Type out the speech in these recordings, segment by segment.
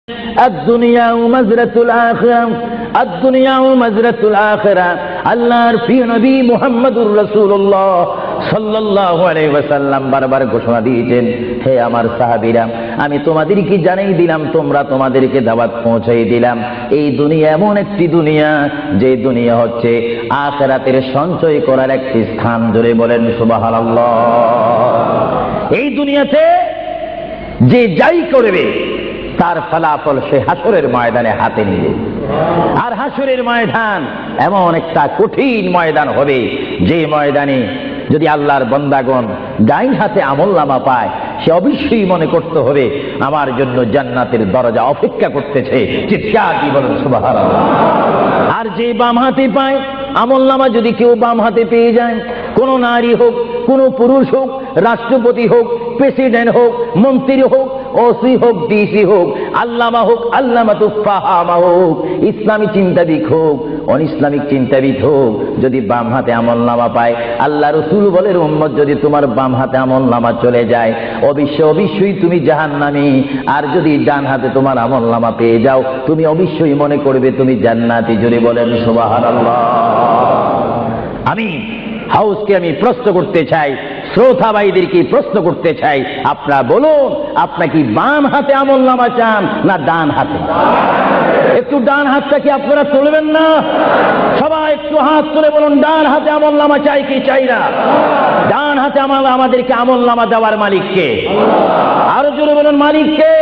الدنيا مزرعة الآخرة الدنيا مزرعة الآخرة আল্লাহর প্রিয় নবী মুহাম্মদুর রাসূলুল্লাহ সাল্লাল্লাহু আলাইহি ওয়াসাল্লাম বারবার ঘোষণা দিয়েছেন, হে আমার সাহাবীরা, আমি তোমাদেরকে জানিয়ে দিলাম, তোমরা তোমাদেরকে দাওয়াত পৌঁছাই দিলাম। এই দুনিয়া এমন একটি দুনিয়া, যে দুনিয়া হচ্ছে আখিরাতের সঞ্চয় করার একটি স্থান। জোরে বলেন সুবহানাল্লাহ। এই দুনিয়াতে যে যাই করবে তার ফলাফল সে হাসরের ময়দানে হাতে নিবে। আর হাসরের ময়দান এমন একটা কঠিন ময়দান হবে, যে ময়দানে যদি আল্লাহর বান্দাগণ ডাইন হাতে আমলনামা পায়, সে অবশ্যই মনে করতে হবে আমার জন্য জান্নাতের দরজা অপেক্ষা করতেছে। চিৎকার দিয়ে বলেন সুবহানাল্লাহ। আর যে বাম হাতে পায় আমলনামা, যদি কেউ বাম হাতে পেয়ে যায়, কোন নারী হোক, কোন পুরুষ হোক, রাষ্ট্রপতি হোক, প্রেসিডেন্ট হোক, মন্ত্রী হোক, ওসি হোক, ডিসি হোক, আল্লামা হোক, আল্লামাতুল ফাহামা হোক, ইসলামী চিন্তাবিদ হোক, অনিসলামিক চিন্তাবিদ হোক, যদি বাম হাতে আমলনামা পায়, আল্লাহ রাসূল বলেন উম্মত যদি তোমার বাম হাতে আমলনামা চলে যায়, অবশ্যই তুমি জাহান্নামী। আর যদি ডান হাতে তোমার আমলনামা পেয়ে যাও, তুমি অবশ্যই মনে করবে তুমি জান্নাতি। জোরে বলেন সুবহানাল্লাহ। আমি হাউসকে আমি প্রশ্ন করতে চাই, শ্রোতা ভাইদেরকে প্রশ্ন করতে চাই, আপনারা বলুন, আপনারা কি বাম হাতে আমলনামা চান না ডান হাতে? একটু ডান হাতটা কি আপনারা তুলবেন না? সবাই একটু হাত তুলে বলুন, ডান হাতে আমলনামা চাই কি চাই না? ডান হাতে আমাদেরকে আমলনামা দেওয়ার মালিক কে? আরো জোরে বলুন, মালিক কে?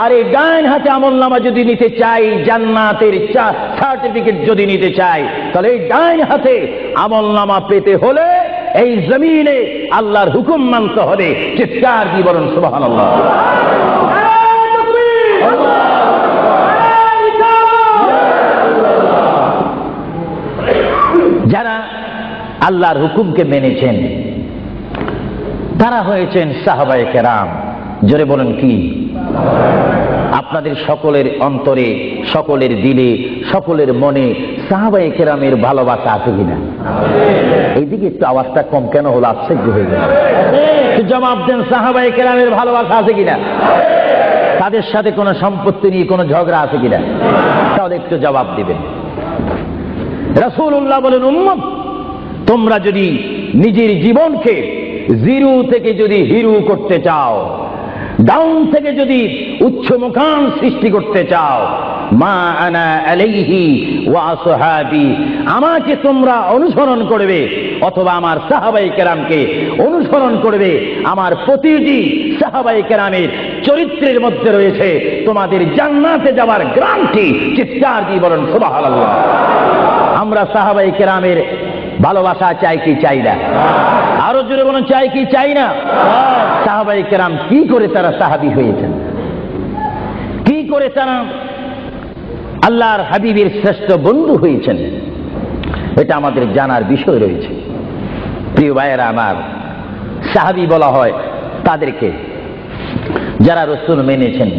আর এই ডান হাতে আমলনামা যদি নিতে চাই, জান্নাতের সার্টিফিকেট যদি নিতে চাই, তাহলে এই ডান হাতে আমলনামা পেতে হলে এই জমিনে আল্লাহর হুকুম মানতে হবে। চিৎকার দিয়ে বলুন সুবহানাল্লাহ। যারা আল্লাহর হুকুমকে মেনেছেন তারা হয়েছেন সাহাবায়ে কেরাম। জোরে বলেন কি? আপনাদের সকলের অন্তরে, সকলের দিলে, সকলের মনে সাহাবায়ে কেরামের ভালোবাসা আছে কিনা? এইদিকে একটু আওয়াজটা কম কেন হলো? আশ্চর্য হয়ে গেল। জবাব দেন, সাহাবায়ে কেরামের ভালোবাসা আছে কিনা? তাদের সাথে কোনো সম্পত্তি নিয়ে কোনো ঝগড়া আছে কিনা? তাহলে একটু জবাব দিবেন। রাসূলুল্লাহ বলেন, উম্মত তোমরা যদি নিজের জীবনকে জিরো থেকে যদি হিরো করতে চাও, ডাউন থেকে যদি উচ্চ মুকাম সৃষ্টি করতে চাও, মা আনা আলাইহি ওয়া আসহাবি, আমাকে তোমরা অনুসরণ করবে অথবা আমার সাহাবায়ে কেরামকে অনুসরণ করবে। আমার প্রতিটি সাহাবায়ে কেরামের চরিত্রের মধ্যে রয়েছে তোমাদের জান্নাতে যাওয়ার গ্যারান্টি। চিৎকার দিয়ে বলেন সুবহানাল্লাহ। আমরা সাহাবায়ে কেরামের ভালোবাসা চাই কি চাই না? আরো জোরে বলেন, চাই কি চাই না? সাহাবায়ে কেরাম কি করে তারা সাহাবী হয়েছেন? কি করে তারা আল্লাহর হাবিবের শ্রেষ্ঠ বন্ধু হয়েছেন? এটা আমাদের জানার বিষয় রয়েছে। প্রিয় ভাইয়েরা আমার, সাহাবী বলা হয় তাদেরকে যারা রাসূল মেনেছেন,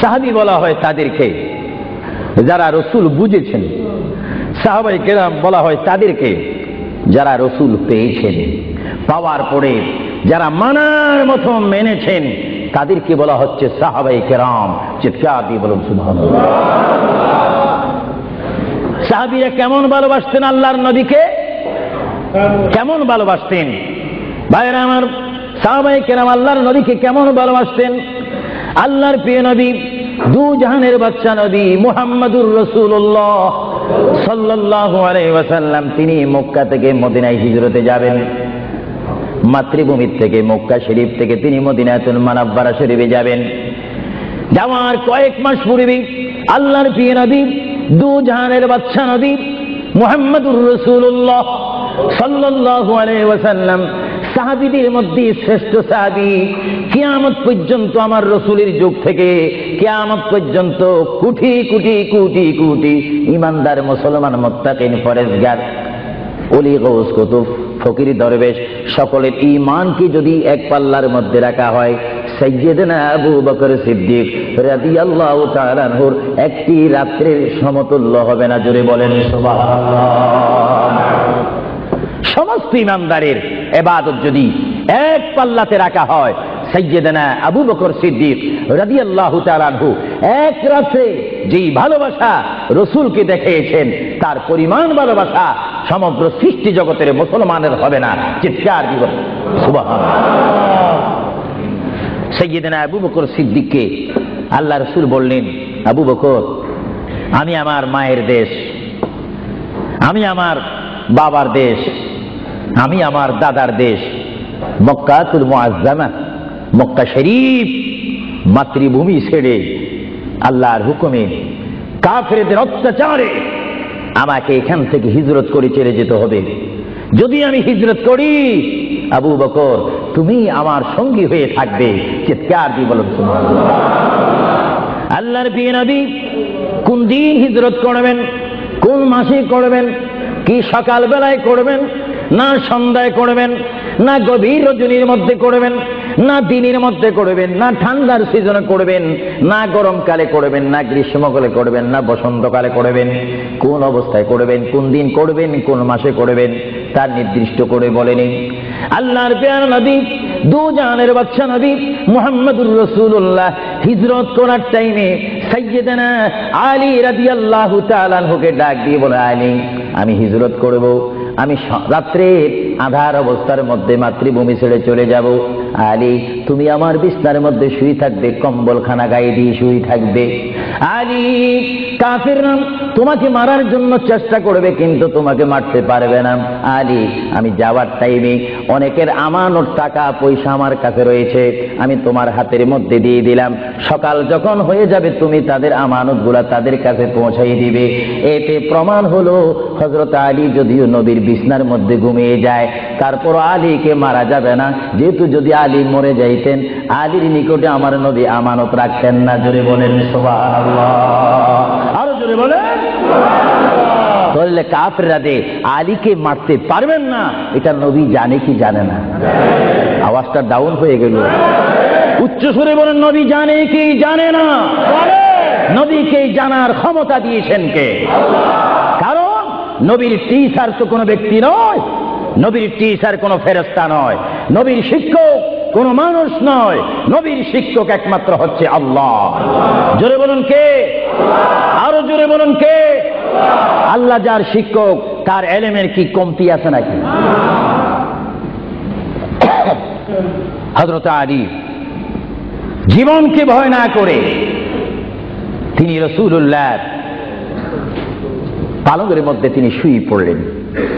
সাহাবী বলা হয় তাদেরকে যারা রাসূল বুঝেছেন, সাহাবায়ে কেরাম বলা হয় তাদেরকে যারা রাসূল পেয়েছেন, পাওয়ার পরে যারা মানার মতো মেনেছেন, তাদেরকে বলা হচ্ছে সাহাবায়ে কেরাম। চিৎকার দিয়ে বলুন সুবহানাল্লাহ। সাহাবীরা কেমন ভালোবাসতেন আল্লাহর নবীকে? কেমন ভালোবাসতেন? ভাইরা আমার, সাহাবায়ে কেরাম আল্লাহর নবীকে কেমন ভালোবাসতেন? আল্লাহর প্রিয় নবী, দু জাহানের বাদশা নবী মুহাম্মদুর রাসূলুল্লাহ সাল্লাল্লাহু আলাইহি ওয়াসাল্লাম, তিনি মক্কা থেকে মদিনায় হিজরতে যাবেন। মাতৃভূমি থেকে, মক্কা শরীফ থেকে তিনি মদিনাতুল মুনাওয়ারা শরীফে যাবেন। যাওয়ার কয়েক মাস পূর্বে আল্লাহর প্রিয় নবী, দু জাহানের বাদশা নবী মুহাম্মদুর রাসূলুল্লাহ সাল্লাল্লাহু আলাইহি ওয়াসাল্লাম, সাহাবীদের মধ্যে শ্রেষ্ঠ সাহাবী, কিয়ামত পর্যন্ত আমার রাসূলের যুগ থেকে কিয়ামত পর্যন্ত কোটি কোটি কোটি কোটি ঈমানদার মুসলমান মুত্তাকিন পরেজগার ওলি গৌস কুতুব ফকির দরবেশ সকলের ঈমানকে যদি এক পাল্লার মধ্যে রাখা হয়, সাইয়্যিদনা আবু বকর সিদ্দিক রাদিয়াল্লাহু তাআলা আনহুর একটি রাত্রের সমতুল্য হবে না। জোরে বলেন সুবহানাল্লাহ। সমস্ত ঈমানদারের ইবাদত যদি এক পাল্লাতে রাখা হয়, সাইয়্যিদানা আবু বকর সিদ্দিক রাদিয়াল্লাহু তাআলা আনহু এক রাতে যেই ভালোবাসা রাসূলকে দেখিয়েছেন, তার পরিমাণ ভালোবাসা সমগ্র সৃষ্টি জগতের মুসলমানের হবে না। চিৎকার দিব সুবহানাল্লাহ। সাইয়্যিদানা আবু বকর সিদ্দিককে আল্লাহ রাসূল বললেন, আবু বকর, আমি আমার মায়ের দেশ, আমি আমার বাবার দেশ, আমি আমার দাদার দেশ মক্কাতুল মুআজ্জামা, মক্কা শরীফ মাতৃভূমি ছেড়ে আল্লাহর হুকুমে কাফেরদের অত্যাচারে আমাকে এখান থেকে হিজরত করে চলে যেতে হবে। যদি আমি হিজরত করি, আবু বকর তুমি আমার সঙ্গী হয়ে থাকবে। চিৎকার দিয়ে বলুন সুবহানাল্লাহ। আল্লাহর প্রিয় নবী কোন দিন হিজরত করবেন, কোন মাসে করবেন, কি সকাল বেলায় করবেন, না সন্ধ্যায় করবেন, না গভীর রজনীর মধ্যে করবেন, না দিনের মধ্যে করবেন, না ঠান্ডার সিজনে করবেন, না গরমকালে করবেন, না গ্রীষ্মকালে করবেন, না বসন্তকালে করবেন, কোন অবস্থায় করবেন, কোন দিন করবেন, কোন মাসে করবেন, তার নির্দিষ্ট করে বলেনি। আল্লাহর প্রিয় নবী, দু জাহানের বাদশা নবী মুহাম্মদুর রাসূলুল্লাহ হিজরত করার টাইমে সাইয়্যিদানা আলী রাদিয়াল্লাহু তাআলা আনহুকে ডাক দিয়ে বলে, আলী আমি হিজরত করব, আমি রাত্রে আঁধার অবস্থার মধ্যে মাতৃভূমি ছেড়ে চলে যাব। আলী তুমি আমার বিছানার মধ্যে শুয়ে থাকবে, কম্বলখানা গায়ে দিয়ে শুয়ে থাকবে। আলী কাফিররা তোমাকে মারার জন্য চেষ্টা করবে, কিন্তু তোমাকে মারতে পারবে না। আলী আমি যাওয়ার টাইমে অনেকের আমানত টাকা পয়সা আমার কাছে রয়েছে, আমি তোমার হাতের মধ্যে দিয়ে দিলাম। সকাল যখন হয়ে যাবে তুমি তাদের আমানতগুলা তাদের কাছে পৌঁছাই দিবে। এতে প্রমাণ হলো হযরত আলী যদিও নবীর বিছানার মধ্যে ঘুমিয়ে যায়, তারপর আলীকে মারা যাবে না, যেহেতু যদি আলী মরে যাইতেন আলীর নিকটে আমার নবী আমানত রাখতেন না। জোরে বলেন সুবহানাল্লাহ, আরো জোরে বলেন সুবহানাল্লাহ। তাহলে কাফেররা যে আলীকে মারতে পারবেন না, এটা নবী জানে কি জানে না? আওয়াজটা ডাউন হয়ে গেল, উচ্চ সুরে বলেন নবী জানে কি জানে না? নবীকে জানার ক্ষমতা দিয়েছেন কে? কারণ নবীর টিচার তো কোনো ব্যক্তি নয়, নবীর টিচার কোনো ফেরেশতা নয়, নবীর শিক্ষক কোনো মানুষ নয়, নবীর শিক্ষক একমাত্র হচ্ছে আল্লাহ। জোরে বলুন কে? আরো জোরে বলুন কে? আল্লাহ যার শিক্ষক, তার এলেমের কি কমতি আছে নাকি? হযরত আলী জীবনকে ভয় না করে তিনি রাসূলুল্লাহ পালঙ্কের মধ্যে তিনি শুয়ে পড়লেন,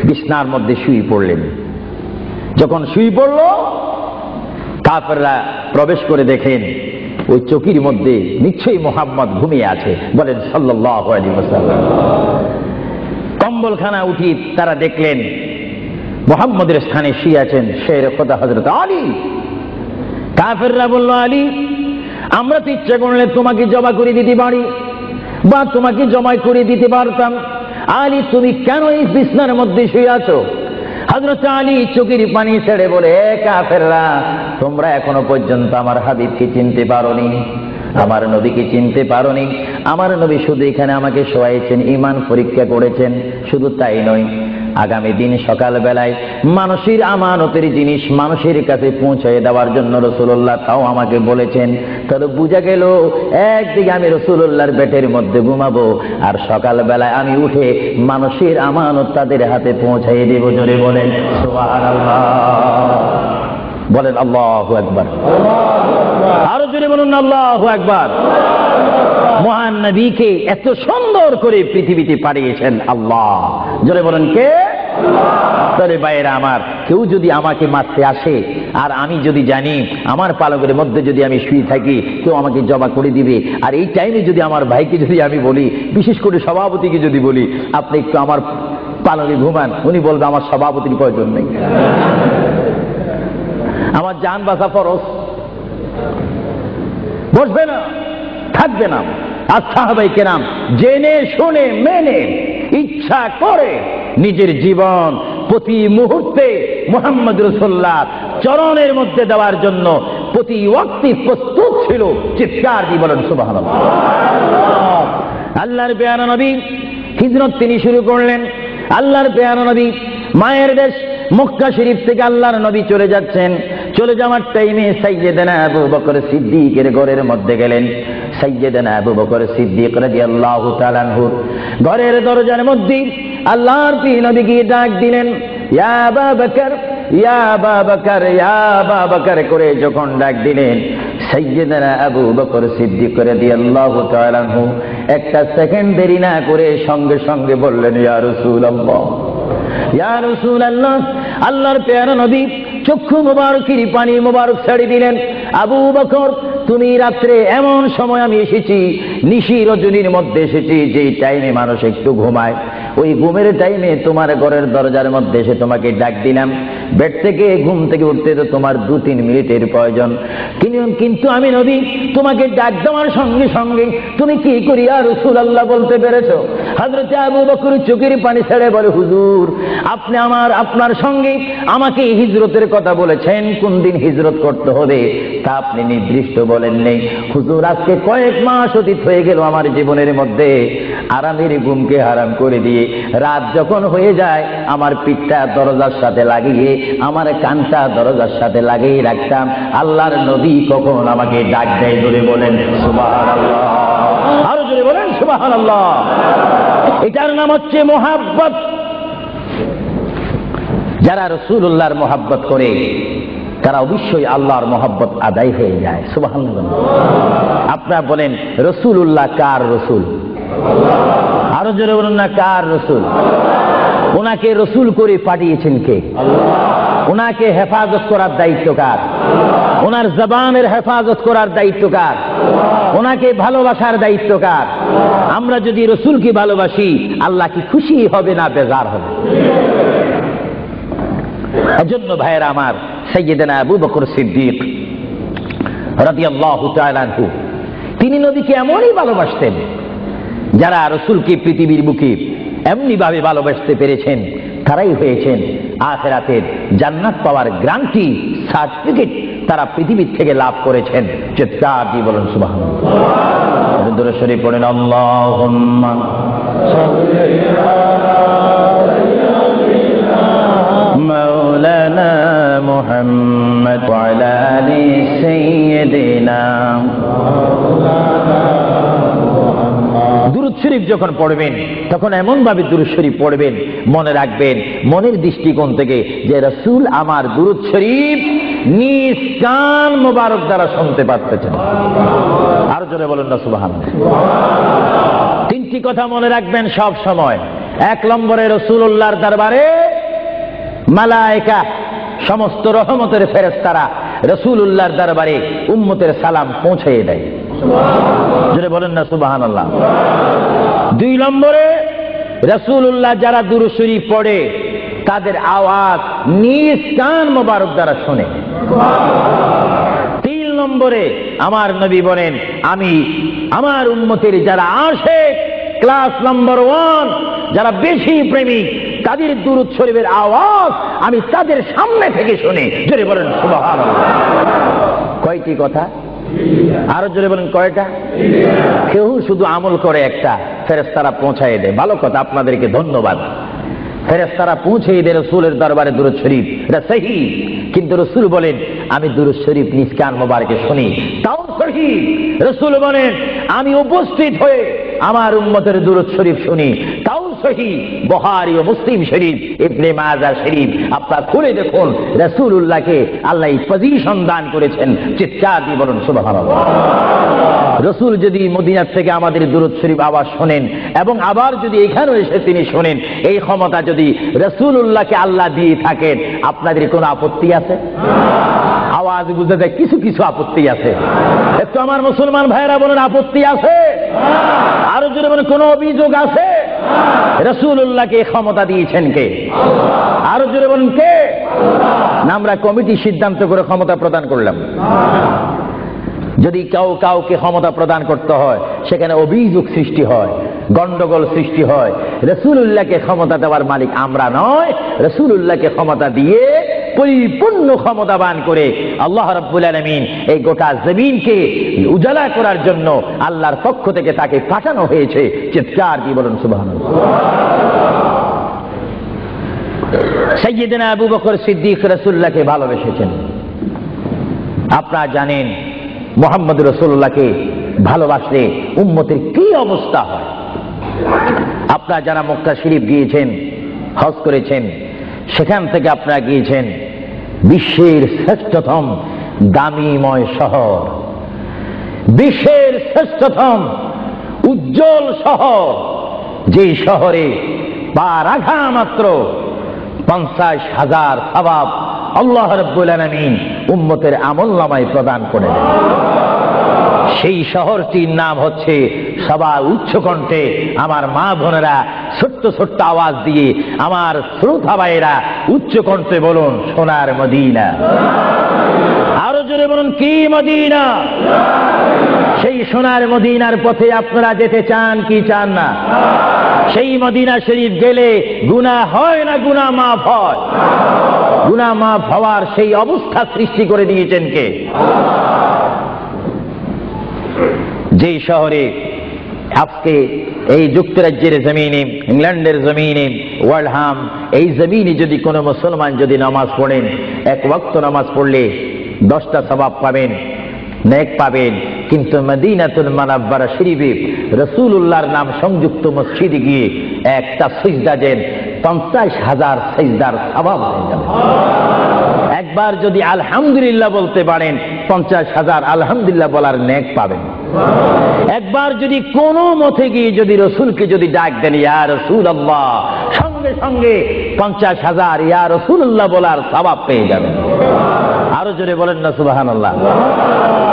বিছানার মধ্যে শুয়ে পড়লেন। যখন শুয়ে পড়ল, কাফেররা প্রবেশ করে দেখেন ওই চৌকির মধ্যে নিশ্চয়ই মুহাম্মদ ঘুমিয়ে আছে। বলেন সাল্লাল্লাহু আলাইহি ওয়াসাল্লাম। কম্বলখানা উঠি তারা দেখলেন মুহাম্মদের স্থানে শুয়ে আছেন শের খোদা হযরত আলী। কাফেররা বলল, আলী আমরা তো ইচ্ছা করলে তোমাকে জমা করে দিতে পারি বা তোমাকে জমা করে দিতে পারতাম, আলী তুমি কেন এই বিছানার মধ্যে শুয়ে আছো? হযরত আলী চোখের পানি ছেড়ে বলে, কাফেররা তোমরা এখনো পর্যন্ত আমার হাবিবকে চিনতে পারোনি, আমার নবীকে চিনতে পারোনি। আমার নবী শুধু এখানে আমাকে শোয়াইছেন, ঈমান পরীক্ষা করেছেন। শুধু তাই নয়, আগামী দিন সকাল বেলায় মানুষের আমানতের জিনিস মানুষের কাছে পৌঁছে দেওয়ার জন্য রাসূলুল্লাহ তাও আমাকে বলেছেন। তাহলে বুঝা গেল একদিকে আমি রাসূলুল্লাহর পেটের মধ্যে ঘুমাবো, আর সকাল বেলায় আমি উঠে মানুষের আমানত তাদের হাতে পৌঁছাই দেব। জোরে বলেন সুবহানাল্লাহ, বলেন আল্লাহু আকবার, আরো জোরে বলুন আল্লাহু আকবার। মহান নবীকে এত সুন্দর করে পৃথিবীতে পাঠিয়েছেন আল্লাহ। জোরে বলেন কে? তাহলে ভাইয়েরা আমার, কেউ যদি আমাকে মারতে আসে আর আমি যদি জানি আমার পালকের মধ্যে যদি আমি শুয়ে থাকি, কেউ আমাকে জমা করে দিবে, আর এই টাইমে যদি আমার ভাইকে যদি আমি বলি, বিশেষ করে সভাপতিকে যদি বলি আপনি একটু আমার পালকে ঘুমান, উনি বলবে আমার সভাপতির প্রয়োজন নেই, আমার জান বাঁচা ফরজ, বসবে না, থাকবে না। আর সাহাবায়ে কেরাম জেনে শুনে মেনে ইচ্ছা করে নিজের জীবন প্রতি মুহূর্তে মুহাম্মদ রাসূলুল্লাহ চরণের মধ্যে দেওয়ার জন্য প্রতি ওয়াক্তে প্রস্তুত ছিল। চিৎকার দিয়ে বলেন সুবহানাল্লাহ। আল্লাহর পেয়ারা নবী হিজরত তিনি শুরু করলেন। আল্লাহর পেয়ারা নবী মায়ের দেশ মক্কা শরীফ থেকে আল্লাহর নবী চলে যাচ্ছেন। চলে যাওয়ার টাইমে সাইয়্যিদানা আবু বকর সিদ্দিকের ঘরের মধ্যে গেলেন। সাইয়্যিদানা আবু বকর সিদ্দিক রাদিয়াল্লাহু তাআলা আনহু ঘরের দরজার মধ্যে আল্লাহর প্রিয় নবী গিয়ে ডাক দিলেন, ইয়া আবু বকর, ইয়া আবু বকর, ইয়া আবু বকর করে যখন ডাক দিলেন, সাইয়্যিদানা আবু বকর সিদ্দিক রাদিয়াল্লাহু তাআলা আনহু একটা সেকেন্ড দেরি না করে সঙ্গে সঙ্গে বললেন, ইয়া রাসূলুল্লাহ, ইয়া রাসূলুল্লাহ। আল্লাহর প্যারা নবী চক্ষু মুবারকের পানি মুবারক ছেড়ে দিলেন, আবু বকর তুমি রাত্রে এমন সময় আমি এসেছি, নিশি রজনীর মধ্যে এসেছি, যেই টাইমে মানুষ একটু ঘুমায়, ওই ঘুমের টাইমে তোমার ঘরের দরজার মধ্যে এসে তোমাকে ডাক দিলাম। বেড থেকে ঘুম থেকে উঠতে তো তোমার 2-3 মিনিটের প্রয়োজন, কিন্তু আমি নবী তোমাকে ডাক দেওয়ার সঙ্গে সঙ্গে তুমি কি করি ইয়া রাসূলুল্লাহ বলতে পেরেছো? হযরত আবু বকর চোখের পানি ছেড়ে বলে, হুজুর আপনি আপনার সঙ্গে আমাকে হিজরতের কথা বলেছেন, কোন দিন হিজরত করতে হবে তা আপনি নির্দিষ্ট বলেন নেই। হুজুর আজকে কয়েক মাস অতীত হয়ে গেল আমার জীবনের মধ্যে, আরামের ঘুমকে হারাম করে দিয়ে রাত যখন হয়ে যায় আমার পিঠটা দরজার সাথে লাগিয়ে, আমার কানটা দরজার সাথে লাগিয়ে রাখতাম। আল্লাহর নবী কখন আমাকে ডাক দেয়, জোরে বলেন সুবহানাল্লাহ, আরো জোরে বলেন সুবহানাল্লাহ। এটার নাম হচ্ছে মুহাব্বত। যারা রাসূলুল্লাহর মুহাব্বত করে তারা অবশ্যই আল্লাহর মুহাব্বত আদায় হয়ে যায়। সুবহানাল্লাহ। আপনারা বলেন রাসূলুল্লাহ কার রাসূল? আরো জোরে বলুন না, কার রাসূল? ওনাকে রাসূল করে পাঠিয়েছেন কে? ওনাকে হেফাজত করার দায়িত্ব কার? ওনার জবানের হেফাজত করার দায়িত্ব কার? ওনাকে ভালোবাসার দায়িত্ব কার? আমরা যদি রাসূলকে ভালোবাসি আল্লাহ কি খুশি হবে না বেজার হবে? এজন্য ভাইয়েরা আমার, সাইয়্যিদানা আবু বকর সিদ্দিক রাদিয়াল্লাহু তাআলা আনহু তিনি নবীকে এমনই ভালোবাসতেন, যারা রাসূলকে পৃথিবীর বুকে এমনি ভাবে ভালোবাসতে পেরেছেন তারাই হয়েছেন আখিরাতের জান্নাত পাওয়ার গ্যারান্টি সার্টিফিকেট তারা পৃথিবীর থেকে লাভ করেছেন। চিৎকার দিয়ে বলেন সুবহানাল্লাহ। দরুদ শরীফ পড়েন, আল্লাহুম্মা সাল্লি আলা মাওলানা মুহাম্মদ ওয়া আলা আলি সাইয়্যিদিনা। দুরূদ শরীফ যখন পড়বেন তখন এমন ভাবে দুরূদ শরীফ পড়বেন, মনে রাখবেন মনের দৃষ্টিকোণ থেকে যে রাসূল আমার দুরূদ শরীফ নিজ কান মোবারক দ্বারা শুনতে পারতেছেন। আর জোরে বলেন না সুবহানাল্লাহ। তিনটি কথা মনে রাখবেন সব সময়। 1 নম্বরে রাসূলুল্লাহর দরবারে মালায়েকা সমস্ত রহমতের ফেরেশতারা রাসূলুল্লাহর দরবারে উম্মতের সালাম পৌঁছে দেয়। জোরে বলেন না সুবহানাল্লাহ। 2 নম্বরে রাসূলুল্লাহ যারা দুরূদ শরীফ পড়ে তাদের আওয়াজ নিজ কান মোবারক দ্বারা শুনে। 3 নম্বরে আমার নবী বলেন, আমি আমার উম্মতের যারা আশিক ক্লাস নম্বর 1 যারা বেশি প্রেমিক তাদের দুরূদ শরীফের আওয়াজ আমি তাদের সামনে থেকে শুনি। জোরে বলেন সুবহানাল্লাহ। কয়টি কথা? আরো জোরে বলেন কয়টা? কেউ শুধু আমল করে একটা, ফেরেশতারা পৌঁছায় দেয়। ভালো কথা, আপনাদেরকে ধন্যবাদ। ফেরেশতারা পৌঁছে দেয় রাসূলের দরবারে দুরূদ শরীফ, এটা সহিহ। কিন্তু রাসূল বলেন আমি দুরূদ শরীফ নিজ কান মোবারকে শুনি, তাও সহিহ। রাসূল বলেন আমি উপস্থিত হয়ে আমার উম্মতের দুরূদ শরীফ শুনি, তাও সহিহ। বুখারী ও মুসলিম শরীফ, ইবনে মাজাহ শরীফ আপনারা খুলে দেখুন, রাসূলুল্লাহকে আল্লাহ পজিশন দান করেছেন। চিৎকার দিয়ে বলুন সুবহানাল্লাহ। রাসূল যদি মদিনা থেকে আমাদের দুরূদ শরীফ আওয়াজ শোনেন এবং আবার যদি এখানেও এসে তিনি শোনেন, এই ক্ষমতা যদি রাসূলুল্লাহকে আল্লাহ দিয়ে থাকেন, আপনাদের কোনো আপত্তি আছে? আওয়াজ বুঝে যায় কিছু কিছু আপত্তি আছে। একটু আমার মুসলমান ভাইয়েরা বলেন আপত্তি আছে? আরো জোরে বলেন কোনো অভিযোগ আছে? রাসূলুল্লাহকে ক্ষমতা দিয়েছেন কে? আরো জোরে বলেন কে? না আমরা কমিটি সিদ্ধান্ত করে ক্ষমতা প্রদান করলাম? যদি কাউকে ক্ষমতা প্রদান করতে হয় সেখানে অভিযোগ সৃষ্টি হয়, গন্ডগোল সৃষ্টি হয়। রাসূলুল্লাহকে ক্ষমতা দেওয়ার মালিক আমরা নয়, রাসূলুল্লাহকে ক্ষমতা দিয়ে পরিপূর্ণ ক্ষমতাবান করে আল্লাহ রাব্বুল আলামিন এই গোটা জমিনকে উজালা করার জন্য আল্লাহর পক্ষ থেকে তাকে পাঠানো হয়েছে। চিৎকার দিয়ে বলুন সুবহানাল্লাহ। সাইয়্যিদনা আবু বকর সিদ্দিক রাসূলুল্লাহকে ভালোবেসেছেন। আপনারা জানেন মুহাম্মদ রাসূলুল্লাহকে ভালোবাসলে উম্মতের কি অবস্থা হয়। আপনারা যারা মক্কা শরীফ গিয়েছেন, হজ করেছেন, সেখান থেকে আপনারা গিয়েছেন বিশ্বের শ্রেষ্ঠতম দামিময় শহর, বিশ্বের শ্রেষ্ঠতম উজ্জ্বল শহর, যে শহরে পা রাখা মাত্র 50,000 সওয়াব আল্লাহ রাব্বুল আলামিন উম্মতের আমলনামায় প্রদান করে দেন। সেই শহরটির নাম হচ্ছে, সবাই উচ্চ কণ্ঠে আমার মা বোনেরা ছোট্ট ছোট্ট আওয়াজ দিয়ে, আমার শ্রোতা ভাইয়েরা উচ্চ কণ্ঠে বলুন, সোনার মদিনা। আরো জোরে বলুন, কি মদিনা? সেই সোনার মদিনার পথে আপনারা যেতে চান কি চান না? সেই মদিনা শরীফ গেলে গুনাহ হয় না গুনাহ মাফ হয়? গুনাহ মাফ হওয়ার সেই অবস্থা সৃষ্টি করে দিয়েছেন কে? যেই শহরে আজকে এই যুক্তরাজ্যের জমিনে, ইংল্যান্ডের জমিনে, ওয়ার্ল্ডহাম এই জমিনে যদি কোনো মুসলমান যদি নামাজ পড়েন, এক ওয়াক্ত নামাজ পড়লে 10টা সওয়াব পাবেন, নেক পাবেন। কিন্তু মদিনাতুল মুনাওয়ারা শরীফে রাসূলুল্লাহর নাম সংযুক্ত মসজিদে গিয়ে একটা সিজদা দেন, 50,000 সিজদার সওয়াব হয়ে যাবে। একবার যদি আলহামদুলিল্লাহ বলতে পারেন, 50,000 আলহামদুলিল্লাহ বলার নেক পাবেন। একবার যদি কোনো মতে গিয়ে যদি রসুলকে যদি ডাক দেন, ইয়া রাসূলুল্লাহ, সঙ্গে সঙ্গে 50,000 ইয়া রাসূলুল্লাহ বলার সওয়াব পেয়ে যাবেন। আরো জোরে বলেন না সুবহানাল্লাহ।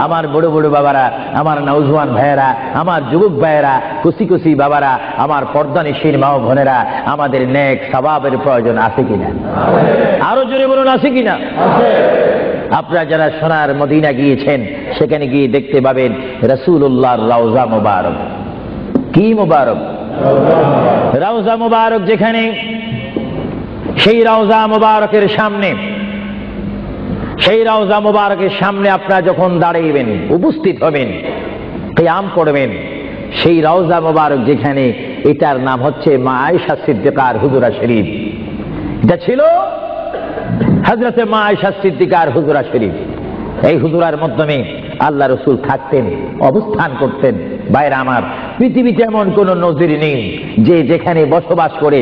আমার বড় বড় বাবারা, আমার নওজওয়ান ভাইয়েরা, আমার যুবক ভাইয়েরা, কুচি কুচি বাবারা, আমার পর্দানিশীন মা ও বোনেরা, আমাদের নেক সওয়াবের প্রয়োজন আছে কিনা? আরো জোরে বলুন, আছে কিনা? আপনারা যারা সোনার মদিনা গিয়েছেন, সেখানে গিয়ে দেখতে পাবেন রাসূলুল্লাহর রওজা মুবারক। কি মুবারক? রওজা মুবারক। যেখানে সেই রওজা মুবারকের সামনে, সেই রওজা মুবারকের সামনে আপনারা যখন দাঁড়াইবেন, উপস্থিত হবেন, কিয়াম করবেন, সেই রওজা মুবারক যেখানে, এটার নাম হচ্ছে মা আয়েশা সিদ্দিকার হুজুরা শরীফ। এটা ছিল হযরতে মা আয়েশা সিদ্দিকার হুজুরা শরীফ। এই হুজুরার মাধ্যমে আল্লাহ রসুল থাকতেন, অবস্থান করতেন। ভাইরা আমার, পৃথিবীতে এমন কোন নজির নেই যে যেখানে বসবাস করে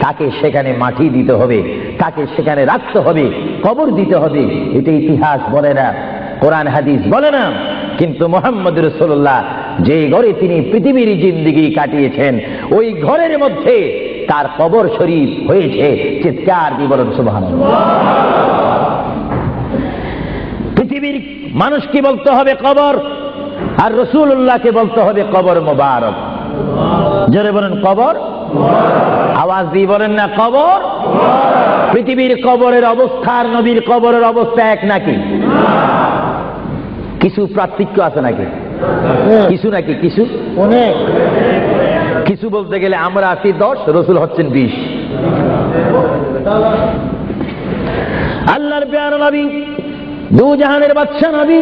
তাকে সেখানে মাটি দিতে হবে, তাকে সেখানে রাখতে হবে, কবর দিতে হবে। এটা ইতিহাস বলে না, কোরআন হাদিস বলে না। কিন্তু মুহাম্মদ রাসূলুল্লাহ যে ঘরে তিনি পৃথিবীর জিন্দেগি কাটিয়েছেন, ওই ঘরের মধ্যে তার কবর শরীফ হয়েছে। চিৎকার দিয়ে বলেন সুবহানাল্লাহ। পৃথিবীর মানুষকে বলতে হবে কবর, আর রাসূলুল্লাহকে বলতে হবে কবর মুবারক। জোরে বলেন কবর। আওয়াজ দিয়ে বলেন না কবর। পৃথিবীর কবরের অবস্থা আর নবীর কবরের অবস্থা এক নাকি? কিছু পার্থক্য আছে নাকি? কিছু নাকি? কিছু অনেক। কিছু বলতে গেলে আমরা আছি 10, রসুল হচ্ছেন 20। আল্লাহর প্যারা নবী, দু জাহানের বাদশা নবী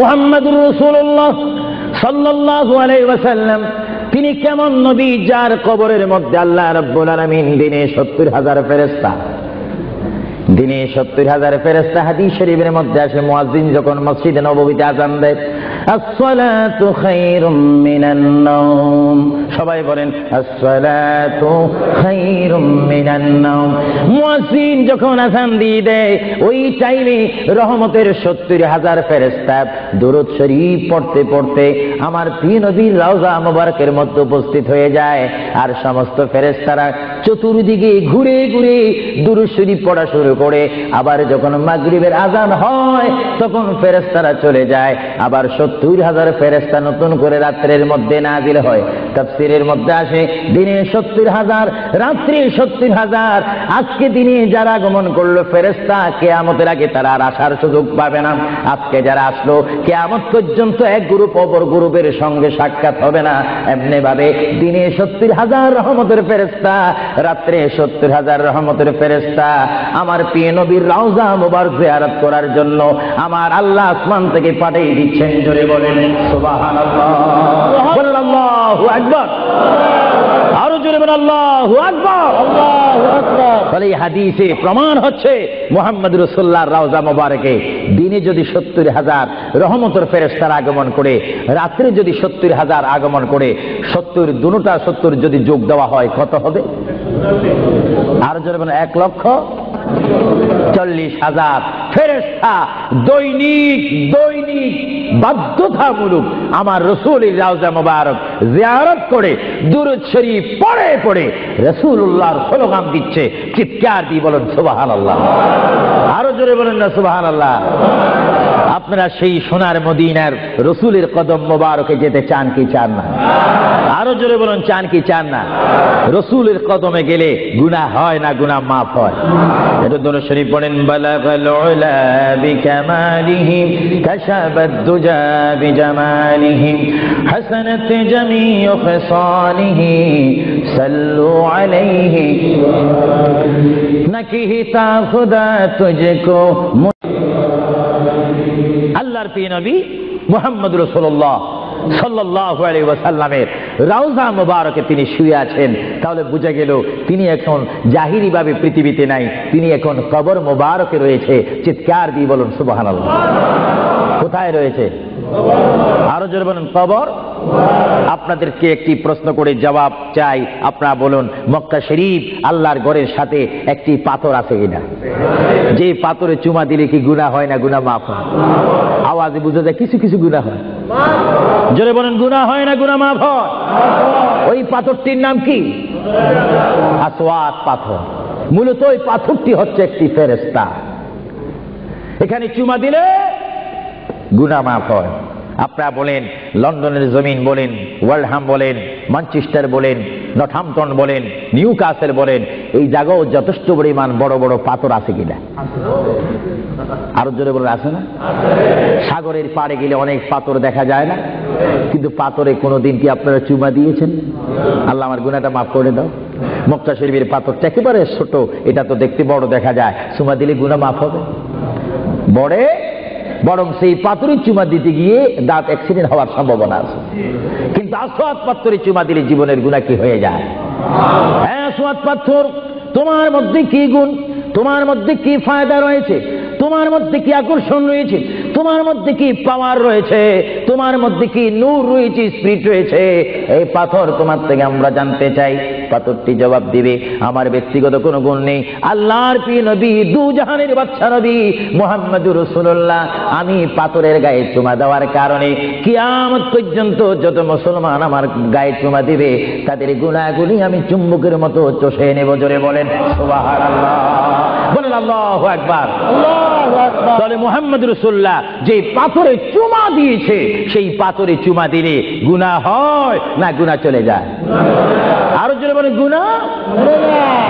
মুহাম্মদুর রাসূলুল্লাহ সাল্লাল্লাহু আলাইহি ওয়াসাল্লাম, তিনি কেমন নবী যার কবরের মধ্যে আল্লাহ রাব্বুল আলামিন দিনে 70,000 ফেরেশতা, দিনে 70,000 ফেরেশতা। হাদিস শরীফের মধ্যে আসে, মুয়াজ্জিন যখন মসজিদে নববীতে আযান দেয়, আসসালাতু খায়রুম মিনান নাওম, সবাই বলেন আসসালাতু খায়রুম মিনান নাওম। মুয়াজ্জিন যখন আযান দিয়ে দেয়, ওই টাইমে রহমতের 70,000 ফেরেশতা দুরূদ শরীফ পড়তে পড়তে আমার প্রিয় নবীর রওজা মুবারকের মধ্যে উপস্থিত হয়ে যায়। আর সমস্ত ফেরেশতারা চতুর্দিকে ঘুরে ঘুরে দুরূদ শরীফ পড়া শুরু করে। আবার যখন মাগরিবের আযান হয়, তখন ফেরেশতারা চলে যায়। আবার 70,000 ফেরেশতা নতুন করে রাত্রের মধ্যে নাজিল হয়। তাফসীরের মধ্যে আসে, দিনে 70,000, রাত্রে 70,000। আজকে দিনে যারা আগমন করলো ফেরেশতা, কিয়ামতের আগে তারা আর আসার সুযোগ পাবে না। আজকে যারা আসলো, কিয়ামত পর্যন্ত এক গ্রুপ অপর গ্রুপের সঙ্গে সাক্ষাৎ হবে না। এমনি ভাবে দিনে 70,000 রহমতের ফেরেশতা, রাত্রে 70,000 রহমতের ফেরেশতা আমার প্রিয় নবীর রওজা মুবারক জিয়ারত করার জন্য আমার আল্লাহ আসমান থেকে পাঠিয়ে দিচ্ছেন। জোরে বলেন সুবহানাল্লাহ, আল্লাহু আকবার। আরো জোরে বলুন আল্লাহু আকবার। আল্লাহু আকবার। তাহলে এই হাদিসে প্রমাণ হচ্ছে মুহাম্মদ রাসূলুল্লাহর রওজা মোবারকে দিনে যদি 70,000 রহমতের ফেরেশতার আগমন করে, রাত্রে যদি 70,000 আগমন করে, 70 দুটোটা 70 যদি যোগ দেওয়া হয় কত হবে? আর জোরে বলেন 1,40,000 ফেরেশতা দৈনিক বাধ্যতামূলক আমার রাসূলের রওজা মোবারক জিয়ারত করে দুরূদ শরীফ পড়ে রাসূলুল্লাহর স্লোগান দিচ্ছে। চিৎকার দিয়ে বলেন সুবহানাল্লাহ। আরো জোরে বলেন না সুবহানাল্লাহ। আপনারা সেই সোনার মদিনার রাসূলের কদম মোবারকে যেতে চান কি চান না? আরো জোরে বলুন চান কি চান না? রাসূলের কদমে গেলে গুনাহ হয় না, গুনাহ মাফ হয়। এটা দরুদ শরীফ পড়েন। বালাগাল উলা বিকামালিহি কাশাবাদ দুজা বিজামালিহি হাসানাত জামিউ খিসালিহি সাল্লু আলাইহি নাকিহিতা খুদা তুজকো। আল্লাহর প্রিয় নবী মুহাম্মদ রাসূলুল্লাহ সাল্লাল্লাহু আলাইহি ওয়াসাল্লামের রওজা মুবারকে তিনি শুয়ে আছেন। তাহলে বোঝা গেল তিনি এখন জাহিরি ভাবে পৃথিবীতে নাই, তিনি এখন কবর মুবারকে রয়েছে। চিৎকার দিয়ে বলুন সুবহানাল্লাহ। কোথায় রয়েছে? আরো জোরে বলুন কবর। আপনাদেরকে একটি প্রশ্ন করে জবাব চাই, আপনারা বলুন মক্কা শরীফ আল্লাহর ঘরের সাথে একটি পাথর আছে কিনা? যে পাথরে চুমা দিলে কি গুনাহ হয় না, গুনাহ মাফ হয়? আওয়াজে বুঝা যায় কিছু কিছু গুনাহ হয়। জোরে বলেন গুনাহ হয় না, গুনাহ মাফ হয়? ওই পাথরটির নাম কি? আসওয়াদ পাথর। মূলত ওই পাথরটি হচ্ছে একটি ফেরেশতা। এখানে চুমা দিলে গুনাহ মাফ হয়। আপনারা বলেন লন্ডনের জমিন বলেন, ওয়ালহাম বলেন, ম্যানচেস্টার বলেন, নর্থহ্যাম্পটন বলেন, নিউ কাসেল বলেন, এই জায়গাও যথেষ্ট পরিমাণ বড় বড় পাথর আছে কিনা? আরো জোরে বলেন আছে না? সাগরের পাড়ে গেলে অনেক পাথর দেখা যায় না? কিন্তু পাথরে কোনোদিন কি আপনারা চুমা দিয়েছেন? আল্লাহ আমার গুনাহটা মাফ করে দাও। মক্কা শরীফের পাথরটা একেবারে ছোট, এটা তো দেখতে বড় দেখা যায়, চুমা দিলে গুনাহ মাফ হবে? বরং সেই পাথরের চুমা দিতে গিয়ে দাঁত অ্যাক্সিডেন্ট হওয়ার সম্ভাবনা আছে। কিন্তু আসওয়াদ পাথরের চুমা দিলে জীবনের গুনাহ কি হয়ে যায়? হ্যাঁ, আসওয়াদ পাথর, তোমার মধ্যে কি গুণ, তোমার মধ্যে কি ফায়দা রয়েছে, তোমার মধ্যে কি আকর্ষণ রয়েছে, তোমার মধ্যে কি পাওয়ার রয়েছে, তোমার মধ্যে কি নূর রয়েছে, স্পিরিট রয়েছে, এই পাথর তোমার থেকে আমরা জানতে চাই। পাথরটি জবাব দিবে আমার ব্যক্তিগত কোনো গুণ নেই, আল্লাহর প্রিয় নবী দু জাহানের বাদশা নবী মুহাম্মদুর রাসূলুল্লাহ, আমি পাথরের গায়ে চুমা দেওয়ার কারণে কিয়ামত পর্যন্ত যত মুসলমান আমার গায়ে চুমা দিবে তাদের গুনাহগুলি আমি চুম্বকের মতো চষে নেব। জোরে বলেন সুবহানাল্লাহ। বলেন আল্লাহু আকবার। আল্লাহু আকবার। তাহলে মুহাম্মদ রাসূলুল্লাহ যে পাথরে চুমা দিয়েছে, সেই পাথরে চুমা দিলে গুনাহ হয় না গুনাহ চলে যায়? আরো জোরে বলেন গুনাহ।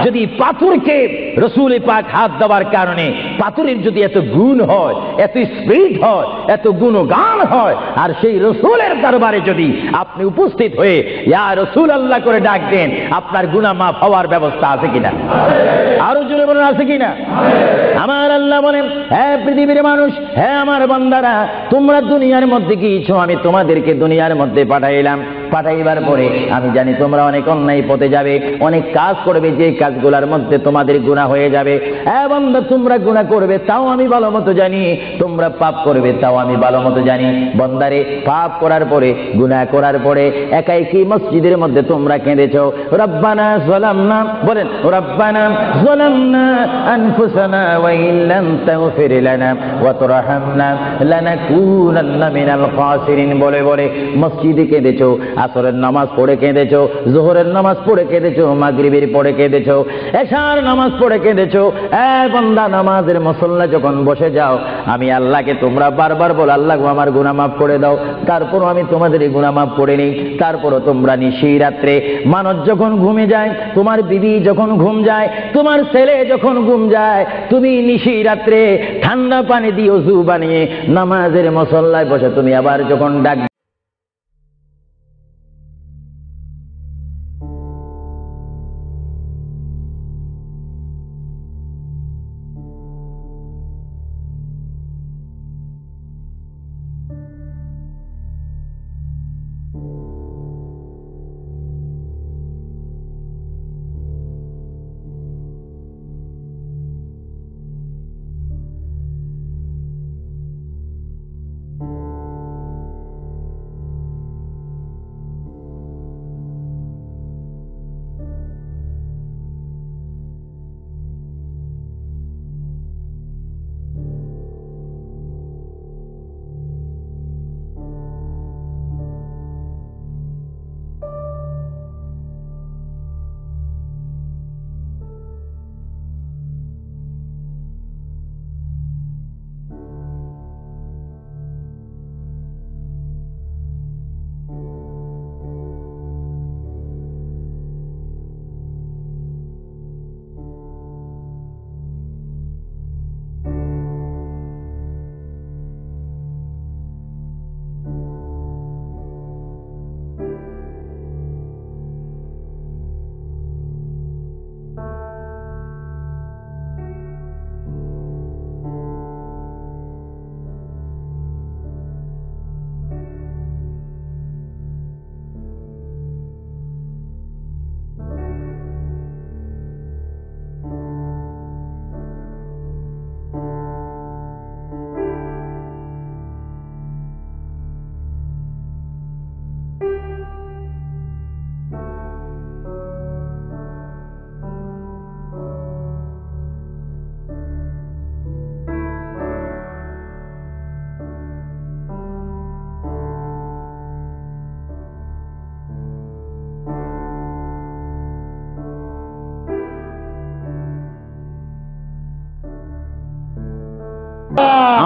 যদি পাথরকে রাসূল পাক হাত দেওয়ার কারণে পাথরের যদি এত গুণ হয়, এত স্পিরিট হয়, এত গুণগান হয়, আর সেই রাসূলের দরবারে যদি আপনি উপস্থিত হয়ে ইয়া রাসূলুল্লাহ করে ডাক দেন, আপনার গুনাহ মাফ হওয়ার ব্যবস্থা আছে কিনা? আরো জোরে বলেন আছে কিনা? আমার আল্লাহ বলেন, হ্যাঁ পৃথিবীর মানুষ, হ্যাঁ আমার বান্দারা, তোমরা দুনিয়ার মধ্যে গিয়েছো, আমি তোমাদেরকে দুনিয়ার মধ্যে পাঠাইলাম। পাঠাইবার পরে আমি জানি তোমরা অনেক অন্যায় পথে যাবে, অনেক কাজ করবে, যে কাজগুলোর মধ্যে তোমাদের গুনাহ হয়ে যাবে। হ্যাঁ বান্দা, তোমরা গুনাহ করবে তাও আমি ভালো মতো জানি, তোমরা পাপ করবে তাও আমি ভালো মতো জানি। বান্দারে, পাপ করার পরে, গুনাহ করার পরে একাই কি মসজিদের মধ্যে তোমরা কেঁদেছো, রব্বানা যালামনা, বলেন রব্বানা যালামনা আনফুসানা ওয়া ইল্লাম তাগফির লানা ওয়া তুরহামনা লানাকুনান্না মিনাল খাসিরিন বলে বলে মসজিদে কেঁদেছো, আসরের নামাজ পড়ে কেঁদেছো, যোহরের নামাজ পড়ে কেঁদেছো, মাগরিবের পড়ে কেঁদেছো, এশার নামাজ পড়ে কেঁদেছো। এ বান্দা, নামাজের মুসল্লা যখন বসে যাও, আমি আল্লাহকে তোমরা বারবার বলো, আল্লাহ গো আমার গুনাহ মাফ করে দাও। তারপরও আমি তোমাদের এই গুনাহ মাফ করে নিই। তারপরও তোমরা নিশি রাত্রে, মানুষ যখন ঘুমে যায়, তোমার বিবি যখন ঘুম যায়, তোমার ছেলে যখন ঘুম যায়, তুমি নিশি রাত্রে ঠান্ডা পানি দিয়ে ওযু বানিয়ে নামাজের মুসল্লায় বসে তুমি আবার যখন ডাক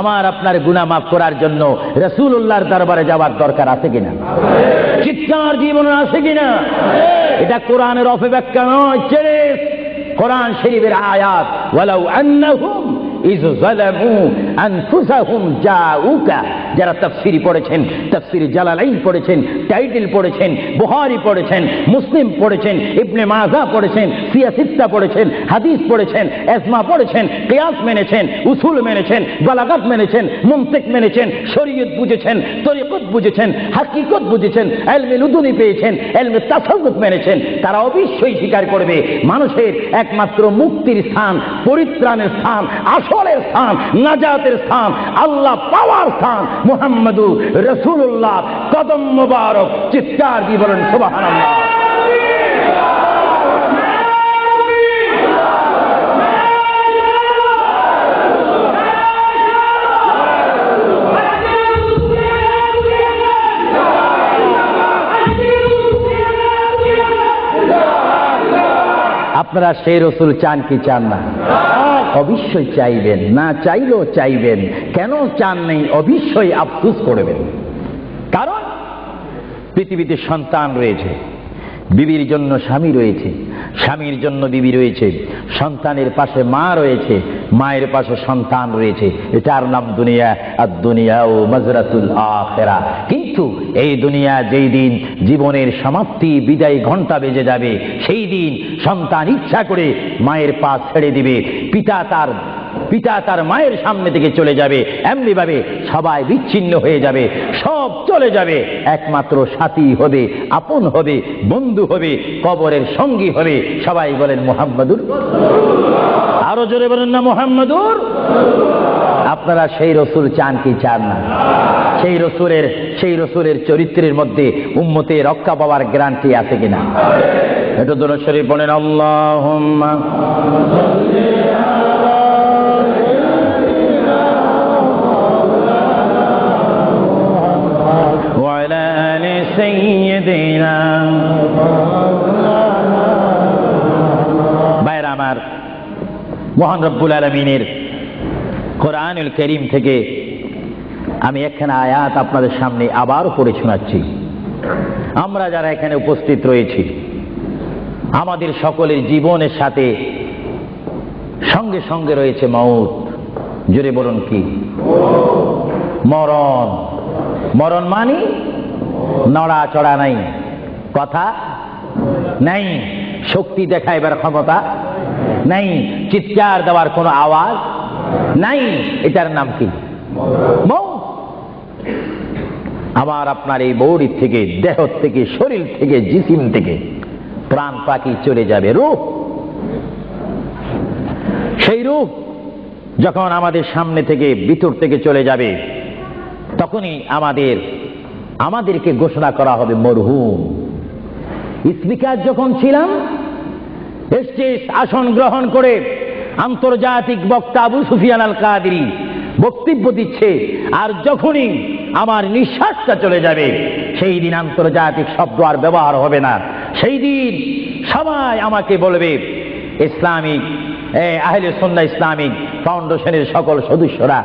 আমার আপনার গুনাহ মাফ করার জন্য রাসূলুল্লাহর দরবারে যাওয়ার দরকার আছে কিনা? চিৎকার জীবনে আছে কিনা? এটা কোরআনের অপব্যাখ্যা নয়, কোরআন শরীফের আয়াত। ওয়ালাউ আন্নাহুম ইয যালামু আনফুসাহুম জাউকা, যারা তাফসীর পড়েছেন, তাফসীর জালালাইন পড়েছেন, টাইটেল পড়েছেন, বুখারী পড়েছেন, মুসলিম পড়েছেন, ইবনে মাজাহ পড়েছেন, সিয়াসিত্তা পড়েছেন, হাদিস পড়েছেন, ইজমা পড়েছেন, কিয়াস মেনেছেন, উসুল মেনেছেন, বালাগাত মেনেছেন, মুনতিক মেনেছেন, শরীয়ত বুঝেছেন, তরিকত বুঝেছেন, হাকিকত বুঝেছেন, ইলমে লুদুনি পেয়েছেন, ইলমে তাসাউফ মেনেছেন, তারা অবশ্যই স্বীকার করবে মানুষের একমাত্র মুক্তির স্থান, পরিত্রাণের স্থান, আসলের স্থান, নাজাতের স্থান, আল্লাহ পাওয়ার স্থান মুহাম্মাদুর রাসূলুল্লাহ কদম মুবারক। চিৎকার দিয়ে বলেন সুবহানাল্লাহ। আপনারা সেই রসুল চান কি চান না? অবশ্যই চাইবেন, না চাইলেও চাইবেন। কেন চান নেই? অবশ্যই আফসোস করবেন। কারণ পৃথিবীতে সন্তান রয়েছে, বিবির জন্য স্বামী রয়েছে, স্বামীর জন্য বিবি রয়েছে, সন্তানের পাশে মা রয়েছে, মায়ের পাশে সন্তান রয়েছে। এটার নাম দুনিয়া। আর দুনিয়াও মাজরাতুল আখিরা। কিন্তু এই দুনিয়া যেই দিন জীবনের সমাপ্তি, বিদায় ঘন্টা বেজে যাবে, সেই দিন সন্তান ইচ্ছা করে মায়ের পা ছেড়ে দিবে, পিতা তার মায়ের সামনে থেকে চলে যাবে। এমনি ভাবে সবাই বিচ্ছিন্ন হয়ে যাবে, সব চলে যাবে। একমাত্র সাথী হবে, আপন হবে, বন্ধু হবে, কবরের সঙ্গী হবে। সবাই বলেন মুহাম্মাদুর। আরো জোরে বলেন না মুহাম্মাদুর। আপনারা সেই রসুল চান কি চান না? সেই রসুলের চরিত্রের মধ্যে উম্মতে রক্ষা পাওয়ার গ্যারান্টি আছে কিনা? এটা দরুদ শরীফ বলেন, আল্লাহুম্মা ভাইরা আমার, মহান রব্বুল আলামিনের কোরআনুল কারীম থেকে আমি একখানা আয়াত আপনাদের সামনে আবার পড়ে শোনাচ্ছি। আমরা যারা এখানে উপস্থিত রয়েছি, আমাদের সকলের জীবনের সাথে সঙ্গে সঙ্গে রয়েছে মওত। জোরে বলুন কি? মরণ। মরণ মানে নড়াচড়া নাই, কথা নাই, শক্তি দেখাইবার ক্ষমতা নাই, চিৎকার দেওয়ার কোনো আওয়াজ নাই। এটার নাম কি? মওত। আমার আপনার এই বডি থেকে, দেহ থেকে, শরীর থেকে, জিসিম থেকে প্রাণ পাখি চলে যাবে, রূহ। সেই রূহ যখন আমাদের সামনে থেকে, ভিতর থেকে চলে যাবে, তখনই আমাদেরকে ঘোষণা করা হবে মরহুম। স্পিকার যখন ছিলাম, স্টেজ আসন গ্রহণ করে আন্তর্জাতিক বক্তা আবু সুফিয়ান আল কাদেরী বক্তব্য দিচ্ছে, আর যখনই আমার নিঃশ্বাসটা চলে যাবে, সেই দিন আন্তর্জাতিক শব্দ আর ব্যবহার হবে না। সেই দিন সবাই আমাকে বলবে, ইসলামিক আহলে সুন্নাহ ইসলামিক ফাউন্ডেশনের সকল সদস্যরা,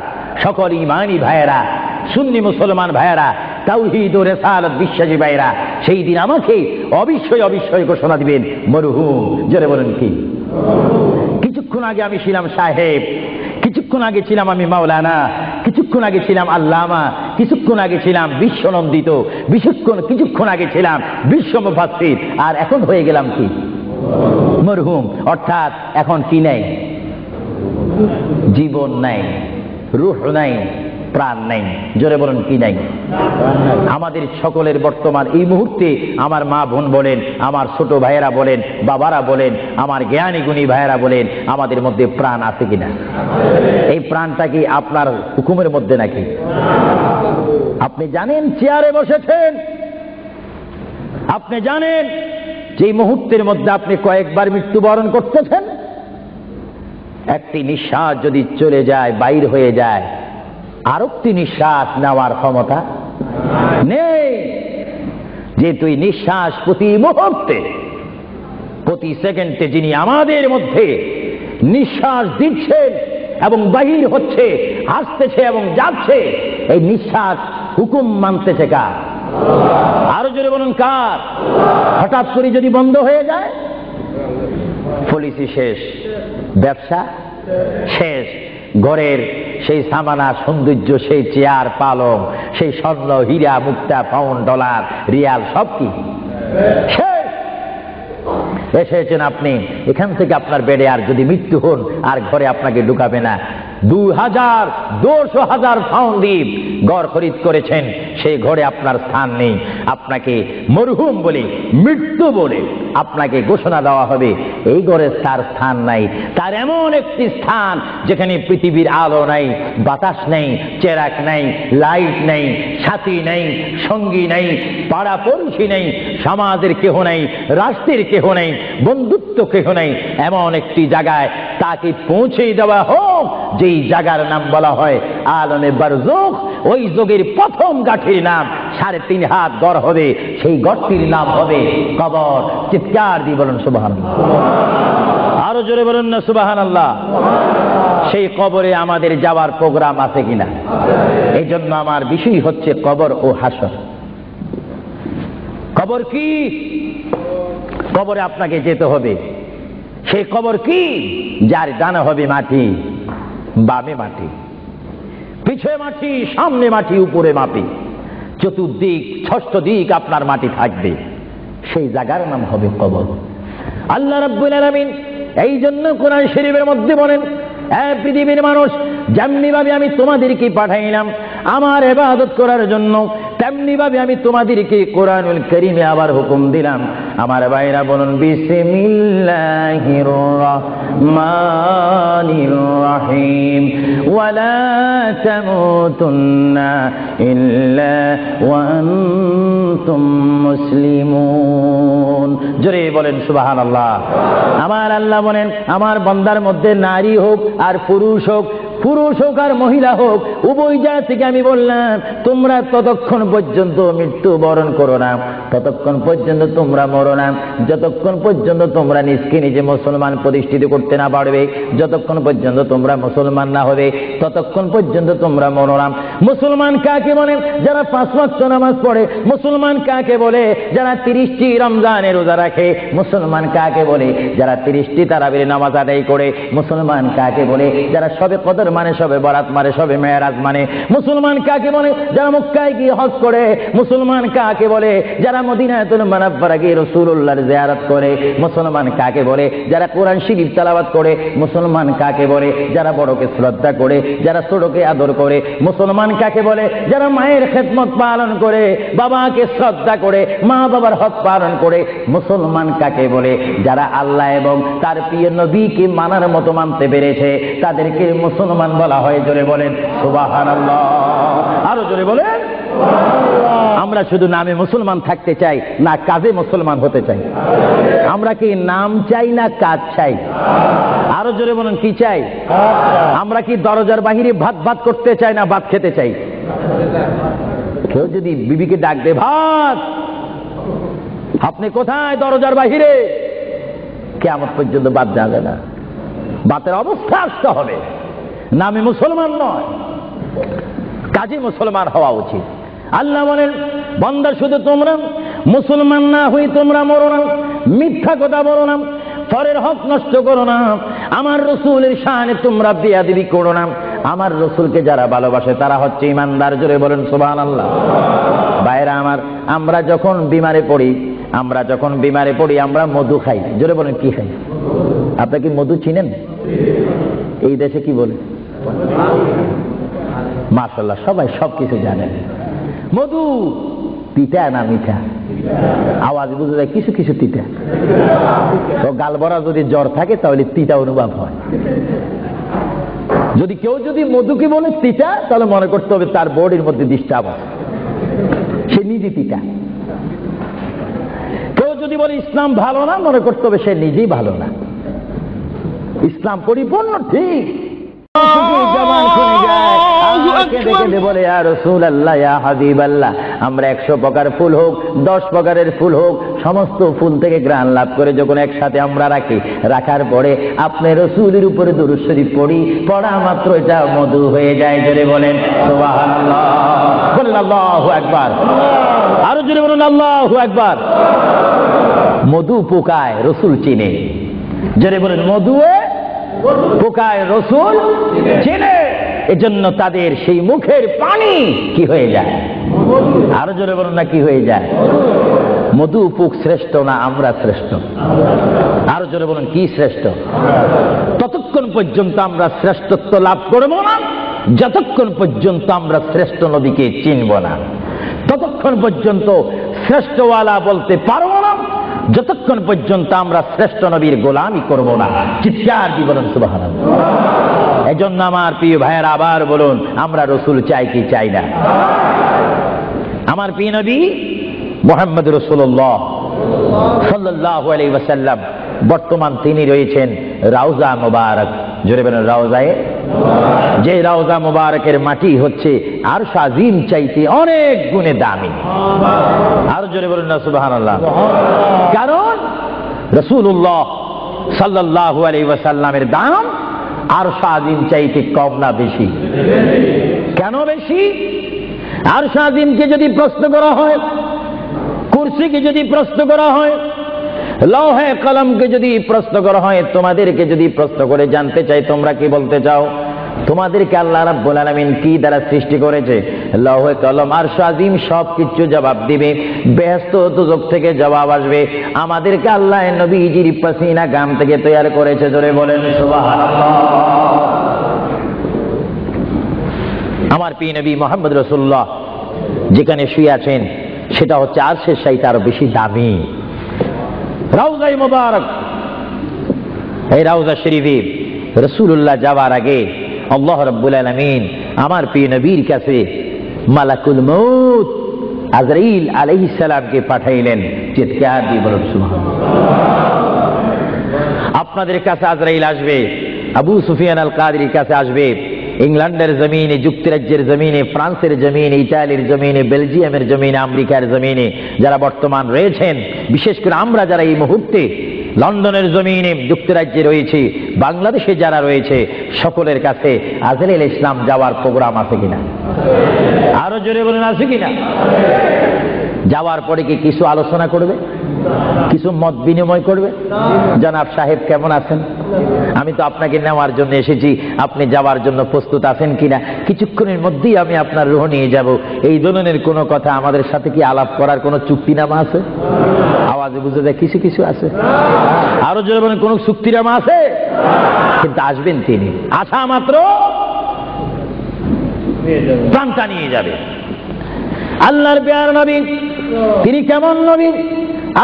সকল ইমানি ভাইয়েরা, সুন্নি মুসলমান ভাইয়েরা, তাওহীদ ও রিসালাত বিশ্বাসী ভাইয়েরা, সেই দিন আমাকে অবশ্যই ঘোষণা দিবেন মরহুম। জোরে বলেন কি? কিছুক্ষণ আগে আমি ছিলাম সাহেব, কিছুক্ষণ আগে ছিলাম আমি মাওলানা, কিছুক্ষণ আগে ছিলাম আল্লামা, কিছুক্ষণ আগে ছিলাম বিশ্বনন্দিত, কিছুক্ষণ আগে ছিলাম বিশ্ব মুফাসসির, আর এখন হয়ে গেলাম কি? মরহুম। অর্থাৎ এখন কি নাই? জীবন নাই, রূহ নাই, প্রাণ নাই। জোরে বলুন কি নাই? আমাদের সকলের বর্তমান এই মুহূর্তে আমার মা বোন বলেন, আমার ছোট ভাইয়েরা বলেন, বাবারা বলেন, আমার জ্ঞানী গুণী ভাইয়েরা বলেন, আমাদের মধ্যে প্রাণ আছে কিনা? এই প্রাণটা কি আপনার হুকুমের মধ্যে নাকি? আপনি জানেন চেয়ারে বসেছেন, আপনি জানেন যে মুহূর্তের মধ্যে আপনি কয়েকবার মৃত্যুবরণ করতেছেন। একটি নিঃশ্বাস যদি চলে যায়, বাইর হয়ে যায়, আরেকটি নিঃশ্বাস নেওয়ার ক্ষমতা নেই। যে তুই নিঃশ্বাস প্রতি মুহূর্তে, প্রতি সেকেন্ডে যিনি আমাদের মধ্যে নিঃশ্বাস দিচ্ছেন এবং বাহির হচ্ছে, আসতেছে এবং যাচ্ছে, এই নিঃশ্বাস হুকুম মানতেছে কার? আরো জোরে বলুন কার? হঠাৎ করে যদি বন্ধ হয়ে যায়, পলিসি শেষ, ব্যবসা শেষ, ঘরের সেই সামানা সৌন্দর্য, সেই চেয়ার পালং, সেই স্বর্ণ হীরা মুক্তা পাউন্ড ডলার রিয়াল সব কি শেষ। এসেছেন আপনি, এখান থেকে আপনার বেডে আর যদি মৃত্যু হন আর ঘরে আপনাকে ঢুকাবে না। 2,000 পাউন্ড দ্বীপ ঘর খরিদ করেছেন, সেই ঘরে আপনার স্থান নেই। আপনাকে মরহুম বলে, মৃত্যু বলে আপনাকে ঘোষণা দেওয়া হবে এই ঘরে তার স্থান নাই। তার এমন একটি স্থান যেখানে পৃথিবীর আলো নাই, বাতাস নেই, চেরাক নাই, লাইট নেই, সাথী নেই, সঙ্গী নেই, পাড়া পড়শি নেই, সমাজের কেহ নেই, রাষ্ট্রের কেহ নেই, বন্ধুত্ব কেহ নেই। এমন একটি জায়গায় তাকে পৌঁছে দেওয়া হোক যেই জায়গার নাম বলা হয় আলমে বারজুখ। ওই যোগের প্রথম গাঠির নাম 3.5 হাত গড় হবে, সেই গড়টির নাম হবে কবর। চিৎকার দিয়ে বলুন সুবহানাল্লাহ। আরো জোরে বলুন না সুবহানাল্লাহ। সেই কবরে আমাদের যাওয়ার প্রোগ্রাম আছে কিনা? এই জন্য আমার বিষয় হচ্ছে কবর ও হাসর। কবর কি? কবরে আপনাকে যেতে হবে। সেই কবর কি? যার ডানে হবে মাটি, বামে মাটি, পিছে মাটি, সামনে মাটি, উপরে মাটি, চতুর্দিক 6 দিক আপনার মাটি থাকবে। সেই জায়গার নাম হবে কবর। আল্লাহ রাব্বুল আলামিন এই জন্য কোরআন শরীফের মধ্যে বলেন, পৃথিবীর মানুষ, যেমনি ভাবে আমি তোমাদেরকে পাঠাইলাম আমার ইবাদত করার জন্য, তেমনি ভাবে আমি তোমাদেরকে কোরআনুল কারীমে আবার হুকুম দিলাম। আমার ভাইরা বলুন বিসমিল্লাহির রাহমানির রাহিম, ওয়ালা তামুতুন্না ইল্লা ওয়া আনতুম মুসলিমুন। জোরে বলেন সুবহানাল্লাহ। আমার আল্লাহ বলেন, আমার বান্দার মধ্যে নারী হোক আর পুরুষ হোক, পুরুষ হোক আর মহিলা হোক, উভয় জায়গা থেকে আমি বললাম তোমরা ততক্ষণ পর্যন্ত মৃত্যু বরণ করো না, ততক্ষণ পর্যন্ত তোমরা মরো না, যতক্ষণ পর্যন্ত তোমরা নিজকে নিজে মুসলমান প্রতিষ্ঠিত করতে না পারবে, যতক্ষণ পর্যন্ত তোমরা মুসলমান না হবে, ততক্ষণ পর্যন্ত তোমরা মরো না। মুসলমান কাকে বলে? যারা 5 ওয়াক্ত নামাজ পড়ে। মুসলমান কাকে বলে? যারা 30টি রমজানের রোজা রাখে। মুসলমান কাকে বলে? যারা 30টি তারাবির নামাজ আদায় করে। মুসলমান কাকে বলে? যারা সবে কদর মানে, সবে বরাত মানে, সবে মেরাজ মানে। মুসলমান কাকে বলে? যারা মক্কায় গিয়ে হজ করে। মুসলমান কাকে বলে? যারা মদিনাতুল মুনাওয়ারা গিয়ে রাসূলুল্লাহর জিয়ারত করে। মুসলমান কাকে বলে? যারা কোরআন শরীফ তেলাওয়াত করে। মুসলমান কাকে বলে? যারা বড়কে শ্রদ্ধা করে, যারা ছোটকে আদর করে। মুসলমান কাকে বলে? যারা মায়ের খেদমত পালন করে, বাবাকে শ্রদ্ধা করে, মা বাবার হক পালন করে। মুসলমান কাকে বলে? যারা আল্লাহ এবং তার প্রিয় নবীকে মানার মতো মানতে পেরেছে, তাদেরকে মুসলমান বলা হয়। জোরে বলেন সুবহানাল্লাহ। আরো জোরে বলেন। আমরা শুধু নামে মুসলমান থাকতে চাই না কাজে মুসলমান হতে চাই? আমরা কি নাম চাই না কাজ চাই? আরো জোরে বলেন কি চাই? আমরা কি দরজার বাহিরে ভাত ভাত করতে চাই না ভাত খেতে চাই? কেউ যদি বিবিকে ডাক দে, ভাত, আপনি কোথায়? দরজার বাহিরে। কিয়ামত পর্যন্ত বাদ যাবে না, বাতের অবস্থা আসতে হবে। নামে মুসলমান নয়, কাজে মুসলমান হওয়া উচিত। আল্লাহ বলেন, বান্দা শুধু তোমরা মুসলমান না হই তোমরা মরো না, মিথ্যা কথা বলো না, পরের হক নষ্ট করো না, আমার রসুলের শানে তোমরা বেয়াদবি করো না। আমার রসুলকে যারা ভালোবাসে তারা হচ্ছে ইমানদার। জোরে বলেন সুবহানাল্লাহ। ভাইরা আমার, আমরা যখন বিমারে পড়ি, আমরা মধু খাই। জোরে বলেন কি খাই? আপনি কি মধু চিনেন? এই দেশে কি বলে? মাশাআল্লাহ, সবাই সবকিছু জানেন। মধু তিতা না মিঠা? আওয়াজ বুঝে যায় কিছু কিছু তিতা। তো গালবরা যদি জ্বর থাকে তাহলে তিতা অনুভব হয়। যদি কেউ মধুকে বলে তিতা, তাহলে মনে করতে হবে তার বডির মধ্যে ডিস্টার্ব আছে, সে নিজে তিতা। কেউ যদি বলে ইসলাম ভালো না, মনে করতে হবে সে নিজেই ভালো না। ইসলাম পরিপূর্ণ ঠিক। জবান খুলে যায় কেঁদে কেঁদে বলে ইয়া রাসূলুল্লাহ, ইয়া হাবিবাল্লাহ, আমরা 100 প্রকার ফুল হোক, 10 প্রকারের ফুল হোক, সমস্ত ফুল থেকে ঘ্রাণ লাভ করে যখন একসাথে আমরা রাখি, রাখার পরে আপনি রাসূলের উপরে দুরূদ শরীফ পড়ি, পড়া মাত্র এটা মধু হয়ে যায়। জোরে বলেন সুবহানাল্লাহ, বলেন আল্লাহু আকবার, আরো জোরে বলুন আল্লাহু আকবার। মধু পোকায় রসুল চিনে, জোরে বলেন মধুয়ে পোকায় রসুল চিনে, এজন্য তাদের সেই মুখের পানি কি হয়ে যায়? আরো জোরে বলুন না কি হয়ে যায়? মধু পোক শ্রেষ্ঠ না আমরা শ্রেষ্ঠ? আরো জোরে বলুন কি শ্রেষ্ঠ? ততক্ষণ পর্যন্ত আমরা শ্রেষ্ঠত্ব লাভ করব না যতক্ষণ পর্যন্ত আমরা শ্রেষ্ঠ নবীকে চিনব না, ততক্ষণ পর্যন্ত শ্রেষ্ঠওয়ালা বলতে পারবো না যতক্ষণ পর্যন্ত আমরা শ্রেষ্ঠ নবীর গোলামি করব না। চিৎকার দিয়ে বলুন সুবহানাল্লাহ। এজন্য আমার প্রিয় ভাইয়েরা আবার বলুন, আমরা রসুল চাই কি চাই না? আমার প্রিয় নবী মুহাম্মদ রাসূলুল্লাহ সাল্লাল্লাহু আলাইহি ওয়াসাল্লাম, বর্তমান তিনি রয়েছেন রাউজা মুবারক। জোরে বলেন রাউজায়ে, যে রাউজা মুবারকের মাটি হচ্ছে আরশ আজিম চাইতে অনেক গুণে দামি। আর জোরে বলেন না সুবহানাল্লাহ। কারণ রাসূলুল্লাহ সাল্লাল্লাহু আলাইহি ওয়াসাল্লামের দাম আরশ আজিম চাইতে কম না বেশি? কেন বেশি? আরশ আজিমকে যদি প্রশ্ন করা হয়, কুরসিকে যদি প্রশ্ন করা হয়, লৌহে কলমকে যদি প্রশ্ন করা হয়, তোমাদেরকে যদি প্রশ্ন করে জানতে চাই তোমরা কি বলতে চাও? তোমাদেরকে আল্লাহ রাব্বুল আলামিন কি দ্বারা সৃষ্টি করেছে? লৌহে কলম আরশ আজিম সবকিছু জবাব দিবে, বেহেশত দোজখ থেকে জবাব আসবে। আমাদেরকে আল্লাহ নবীজির পাসিনা গাম থেকে তৈরি করেছে। জোরে বলেন সুবহানাল্লাহ। আমার প্রিয় নবী মুহাম্মদ রাসূলুল্লাহ যেখানে শুয়ে আছেন সেটা হচ্ছে আরশের চাইতে আরো বেশি দামি রাউজাই মুবারক। এই রাউজা শরীফে রাসূলুল্লাহ যাওয়ার আগে আল্লাহ রাব্বুল আলামিন আমার প্রিয় নবীর কাছে মালাকুল মউত আজরাইল আলাইহিস সালামকে পাঠাইলেন। চিৎকার দিয়ে বলুন সুবহানাল্লাহ। আপনাদের কাছে আজরাইল আসবে, আবু সুফিয়ান আল কাদরির কাছে আসবে, ইংল্যান্ডের জমিনে, যুক্তরাজ্যের জমিনে, ফ্রান্সের জমিনে, ইতালির জমিনে, বেলজিয়ামের জমিনে, আমেরিকার জমিনে যারা বর্তমান রয়েছেন, বিশেষ করে আমরা যারা এই মুহূর্তে লন্ডনের জমিনে, যুক্তরাজ্যে রয়েছে, বাংলাদেশে যারা রয়েছে, সকলের কাছে আজরাইল ইসলাম যাওয়ার প্রোগ্রাম আছে কিনা? আরো জোরে বলেন আছে কিনা? যাওয়ার পরে কি কিছু আলোচনা করবে, কিছু মত বিনিময় করবে? জনাব সাহেব কেমন আছেন? আমি তো আপনাকে নেওয়ার জন্য এসেছি, আপনি যাওয়ার জন্য প্রস্তুত আছেন কিনা? কিছুক্ষণের মধ্যেই আমি আপনার রুহ নিয়ে যাব, এই ধরনের কোনো কথা আমাদের সাথে কি আলাপ করার কোনো চুক্তিনামা আছে? আওয়াজে বুঝে যায় কিছু কিছু আছে। আরো জোরে বলেন কোন চুক্তিনামা আছে? কিন্তু আসবেন তিনি, আসা মাত্র প্রাণটা নিয়ে যাবে। আল্লাহর প্যার নবী, তিনি কেমন নবী?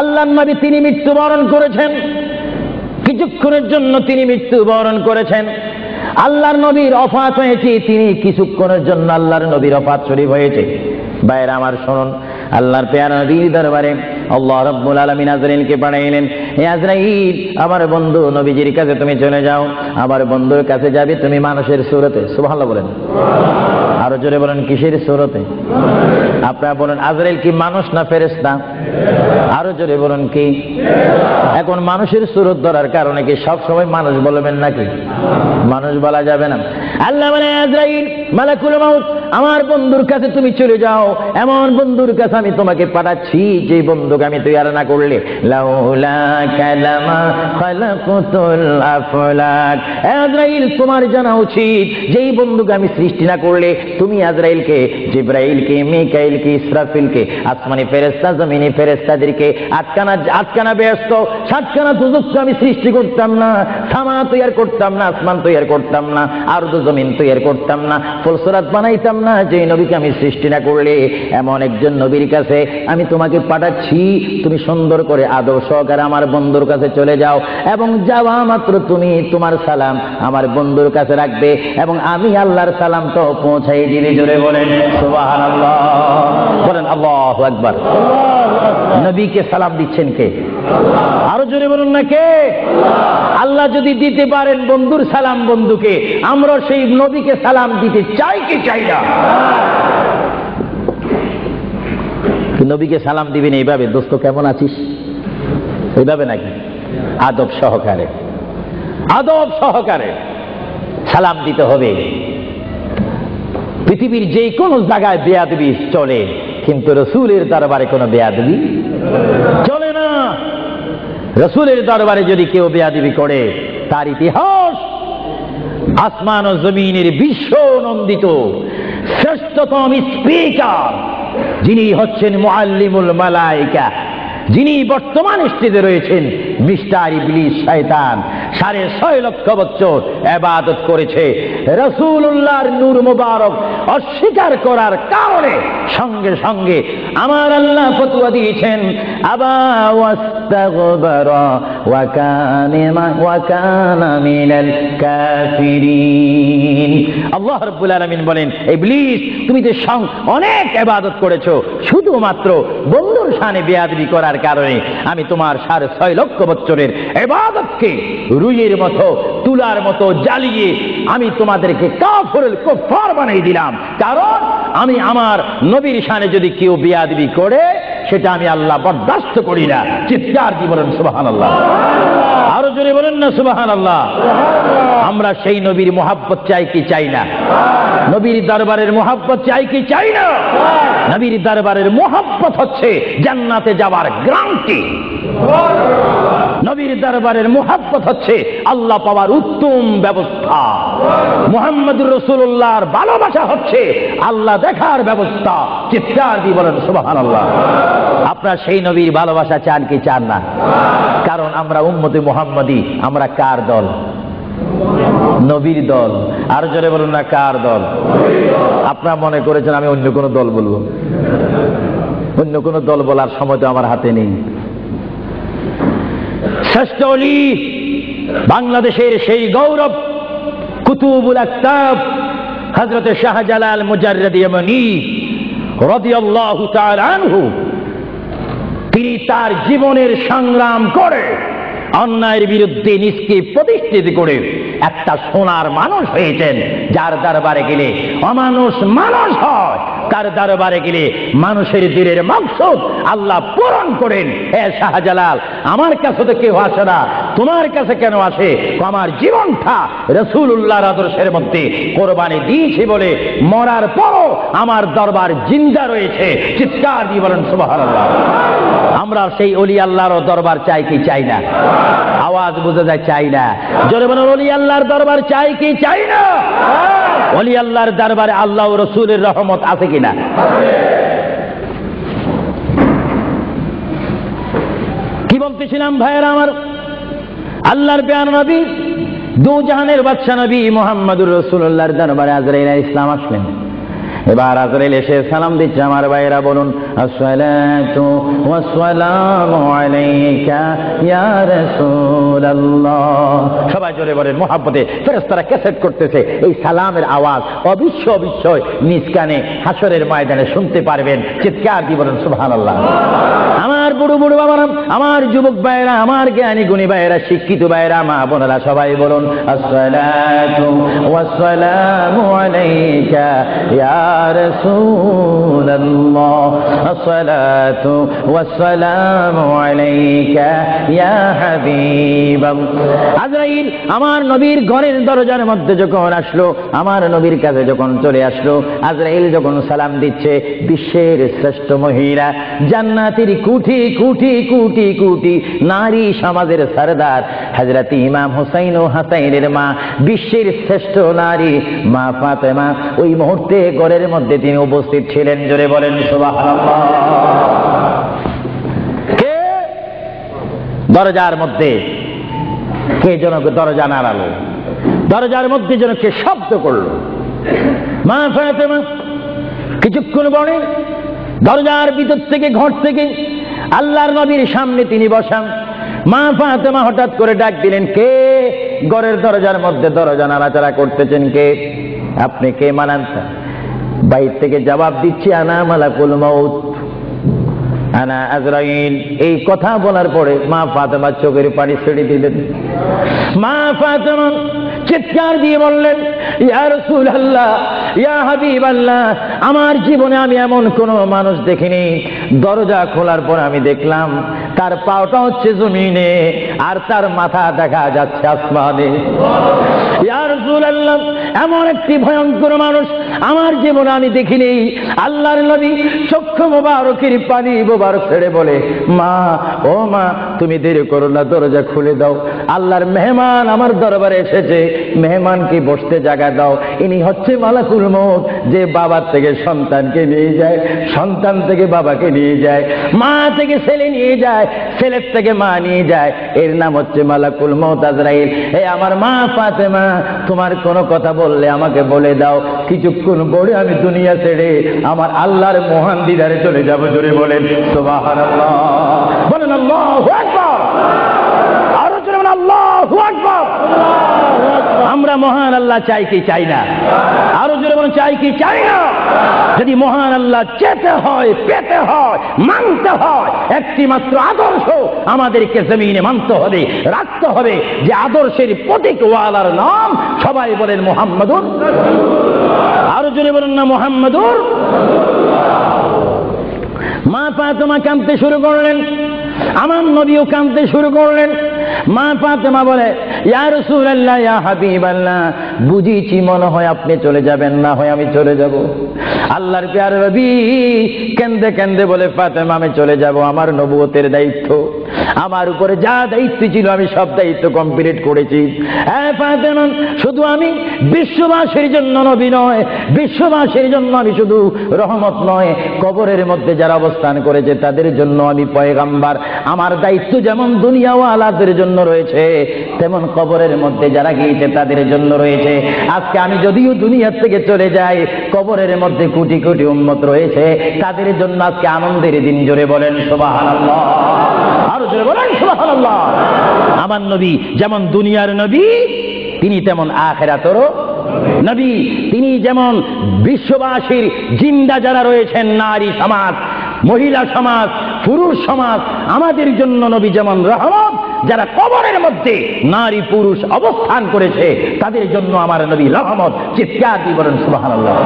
আল্লাহর নবী, তিনি মৃত্যুবরণ করেছেন, কিছুক্ষণের জন্য তিনি মৃত্যুবরণ করেছেন। আল্লাহর নবীর ওফাত হয়েছে, তিনি কিছুক্ষণের জন্য আল্লাহর নবীর ওফাত শরীফ হয়েছে। ভাইরা আমার শুনুন, আল্লাহর প্যারা নবীর দরবারে আল্লাহ রাব্বুল আলামিন আজরাইলকে পাঠাইলেন। হে আজরাইল, আমার বন্ধু নবীজির কাছে তুমি চলে যাও। আমার বন্ধুর কাছে যাবে তুমি মানুষের সুরতে। সুবহানাল্লাহ বলেন। আরো জোরে বলেন কিসের সুরতে? আপনারা বলেন আজরাইল কি মানুষ না ফেরেশতা? আরো জোরে বলেন কি? এখন মানুষের সুরত ধরার কারণে কি সব সময় মানুষ বলবেন নাকি? মানুষ বলা যাবে না। আল্লাহ বলে আজরাইল মালাকুল মাউত, আমার বন্ধুর কাছে তুমি চলে যাও। এমন বন্ধুর কাছে আমি তোমাকে পাঠাচ্ছি যে বন্ধুকে আমি তৈরি না করলে লাউলা কালামা খালাকুতুল আফলাক। আজরাইল, তোমার জানা উচিত যেই বন্ধুকে আমি সৃষ্টি না করলে তুমি আজরাইলকে, জিবরাইলকে, মিকাইলকে, ইসরাফিলকে, আসমানি ফেরেশতা, জমিনি ফেরেশতাদেরকে আটকানা ব্যস্ত 7খানা দুজক আমি সৃষ্টি করতাম না, সামা তৈরি করতাম না, আসমান তৈরি করতাম না, আরদ জমিন তৈরি করতাম না, ফুলসরাত বানাইতাম না যে নবীকে আমি সৃষ্টি না করলে। এমন একজন নবীর কাছে আমি তোমাকে পাঠাচ্ছি, তুমি সুন্দর করে আদর সহকারে আমার বন্ধুর কাছে চলে যাও এবং যাওয়া মাত্র তুমি তোমার সালাম আমার বন্ধুর কাছে রাখবে এবং আমি আল্লাহর সালাম তো পৌঁছাই দিবে। জোরে বলেন সুবহানাল্লাহ, বলেন আল্লাহু আকবার। নবীকে সালাম দিচ্ছেন কে? আরো জোরে বলুন না কে? আল্লাহ যদি দিতে পারেন বন্ধুর সালাম বন্ধুকে, আমরা সেই নবীকে সালাম দিতে চাই কি চাই না? নবীকে সালাম দিবেন এইভাবে, দোস্ত কেমন আছিস, এইভাবে নাকি? আদব সহকারে, আদব সহকারে সালাম দিতে হবে। পৃথিবীর যে কোনো জায়গায় বেয়াদবি চলে, কিন্তু রসুলের দরবারে কোনো বেয়াদবি চলে না। রসুলের দরবারে যদি কেউ বেয়াদবি করে, তার ইতিহাস আসমান ও জমিনের বিশ্ব নন্দিত শ্রেষ্ঠতম স্পিকার, যিনি হচ্ছেন মুআল্লিমুল মালায়েকা, যিনি বর্তমান স্টেজে রয়েছেন, মিস্টার ইবলিস শয়তান 6.5 লক্ষ বছর ইবাদত করেছে। রাসূলুল্লাহর নূর মুবারক অস্বীকার করার কারণে সঙ্গে সঙ্গে আমার আল্লাহ ফতোয়া দিয়েছেন, আবা ওয়াস্তাগবারা ওয়া কানা মিনাল কাফিরিন। আল্লাহ রাব্বুল আলামিন বলেন, ইবলিস তুমি তো অনেক ইবাদত করেছো, শুধুমাত্র বন্ধুর শানে বেয়াদবি করার কারণে আমি তোমার 6.5 লক্ষ বছরের ইবাদতকে রুইয়ের মতো, তুলার মতো জ্বালিয়ে আমি তোমাদেরকে কাফিরুল কুফার বানিয়ে দিলাম। কারণ আমি আমার নবীর শানে যদি কেউ বেয়াদবি করে, সেটা আমি আল্লাহ বরদাস্ত করি না। চিৎকার দিয়ে বলেন সুবহানাল্লাহ। আরো জোরে বলেন না সুবহানাল্লাহ। আমরা সেই নবীর মুহাব্বত চাই কি চাই না? নবীর দরবারের মুহাব্বত চাই কি চাই না? নবীর দরবারের মুহাব্বত হচ্ছে জান্নাতে যাওয়ার গ্যারান্টি। নবীর দরবারের মুহাব্বত হচ্ছে আল্লাহ পাওয়ার উত্তম ব্যবস্থা। মুহাম্মদুর রাসূলুল্লাহর ভালোবাসা হচ্ছে আল্লাহ দেখার ব্যবস্থা। চিৎকার দিয়ে বলেন সুবহানাল্লাহ। আপনারা সেই নবীর ভালোবাসা চান কি চান না? কারণ আমরা উম্মতে মুহাম্মদী। আমরা কার দল? নবীর দল। আর জোরে বলুন না, কার দল? আপনারা মনে করেছেন আমি অন্য কোন দল বলবো? অন্য কোন দল বলার সময় তো আমার হাতে নেই। শ্রেষ্ঠ ওলি, বাংলাদেশের সেই গৌরব, কুতুবুল আকতাব হযরত শাহজালাল মুজাররদ ইয়ামানী রাদিয়াল্লাহু তাআলা আনহু, তিনি তার জীবনের সংগ্রাম করে অন্যায়ের বিরুদ্ধে নিজকে প্রতিষ্ঠিত করে একটা সোনার মানুষ হয়েছেন, যার দরবারে গেলে অমানুষ মানুষ হয়, তার দরবারে গেলে মানুষের দিলের মাকসুদ আল্লাহ পূরণ করেন। হে শাহজালাল, আমার কাছে তো কেউ আসে না, তোমার কাছে কেন আসে? আমার জীবনটা রাসূলুল্লাহর আদর্শের মধ্যে কোরবানি দিয়েছি বলে মরার পরও আমার দরবার জিন্দা রয়েছে। চিৎকার দিয়ে বলেন সুবহানাল্লাহ। আমরা সেই ওলি আল্লাহর দরবার চাই কি চাই না? আওয়াজ বোঝা যায়, চাই না। জোরে বলেন, ওলি আল্লাহর দরবার চাই কি চাই না? ওলি আল্লাহর দরবারে আল্লাহ ও রাসূলের রহমত আছে কিনা? কি বলতেছিলাম ভাইয়েরা আমার? আল্লাহর প্যারা নবী, দু জাহানের বাদশা নবী মুহাম্মদুর রাসূলুল্লাহর দরবারে আজরাইল আলাইহিস সালাম আসলেন। এবার আজরাইল এসে সালাম দিচ্ছে। আমার ভাইয়েরা বলুন, আসসালাতু ওয়াসসালামু আলাইকা ইয়া রাসূলুল্লাহ। সবাই জোরে বলেন, মুহাব্বতে ফেরেশতারা ক্যাসেট করতেছে। এই সালামের আওয়াজ অবিশ্বাস্য নিজ কানে হাসরের ময়দানে শুনতে পারবেন। চিৎকার দিয়ে বলেন সুবহানাল্লাহ। আমার বুড়ো বুড়ো বাবারা, আমার যুবক ভাইয়েরা, আমার জ্ঞানী গুণী ভাইয়েরা, শিক্ষিত ভাইয়েরা, মা বোনেরা, সবাই বলুন, আসসালাতু ওয়াসসালামু আলাইকা ইয়া রাসূলুল্লাহ, আসসালাতু ওয়াসসালামু আলাইকা ইয়া হাবিবাল্লাহ। আজরাইল আমার নবীর ঘরের দরজার মধ্যে যখন আসলো, আমার নবীর কাছে যখন চলে আসলো, আজরাইল যখন সালাম দিচ্ছে, বিশ্বের শ্রেষ্ঠ মহিলা, জান্নাতের কোটি কোটি কোটি কোটি নারী সমাজের সরদার হযরত ইমাম হুসাইন ও হাসাইনের মা, বিশ্বের শ্রেষ্ঠ নারী মা ফাতেমা ওই মুহূর্তে ঘরের মধ্যে তিনি উপস্থিত ছিলেন। জোরে বলেন সুবহানাল্লাহ। কে দরজার মধ্যে? কে যেন দরজা নাড়ালো? দরজার মধ্যে যেন কে শব্দ করলো? মা ফাতেমা কিছুক্ষণ পরে দরজার ভিতর থেকে, ঘর থেকে আল্লাহর নবীর সামনে তিনি বসান। মা ফাতেমা হঠাৎ করে ডাক দিলেন, কে ঘরের দরজার মধ্যে দরজা নাড়াচাড়া করতেছেন? কে আপনি? কে মানান? বাইর থেকে জবাব দিচ্ছি, আনা মালাকুল মউত, আনা আজরাইল। এই কথা বলার পরে মা ফাতেমা চোখের পানি ছেড়ে দিলেন। মা ফাতেমা চিৎকার দিয়ে বললেন, ইয়া রাসূলুল্লাহ, ইয়া হাবিবাল্লাহ, আমার জীবনে আমি এমন কোন মানুষ দেখিনি, দরজা খোলার পর আমি দেখলাম তার পাওটা হচ্ছে জমিনে আর তার মাথা দেখা যাচ্ছে আসমানে। ইয়া রাসূলুল্লাহ, এমন একটি ভয়ঙ্কর মানুষ আমার জীবনে আমি দেখিনি। আল্লাহর নবী চক্ষু মোবারকের পানি মোবারক ছেড়ে বলে, মা, ও মা, তুমি দেরি করো না, দরজা খুলে দাও, আল্লাহর মেহমান আমার দরবারে এসেছে, মেহমানকে বসতে জায়গা দাও। ইনি হচ্ছে মালাকুল মউত, যে বাবার থেকে সন্তানকে নিয়ে যায়, সন্তান থেকে বাবাকে নিয়ে যায়, মা থেকে ছেলে নিয়ে যায়, ছেলের থেকে মা নিয়ে যায়, এর নাম হচ্ছে মালাকুল মউত আজরাইল। হে আমার মা ফাতেমা, তোমার কোনো কথা বললে আমাকে বলে দাও, কিছুক্ষণ পরে আমি দুনিয়া ছেড়ে আমার আল্লাহর মহান দিদারে চলে যাব। জোরে বলেন সুবহানাল্লাহ, বলেন আল্লাহু আকবার, আরো জোরে বলেন আল্লাহু আকবার। আমরা মহান আল্লাহ চাই কি চাই না? আরো জোরে বলেন চাই কি চাই না? যদি মহান আল্লাহ চেতে হয়, পেতে হয়, মানতে হয়, একটি মাত্র আদর্শ আমাদেরকে জমিনে মানতে হবে, রাখতে হবে, যে আদর্শের প্রতীক ওয়ালার নাম সবাই বলেন মুহাম্মাদুর। আরো জোরে বলেন না মুহাম্মাদুর। মা ফাতেমা কাঁদতে শুরু করলেন, আমার নবীও কাঁদতে শুরু করলেন। মা ফাতেমা বলে, ইয়া রাসূলুল্লাহ, ইয়া হাবিবাল্লাহ, বুঝিছি মনে হয় আপনি চলে যাবেন, না হয় আমি চলে যাব। আল্লাহর প্যারে নবী কেন্দে কেন্দে বলে, ফাতেমা, আমি চলে যাব, আমার নবুয়তের দায়িত্ব, আমার উপরে যা দায়িত্ব ছিল আমি সব দায়িত্ব কমপ্লিট করেছি। হ্যাঁ ফাতেমা, শুধু আমি বিশ্ববাসীর জন্য নবী নয়, বিশ্ববাসীর জন্য আমি শুধু রহমত নয়, কবরের মধ্যে যারা অবস্থান করেছে তাদের জন্য আমি পয়গাম্বার। আমার দায়িত্ব যেমন দুনিয়াওয়ালাদের জন্য রয়েছে, তেমন কবরের মধ্যে যারা গিয়েছে তাদের জন্য রয়েছে। আজকে আমি যদিও দুনিয়ার থেকে চলে যাই, কবরের মধ্যে কোটি কোটি উম্মত রয়েছে, তাদের জন্য আজকে আনন্দের দিন। জোরে বলেন সুবহানাল্লাহ, আরো জোরে বলেন সুবহানাল্লাহ। আমার নবী যেমন দুনিয়ার নবী, তিনি তেমন আখিরাতেরও নবী। তিনি যেমন বিশ্ববাসীর জিন্দা যারা রয়েছেন, নারী সমাজ, মহিলা সমাজ, পুরুষ সমাজ, আমাদের জন্য নবী যেমন রহমত, যারা কবরের মধ্যে নারী পুরুষ অবস্থান করেছে তাদের জন্য আমার নবী রহমত। চিৎকার দিয়ে বলেন সুবহানাল্লাহ।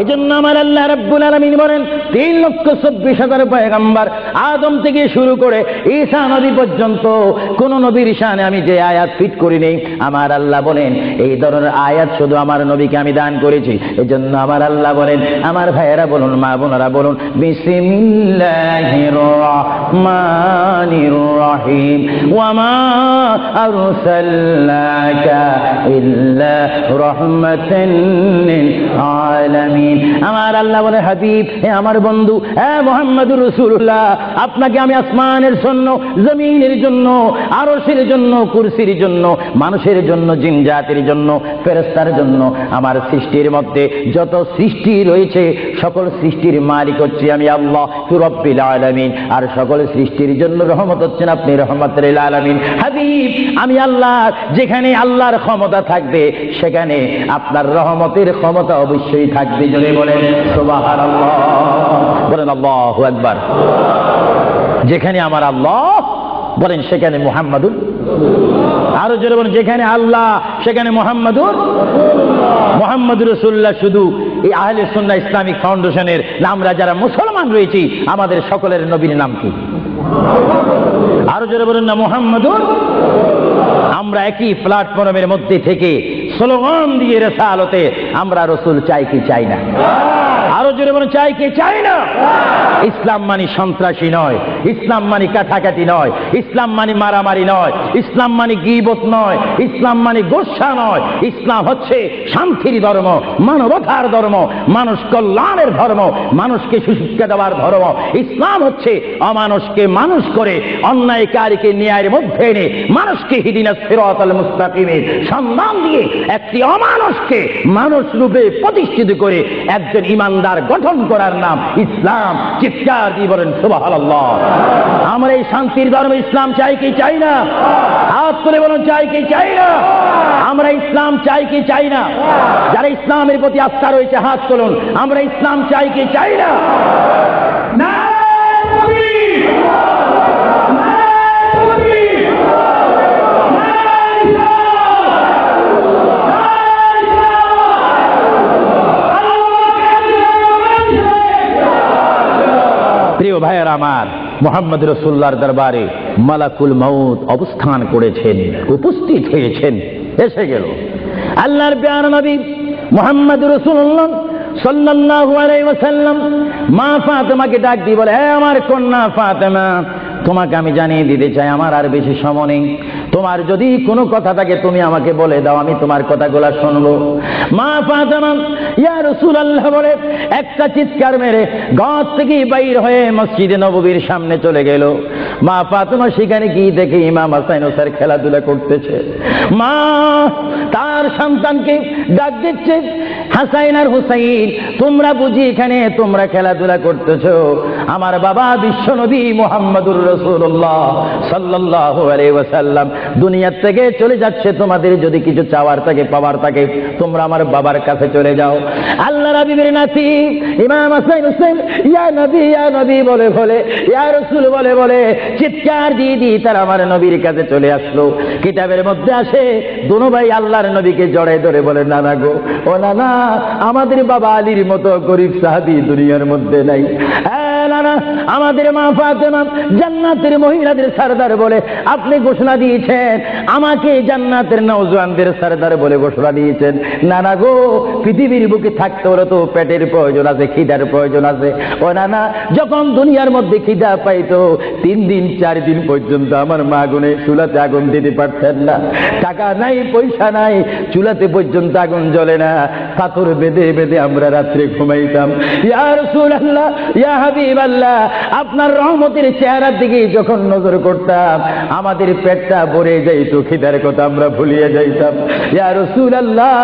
এজন্য আমার আল্লাহ রাব্বুল আলামিন বলেন, 3,24,000 পয়গম্বর আদম থেকে শুরু করে ঈসা নবী পর্যন্ত কোন নবীর শানে আমি যে আয়াত ফিট করি নেই, আমার আল্লাহ বলেন এই ধরনের আয়াত শুধু আমার নবীকে আমি দান করেছি। এজন্য আমার আল্লাহ বলেন, আমার ভাইয়েরা বলুন, মা বোনেরা বলুন, বিসমিল্লাহির রহমানির রহিম, ওয়ামা আরসালনাকা ইল্লা রাহমাতান লিল আলামিন। আমার আল্লাহ বলে, হাবিব, হে আমার বন্ধু, হে মুহাম্মদুর রাসূলুল্লাহ, আপনাকে আমি আসমানের জন্য, জমিনের জন্য, আরশের জন্য, কুরসির জন্য, মানুষের জন্য, জিন জাতির জন্য, ফেরেশতার জন্য, আমার সৃষ্টির মধ্যে যত সৃষ্টি রয়েছে সকল সৃষ্টির মালিক হচ্ছে আমি আল্লাহ রব্বুল আলামিন। আর সকল সৃষ্টির জন্য রহমত হচ্ছেন আপনি রহমাতুল লিল আলামিন। হাবিব, আমি আল্লাহ, যেখানে আল্লাহর ক্ষমতা থাকবে সেখানে আপনার রহমতের ক্ষমতা অবশ্যই থাকবে। জোরে বলেন সুবহানাল্লাহ, বলেন আল্লাহু আকবার। যেখানে আমার আল্লাহ বলেন সেখানে মুহাম্মাদুর, আরো জোরে বলেন যেখানে আল্লাহ সেখানে মুহাম্মাদুর রাসূলুল্লাহ। শুধু এই আহলে সুন্নাহ ইসলামিক ফাউন্ডেশনের আমরা যারা মুসলমান রয়েছি, আমাদের সকলের নবীর নাম কি? আরো জোরে বলেন না মুহাম্মাদুর। আমরা একই প্ল্যাটফর্মের মধ্যে থেকে স্লোগান দিয়ে রিসালাতে আমরা রাসূল চাই কি চাই না? আরো জোরে বলেন চাই কি চাই না? ইসলাম মানে সন্ত্রাসী নয়, ইসলাম মানে কাটাকাটি নয়, ইসলাম মানে মারামারি নয়, ইসলাম মানে গীবত নয়, ইসলাম মানে গোসা নয়। ইসলাম হচ্ছে শান্তির ধর্ম, মানবতার ধর্ম, মানুষ কল্যাণের ধর্ম, মানুষকে সুশিক্ষা দেওয়ার ধর্ম। ইসলাম হচ্ছে অমানুষকে মানুষ করে, অন্যায়কারীকে ন্যায়ের মধ্যে এনে মানুষকে হিদিনাস সিরাতাল মুস্তাকিমের সন্ধান দিয়ে একটি অমানুষকে মানুষ রূপে প্রতিষ্ঠিত করে একজন ইমানদার গঠন করার নাম ইসলাম। চিৎকার দিয়ে বলেন সুবহানাল্লাহ। আমরা এই শান্তির ধর্ম ইসলাম চাই কি চাই না? হাত তুলে বলুন চাই কি চাই না? আমরা ইসলাম চাই কি চাই না? যারা ইসলামের প্রতি আস্থা রয়েছে হাত তুলুন। আমরা ইসলাম চাই কি চাই না? প্রিয় ভাইয়ের আমার, মুহাম্মদ রাসূলুল্লাহর দরবারে মালাকুল মউত অবস্থান করেছেন, উপস্থিত হয়েছেন, এসে গেল। আল্লাহর প্রিয় নবী মুহাম্মদ রাসূলুল্লাহ সাল্লাল্লাহু আলাইহি ওয়াসাল্লাম মা ফাতেমাকে ডাক দিয়ে বলে, হে আমার কন্যা ফাতেমা, তোমাকে আমি জানিয়ে দিতে চাই আমার আর বেশি সময় নেই। তোমার যদি কোনো কথা থাকে তুমি আমাকে বলে দাও, আমি তোমার কথাগুলো শুনবো। মা ফাতেমা ইয়া রাসূলুল্লাহ বলে একটা চিৎকার মেরে ঘর থেকে বাইর হয়ে মসজিদে নববীর সামনে চলে গেল। মা ফাতেমা সেখানে গিয়ে দেখে ইমাম হাসান হোসেন খেলাধুলা করতেছে। মা তার সন্তানকে ডাক দিচ্ছে, হাসাইন আর হুসাইন, তোমরা বুঝি এখানে তোমরা খেলাধুলা করতেছো? আমার বাবা বিশ্বনবী মুহাম্মদুর রাসূলুল্লাহ সাল্লাল্লাহু আলাইহি ওয়াসাল্লাম দুনিয়ার থেকে চলে যাচ্ছে, তোমাদের যদি কিছু চাওয়ার থাকে পাওয়ার থাকে তোমরা আমার বাবার কাছে চলে যাও। আল্লাহর হাবিবের নাতি ইমাম হাসান হোসেন ইয়া নবী বলে বলে, ইয়া রাসূল বলে বলে চিৎকার দিয়ে দিয়ে তারা আমার নবীর কাছে চলে আসলো। কিতাবের মধ্যে আসে দুনো ভাই আল্লাহর নবীকে জড়ায় ধরে বলে, নানা গো, ও নানা, আমাদের বাবা আলীর মতো গরিব সাহাবী দুনিয়ার মধ্যে নাই। নানা, আমাদের মা ফাতেমা জান্নাতের মহিলাদের সরদার বলে আপনি ঘোষণা দিয়েছেন, আমাকে জান্নাতের নওজওয়ানদের সরদার বলে ঘোষণা দিয়েছেন। নানা গো, পৃথিবীর বুকে থাকতে হলে তো পেটের প্রয়োজন আছে, খিদার প্রয়োজন আছে। ও নানা, যখন দুনিয়ার মধ্যে খিদা পাইতো 3 দিন 4 দিন পর্যন্ত আমার মা আগুনে চুলাতে আগুন দিতে পারতেন না। টাকা নাই, পয়সা নাই, চুলাতে পর্যন্ত আগুন জ্বলে না, পাথর বেঁধে বেঁধে আমরা রাত্রে ঘুমাইতাম। ইয়া রাসূলুল্লাহ, ইয়া হাবিবাল্লাহ, আপনার রহমতের চেহারার দিকে যখন নজর করতাম আমাদের পেটটা ভরে যাইত, খিদার কথা আমরা ভুলিয়ে যাইতাম। ইয়া রাসূলুল্লাহ,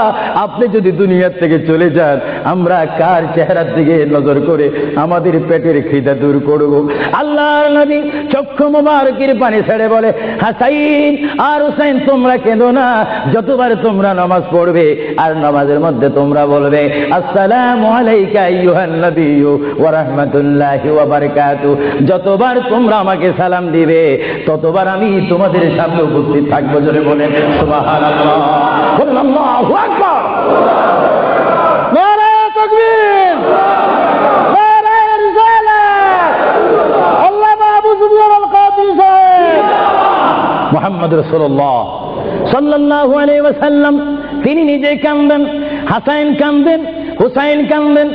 আপনি যদি দুনিয়ার থেকে চলে যান আমরা কার চেহারার দিকে নজর করে আমাদের পেটের খিদা দূর করব? আল্লাহর নবী চক্ষু মুবারকের পানি ছেড়ে বলে, হাসাইন আর হুসাইন, তোমরা কেঁদো না। যতবার তোমরা নামাজ পড়বে আর নামাজের মধ্যে তোমরা বলবে আসসালামু আলাইকা আইয়ুহান নাবিয়্যু ওয়া রাহমাতুল্লাহি ওয়া বারাকাতুহু, যতবার তোমরা আমাকে সালাম দিবে ততবার আমি তোমাদের সামনে উপস্থিত থাকবো। জোরে বলেন সুবহানাল্লাহ, বলেন আল্লাহু আকবার, নারে তাকবীর, নারে রিসালাত, আল্লাহু আবু সুবহান আল কাদির সাহেব। মুহাম্মদ রাসূলুল্লাহ সাল্লাল্লাহু আলাইহি ওয়াসাল্লাম তিনি নিজে কাঁদেন, হাসাইন কাঁদেন, হুসাইন কাঁদেন,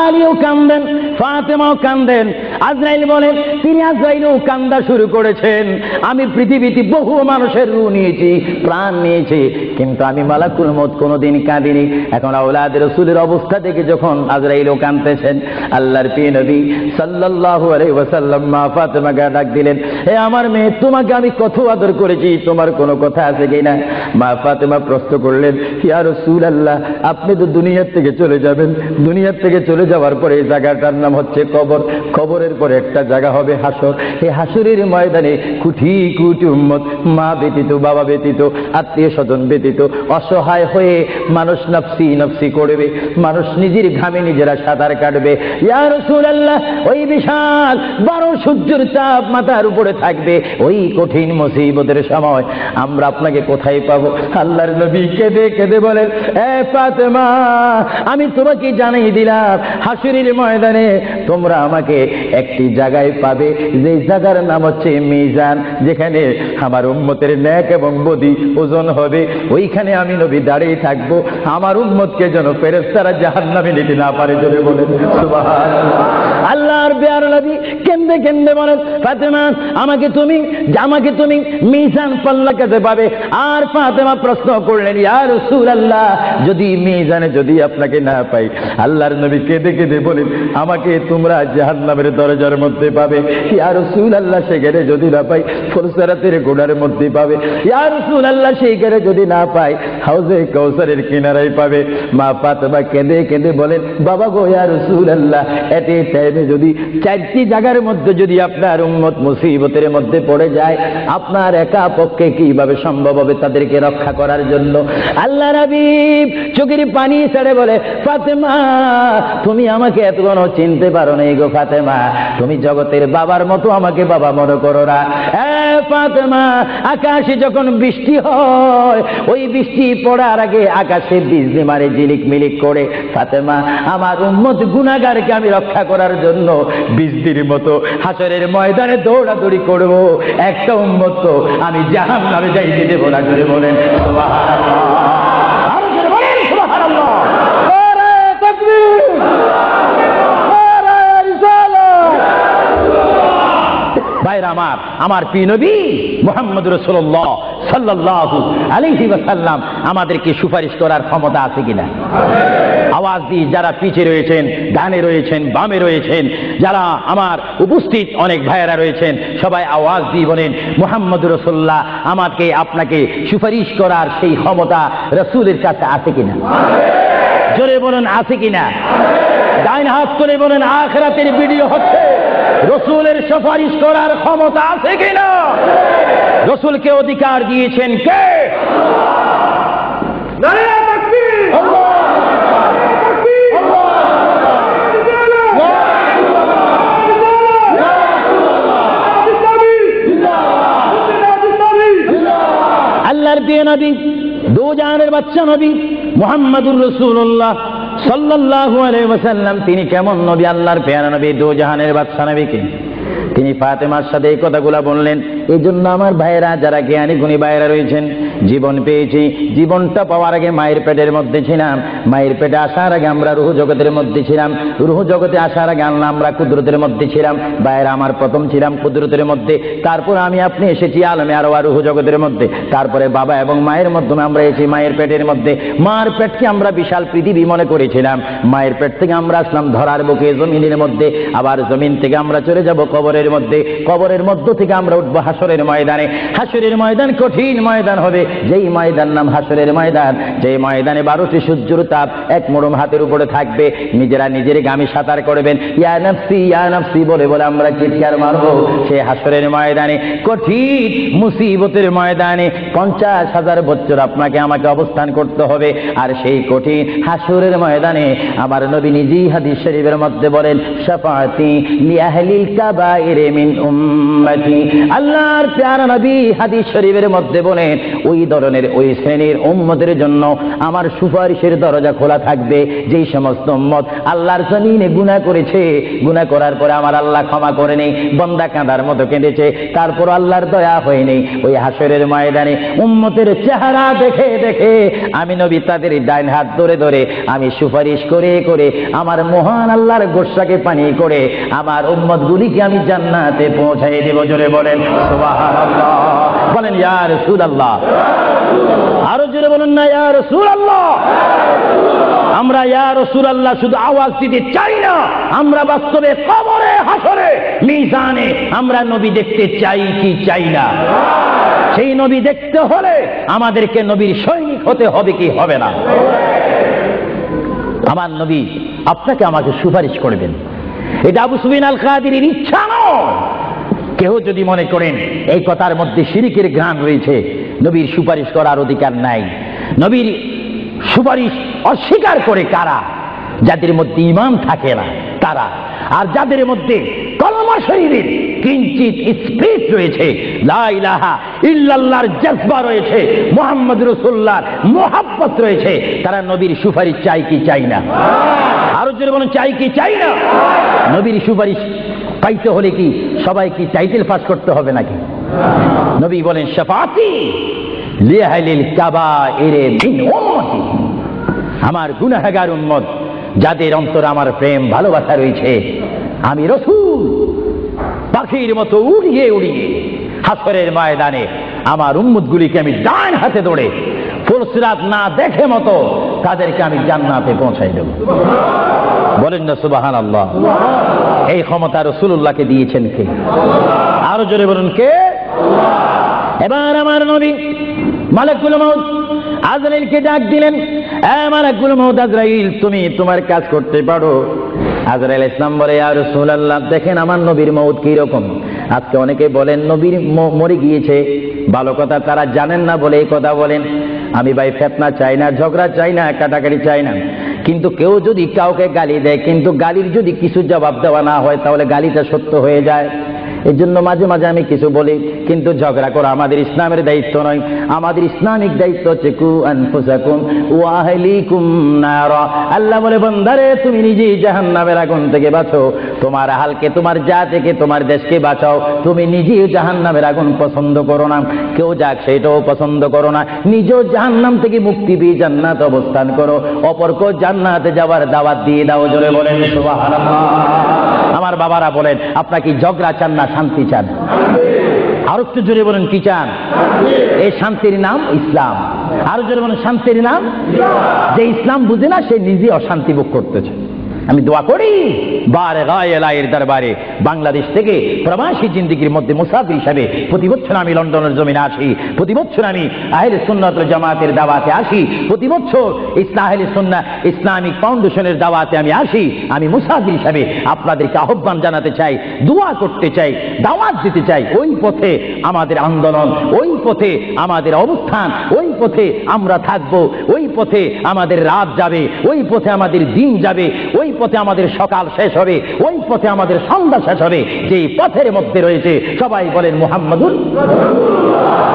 আলীও কাঁদেন, ফাতেমাও কাঁদেন। আজরাইল বলেন তিনি আজরাইলও কান্দা শুরু করেছেন। আমি পৃথিবীতে বহু মানুষের রূহ নিয়েছি, প্রাণ নিয়েছি, কিন্তু আমি মালাকুল মউত কোনোদিন কাঁদিনি। এখন আওলাদ রাসূলের অবস্থা দেখে যখন আজরাইলও কাঁদতেছেন, আল্লাহর প্রিয় নবী সাল্লাল্লাহু আলাইহি ওয়াসাল্লাম মা ফাতেমাকে ডাক দিলেন, হে আমার মেয়ে, তোমাকে আমি কত আদর করেছি, তোমার কোনো কথা আছে কিনা? মা ফাতেমা প্রশ্ন করলেন, ইয়া রাসূলুল্লাহ, আপনি তো দুনিয়ার থেকে চলে যাবেন, দুনিয়ার থেকে চলে যাওয়ার পরে এই জায়গাটার নাম হচ্ছে কবর, কবরের পরে একটা জায়গা হবে হাসর। এই হাসরের ময়দানে কোটি কোটি উম্মত, মা ব্যতীত, বাবা ব্যতীত, আত্মীয় স্বজন ব্যতীত অসহায় হয়ে মানুষ নফসি নফসি করবে, মানুষ নিজের ঘামে নিজেরা সাঁতার কাটবে। ইয়া রাসূলুল্লাহ, ওই বিশাল 12 সূর্যের চাপ মাথার উপরে থাকবে, ওই কঠিন মুসিবতের সময় আমরা আপনাকে কোথায় পাবো? আল্লাহর নবী কেঁদে কেঁদে বলেন, এ ফাতেমা, আমি তোমাকে জানিয়ে দিলাম হাসরের ময়দানে তোমরা আমাকে একটি জায়গায় পাবে, যে জায়গার নাম হচ্ছে মিজান, যেখানে আমার উম্মতের নেক এবং বদি ওজন হবে। ওইখানে আমি নবী দাঁড়িয়ে থাকবো, আমার উম্মতকে যেন ফেরেশতারা জাহান্নামে নিতে না পারে। জোরে বলেন সুবহানাল্লাহ। আল্লাহর প্রিয় নবী কেঁদে কেঁদে বলেন, ফাতেমা, আমাকে তুমি মিজান পাল্লা কাছে পাবে। আর ফাতেমা প্রশ্ন করলেন, ইয়া রাসূলুল্লাহ, যদি মিজানে যদি আপনাকে না পাই? আল্লাহর নবী কেঁদে কেঁদে বলেন, আমাকে তোমরা জাহান্নামের দরজার মধ্যে পাবে। ইয়া রাসূলুল্লাহ, সেখানে যদি না পাই ফুলসিরাতের গোড়ার মধ্যে পাবে। ইয়া রাসূলুল্লাহ, সেইখানে যদি না পাই হাউজে কাউসারের কিনারায় পাবে। মা ফাতেমা কেঁদে কেঁদে বলেন, বাবা গো, ইয়া রাসূলুল্লাহ, এতে টাইমে টাইমে যদি চারটি জায়গার মধ্যে যদি আপনার উম্মত মুসিবতের মধ্যে পড়ে যায়, আপনার একা পক্ষে কিভাবে সম্ভব হবে তাদেরকে রক্ষা করার জন্য? আল্লাহ নবী চোখের পানি ছেড়ে বলে, ফাতেমা তুমি আমাকে এতক্ষণ চিনতে পারো না গো ফাতেমা, তুমি জগতের বাবার মতো আমাকে বাবা মনে করো না। ফাতেমা, আকাশে যখন বৃষ্টি হয়, ওই বৃষ্টি পড়ার আগে আকাশে বিজলি মারে ঝিলিক মিলিক করে। ফাতেমা, আমার উম্মত গুনাহগারকে আমি রক্ষা করার জন্য বিজলির মতো হাসরের ময়দানে দৌড়াদৌড়ি করব, একটা উম্মত তো আমি জাহান্নামে যাইতে দেব না। জোরে বলেন সুবহানাল্লাহ, আরো জোরে বলেন সুবহানাল্লাহ। নারে তাকবীর, নারে রিসালাত। ভাইরা আমার প্রিয় নবী মুহাম্মদ রাসূলুল্লাহ সাল্লাল্লাহু আলাইহি ওয়াসাল্লাম আমাদেরকে সুপারিশ করার ক্ষমতা আছে কিনা? আওয়াজ দিয়ে যারা পিছে রয়েছেন, ডানে রয়েছেন, বামে রয়েছেন, যারা আমার উপস্থিত অনেক ভাইয়েরা রয়েছেন, সবাই আওয়াজ দিয়ে বলেন মুহাম্মদ রাসূলুল্লাহ আমাকে আপনাকে সুপারিশ করার সেই ক্ষমতা রাসূলের কাছে আছে কিনা? জোরে বলেন আছে কিনা? ডাইন হাত করে বলেন আখিরাতের ভিডিও হচ্ছে, রাসূলের সুপারিশ করার ক্ষমতা আছে কিনা? রাসূলকে অধিকার দিয়েছেন কে? নারে তাকবীর, আল্লাহু তাকবীর, আল্লাহর প্রিয় নবী, দু জাহানের বাদশা নবী মুহাম্মদুর রাসূলুল্লাহ সাল্লাল্লাহু আলাইহি ওয়াসাল্লাম, তিনি কেমন নবী? আল্লাহর প্রিয় নবী, দু জাহানের বাদশা নবীকে তিনি ফাতেমার সাথে এই কথাগুলো বললেন। এই জন্য আমার ভাইয়েরা, যারা জ্ঞানী গুণী ভাইয়েরা রয়েছেন, জীবন পেয়েছি, জীবনটা পাওয়ার আগে মায়ের পেটের মধ্যে ছিলাম, মায়ের পেটে আসার আগে আমরা রুহ জগতের মধ্যে ছিলাম, রুহ জগতে আসার আগে আল্লাহ আমরা কুদরতের মধ্যে ছিলাম। ভাইয়েরা আমার, প্রথম ছিলাম কুদরতের মধ্যে, তারপর আমি আপনি এসেছি আলমে আরওয়াহ রুহ জগতের মধ্যে, তারপরে বাবা এবং মায়ের মাধ্যমে আমরা এসেছি মায়ের পেটের মধ্যে। মার পেটকে আমরা বিশাল পৃথিবী মনে করেছিলাম, মায়ের পেট থেকে আমরা আসলাম ধরার বুকে জমিনের মধ্যে, আবার জমিন থেকে আমরা চলে যাব কবরের মধ্যে, কবরের মধ্য থেকে আমরা উঠবো হাসরের ময়দানে। হাসরের ময়দান কঠিন ময়দান হবে, যেই ময়দান নাম হাসরের ময়দান, যেই ময়দানে 12টি সূর্যের তাপ এক মোড়ম হাতের উপরে থাকবে। নিজেরা নিজের গামে সাঁতার করবেন, ইয়া নাফসি বলে বলে আমরা চিৎকার মারবো। সেই হাসরের ময়দানে, কঠিন মুসিবতের ময়দানে 50,000 বছর আপনাকে আমাকে অবস্থান করতে হবে। আর সেই কঠিন হাসরের ময়দানে আমার নবী নিজেই হাদিস শরীফের মধ্যে বলেন, শাফাআতি লিআহলিল কাবাইর মিন উম্মতি। আল্লাহর প্যারা নবী হাদিস শরীফের মধ্যে বলেন, ওই ধরনের ওই শ্রেণীর উম্মতের জন্য আমার সুপারিশের দরজা খোলা থাকবে, যেই সমস্ত উম্মত আল্লাহর জমিনে গুনাহ করেছে, গুনাহ করার পরে আমার আল্লাহ ক্ষমা করে নেই, বান্দা কাঁদার মতো কেঁদেছে, তারপর আল্লাহর দয়া হয়নি। ওই হাসরের ময়দানে উম্মতের চেহারা দেখে দেখে আমি নবী তাদের ডাইন হাত ধরে ধরে আমি সুপারিশ করে করে আমার মহান আল্লাহর গোসাকে পানি করে আমার উম্মতগুলিকে আমি জান্নাতে পৌঁছাই দেব। জোরে বলেন সুবহানাল্লাহ, বলেন ইয়া রাসূলুল্লাহ, আরো জোরে বলুন না ইয়া রাসূলুল্লাহ। আমরা ইয়া রাসূলুল্লাহ শুধু আওয়াজ দিতে চাই না, আমরা বাস্তবে কবরে হাসরে মিজানে আমরা নবী দেখতে চাই কি চাই না? সেই নবী দেখতে হলে আমাদেরকে নবীর সৈনিক হতে হবে কি হবে না? আমার নবী আপনাকে আমাকে সুপারিশ করবেন, এটা আবু সুফিয়ান আল কাদিরের ইচ্ছা নয়। কেউ যদি মনে করেন এই কথার মধ্যে শিরকের ঘ্রাণ রয়েছে, নবীর সুপারিশ করার অধিকার নাই। নবীর সুপারিশ অস্বীকার করে কারা? যাদের মধ্যে ঈমান থাকে না তারা, আর যাদের মধ্যে কলমা শরীফের কিঞ্চিত স্পিরিট রয়েছে, লা ইলাহা ইল্লাল্লাহর জজবা রয়েছে, মুহাম্মদ রাসূলুল্লাহর মুহাব্বত রয়েছে, তারা নবীর সুপারিশ চাই কি চাই না? আরো জোরে বলেন চাই কি চাই না? নবীর সুপারিশ পাইতে হলে কি সবাই কি টাইটেল পাস করতে হবে নাকি? নবী বলেন শাফাআতি লিআহলিল কাবাইর মিন উম্মতি, আমার গুনাহগার উম্মত যাদের অন্তরে আমার প্রেম ভালোবাসা রয়েছে, আমি রাসূল পাখির মতো উড়িয়ে উড়িয়ে হাসরের ময়দানে আমার উম্মতগুলিকে আমি ডান হাতে ধরে ফুলসিরাত না দেখে মতো তাদেরকে আমি জান্নাতে পৌঁছাই দেব। বলেন না সুবহানাল্লাহ। এই ক্ষমতা রাসূলুল্লাহকে দিয়েছেন কে? আরো জোরে বলুন কে? এবার আমার নবী মালাকুল মউত আজরাইলকে ডাক দিলেন, মালাকুল মউত আজরাইল, তুমি তোমার কাজ করতে পারো। আজরাইল ইসলাম বলে, ইয়া রাসূলুল্লাহ, দেখেন আমার নবীর মউত কি রকম। আজকে অনেকে বলেন নবীর মরে গিয়েছে, ভালো কথা তারা জানেন না বলে এই কথা বলেন। আমি ভাই ফিতনা চাই না, ঝগড়া চাই না, কাটাকাটি চাই না, কিন্তু কেউ যদি কাউকে গালি দেয়, কিন্তু গালির যদি কিছু জবাব দেওয়া না হয়, তাহলে গালিটা সত্য হয়ে যায়। এর জন্য মাঝে মাঝে আমি কিছু বলি, কিন্তু ঝগড়া করা আমাদের ইসলামের দায়িত্ব নয়। আমাদের ইসলামিক দায়িত্ব হচ্ছে কু আনফুসাকুম ওয়া আহলিকুম নারা। আল্লাহ বলে, বান্দারে তুমি নিজেই জাহান্নামের আগুন থেকে বাঁচো, তোমার আহলকে, তোমার জাতিকে, তোমার দেশকে বাঁচাও। তুমি নিজেই জাহান্নামের আগুন পছন্দ করো না, কেউ যাক সেটাও পছন্দ করো না, নিজেও জাহান্নাম থেকে মুক্তি পেয়ে জান্নাত অবস্থান করো, অপরকেও জান্নাতে যাওয়ার দাওয়াত দিয়ে দাও। জোরে বলেন সুবহানাল্লাহ। আমার বাবারা বলেন, আপনারা কি ঝগড়া চান না শান্তি চান? আরো একটু জোরে বলেন, কি চান? এই শান্তির নাম ইসলাম। আরো জোরে বলেন, শান্তির নাম। যে ইসলাম বুঝে না সে নিজে অশান্তি ভোগ করতেছে। আমি দোয়া করি বারে গায়ের দরবারে বাংলাদেশ থেকে প্রবাসী জিন্দেগির মধ্যে মুসাফির হিসাবে প্রতি বছর আমি লন্ডনের জমিনে আসি, প্রতি বছর আমি আহলে সুন্নাত ওয়াল জামাতের দাওয়াতে আসি, প্রতি বছর আহলে সুন্নাহ ইসলামিক ফাউন্ডেশনের দাওয়াতে আমি আসি। আমি মুসাফির হিসাবে আপনাদেরকে আহ্বান জানাতে চাই, দোয়া করতে চাই, দাওয়াত দিতে চাই। ওই পথে আমাদের আন্দোলন, ওই পথে আমাদের অবস্থান, ওই পথে আমরা থাকব, ওই পথে আমাদের রাত যাবে, ওই পথে আমাদের দিন যাবে, ওই পথে আমাদের সকাল শেষ হবে, ওই পথে আমাদের সন্ধ্যা শেষ হবে। যেই পথের মধ্যে রয়েছে সবাই বলেন মুহাম্মাদুর।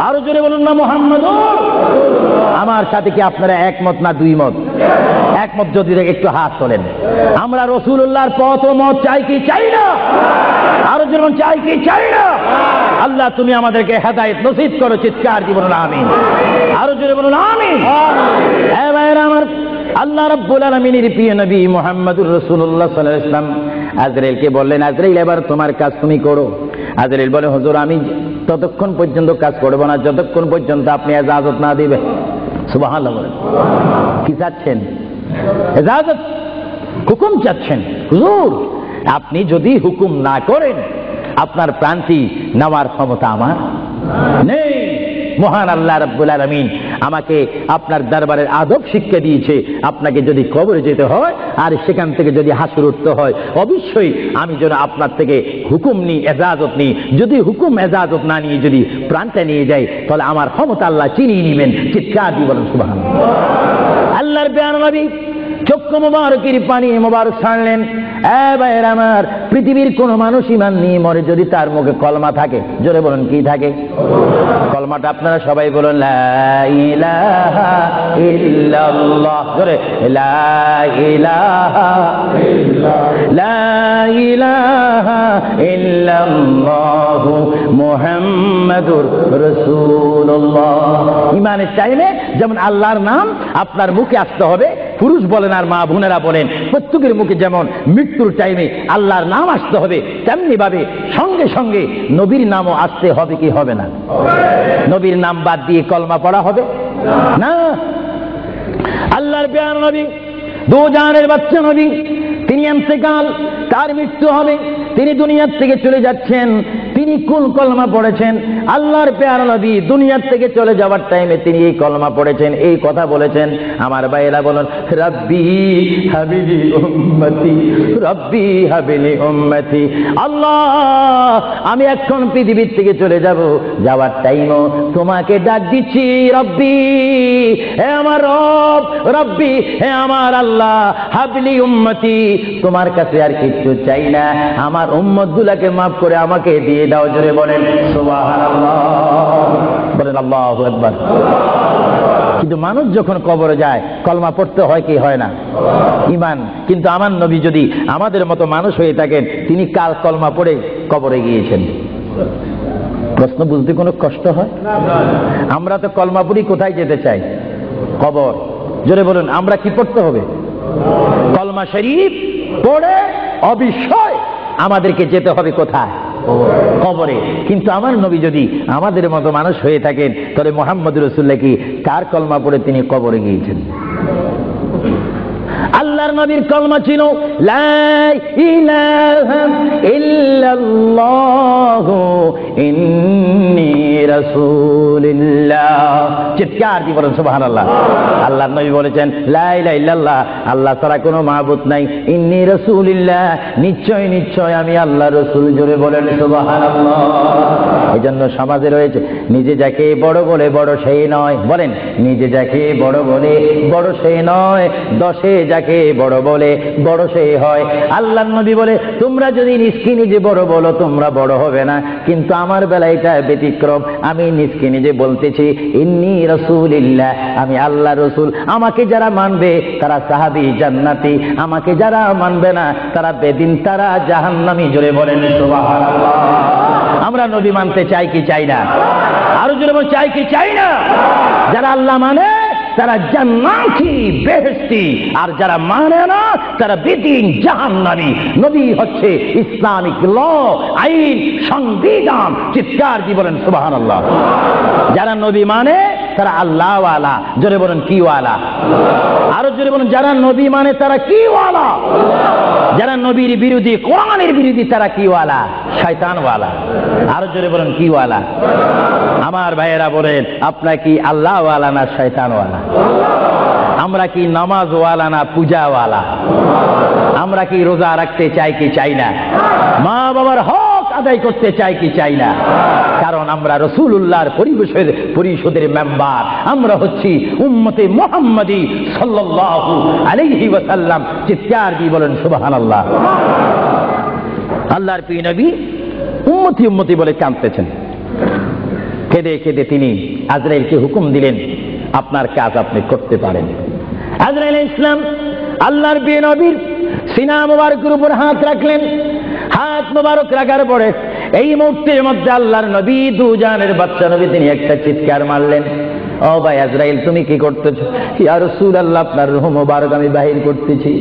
আরো জোরে বলুন না মুহাম্মাদুর। আমার সাথে কি আপনারা একমত না দুই মত? একমত যদি একটু হাত তোলেন। আমরা রাসূলুল্লাহর পথ ও মত চাই কি চাই না? আরো জোরে বলুন, চাই কি চাই না? আল্লাহ তুমি আমাদেরকে হেদায়েত নসিব করো, চিৎকার দিয়ে বলুন আমিন। আরো জোরে বলুন আমিন। হে ভাইরা আমার, আল্লাহ রাব্বুল আলামিনের প্রিয় নবী মুহাম্মদুর রাসূলুল্লাহ সাল্লাল্লাহু আলাইহি ওয়াসাল্লাম আজরাইলকে বললেন, আজরাইল এবার তোমার কাজ তুমি করো। আজরাইল বলে, হুজুর আমি ততক্ষণ পর্যন্ত কাজ করব না যতক্ষণ পর্যন্ত আপনি ইজাজত না দিবেন। সুবহানাল্লাহ বলেন। কি চাচ্ছেন? ইজাজত, হুকুম চাচ্ছেন। হুজুর আপনি যদি হুকুম না করেন আপনার প্রাণটি নেওয়ার ক্ষমতা আমার নেই। মহান আল্লাহ রাব্বুল আলামিন আমাকে আপনার দরবারের আদব শিক্ষা দিয়েছে, আপনাকে যদি কবরে যেতে হয় আর সেখান থেকে যদি হাসর উঠতে হয়, অবশ্যই আমি যেন আপনার থেকে হুকুম নিই, এজাজত নিই। যদি হুকুম এজাজত না নিয়ে যদি প্রাণটা নিয়ে যাই, তাহলে আমার ক্ষমতা আল্লাহ চিনিয়ে নেবেন। চিৎকার দিয়ে বলেন সুবহানাল্লাহ। আল্লাহর প্রিয় নবী চক্ষু মোবারকের পানি মোবারক ছাড়লেন। ভাইয়ের আমার, পৃথিবীর কোন মানুষ ঈমান নিয়ে মরে যদি তার মুখে কলমা থাকে, জোরে বলেন কি থাকে? কলমাটা আপনারা সবাই বলুন, লা ইলাহা ইল্লাল্লাহ। জোরে, লা ইলাহা ইল্লাল্লাহ, লা ইলাহা ইল্লাল্লাহু মুহাম্মাদুর রাসূলুল্লাহ। ঈমানের টাইমে যেমন আল্লাহর নাম আপনার মুখে আসতে হবে, পুরুষ বলেন আর মা বোনেরা বলেন, প্রত্যেকের মুখে যেমন মৃত্যুর টাইমে আল্লাহর নাম আসতে হবে, তেমনি ভাবে সঙ্গে সঙ্গে নবীর নামও আসতে হবে কি হবে না? নবীর নাম বাদ দিয়ে কলমা পড়া হবে না। আল্লাহর প্রিয় নবী, দু জাহানের বাচ্চা নবী, তিনি ইন্তেকাল, তার মৃত্যু হবে, তিনি দুনিয়ার থেকে চলে যাচ্ছেন। তিনি কোন কলমা পড়েছেন? আল্লাহর প্রিয় নবী দুনিয়ার থেকে চলে যাওয়ার টাইমে তিনি এই কলমা পড়েছেন, এই কথা বলেছেন। আমার ভাইয়েরা বলেন, রব্বি হাবিলি উম্মতি, রব্বি হাবিলি উম্মতি। আল্লাহ আমি এখন পৃথিবীর থেকে চলে যাব, যাওয়ার টাইমও তোমাকে ডাক দিচ্ছি, রব্বি হে আমার রব, রব্বি হে আমার আল্লাহ, হাবিলি উম্মতি, তোমার কাছে আর কিছু চাই না, আমার উম্মতগুলোকে মাফ করে আমাকে দিয়ে দাও। জোরে বলেন সুবহানাল্লাহ, বলেন আল্লাহু আকবার। কিন্তু মানুষ যখন কবরে যায় কলমা পড়তে হয় কি হয় না? ঈমান। কিন্তু আমার নবী যদি আমাদের মতো মানুষ হয়ে থাকেন, তিনি কাল কলমা পড়ে কবরে গিয়েছেন। প্রশ্ন বুঝতে কোনো কষ্ট হয়? আমরা তো কলমা পড়ি কোথায় যেতে চাই? কবর। জোরে বলুন, আমরা কি পড়তে হবে? কলমা শরীফ পড়ে অবশ্যই আমাদেরকে যেতে হবে কোথায়? কবরে। কিন্তু আমার নবী যদি আমাদের মতো মানুষ হয়ে থাকেন, তাহলে মুহাম্মদুর রাসূলুল্লাহ কি কার কলমা পড়ে তিনি কবরে গিয়েছেন? আল্লাহর নবীর কলমা ছিল লা ইলাহা ইল্লাল্লাহু ইন্নী রাসূলিল্লাহ। চিৎকার দিয়ে বলেন সুবহানাল্লাহ। আল্লাহর নবী বলেছেন লা ইলাহা ইল্লাল্লাহ, আল্লাহ ছাড়া কোনো মাবুদ নাই, ইন্নী রাসূলুল্লাহ, নিশ্চয় নিশ্চয় আমি আল্লাহর রাসূল। জোরে বলেন সুবহানাল্লাহ। এই জন্য সমাজে রয়েছে নিজে যাকে বড় বলে বড় সেই নয়, বলেন নিজে যাকে বড় বলে বড় সেই নয়, দশে যাকে বড় বলে বড় সেই হয়। আল্লাহর নবী বলে তোমরা যদি নিজকে নিজে বড় বলো তোমরা বড় হবে না, কিন্তু আমার বেলায় এটা ব্যতিক্রম। আমি নিজকে নিজে বলতেছি ইন্নী রাসূলুল্লাহ, আমি আল্লাহর রাসূল। আমাকে যারা মানবে তারা সাহাবী জান্নাতি, আমাকে যারা মানবে না তারা বেদিন, তারা জাহান্নামী। জোরে বলেন সুবহানাল্লাহ। আমরা নবী মানতে চাই কি চাই না? আরো জোরে বলেন চাই কি চাই না? যারা আল্লাহ মানে তারা জান্নাতি বেহেশতি, আর যারা মানে না তারা বেদিন জাহান্নামী। নবী হচ্ছে ইসলামিক ল, আইন, সংবিধান। চিৎকার দিয়ে বলেন সুবহানাল্লাহ। যারা নবী মানে তারা আল্লাহ ওয়ালা। জোরে বলেন কি ওয়ালা? আরো জোরে বলেন যারা নবী মানে তারা কি ওয়ালা? যারা নবীর বিরোধী, কোরআনের বিরোধী, তারা কি ওয়ালা? শয়তান ওয়ালা। আরো জোরে বলেন কি ওয়ালা? আমার ভাইয়েরা বলেন আপনারা কি আল্লাহ ওয়ালা না শয়তান ওয়ালা? আমরা কি নামাজ ওয়ালা না পূজা ওয়ালা? আমরা কি রোজা রাখতে চাই কি চাই না? মা বাবার হক আদায় করতে চাই কি চাই না? কারণ আমরা রাসূলুল্লাহর পরিষদের মেম্বার, আমরা হচ্ছি উম্মতে মুহাম্মাদি সাল্লাল্লাহু আলাইহি ওয়াসাল্লাম। চিৎকার দিয়ে বলেন সুবহানাল্লাহ। আল্লাহর প্রিয় নবী উম্মতি উম্মতি বলে কাঁদতেছেন। কেঁদে কেঁদে তিনি আজরাইলকে হুকুম দিলেন আপনার কাজ আপনি করতে পারেন। আজরাইল ইসলাম আল্লাহর প্রিয় নবীর সিনা মুবারকের উপর হাত রাখলেন। হাত মুবারক রাখার পরে এই মুহূর্তের মধ্যে আল্লাহর নবী, দুজানের বাচ্চা নবী, তিনি একটা চিৎকার মারলেন, ও ভাই আজরাইল তুমি কি করতেছো? ইয়া রাসূলুল্লাহ আপনার রূহ মুবারক আমি বাহির করতেছি।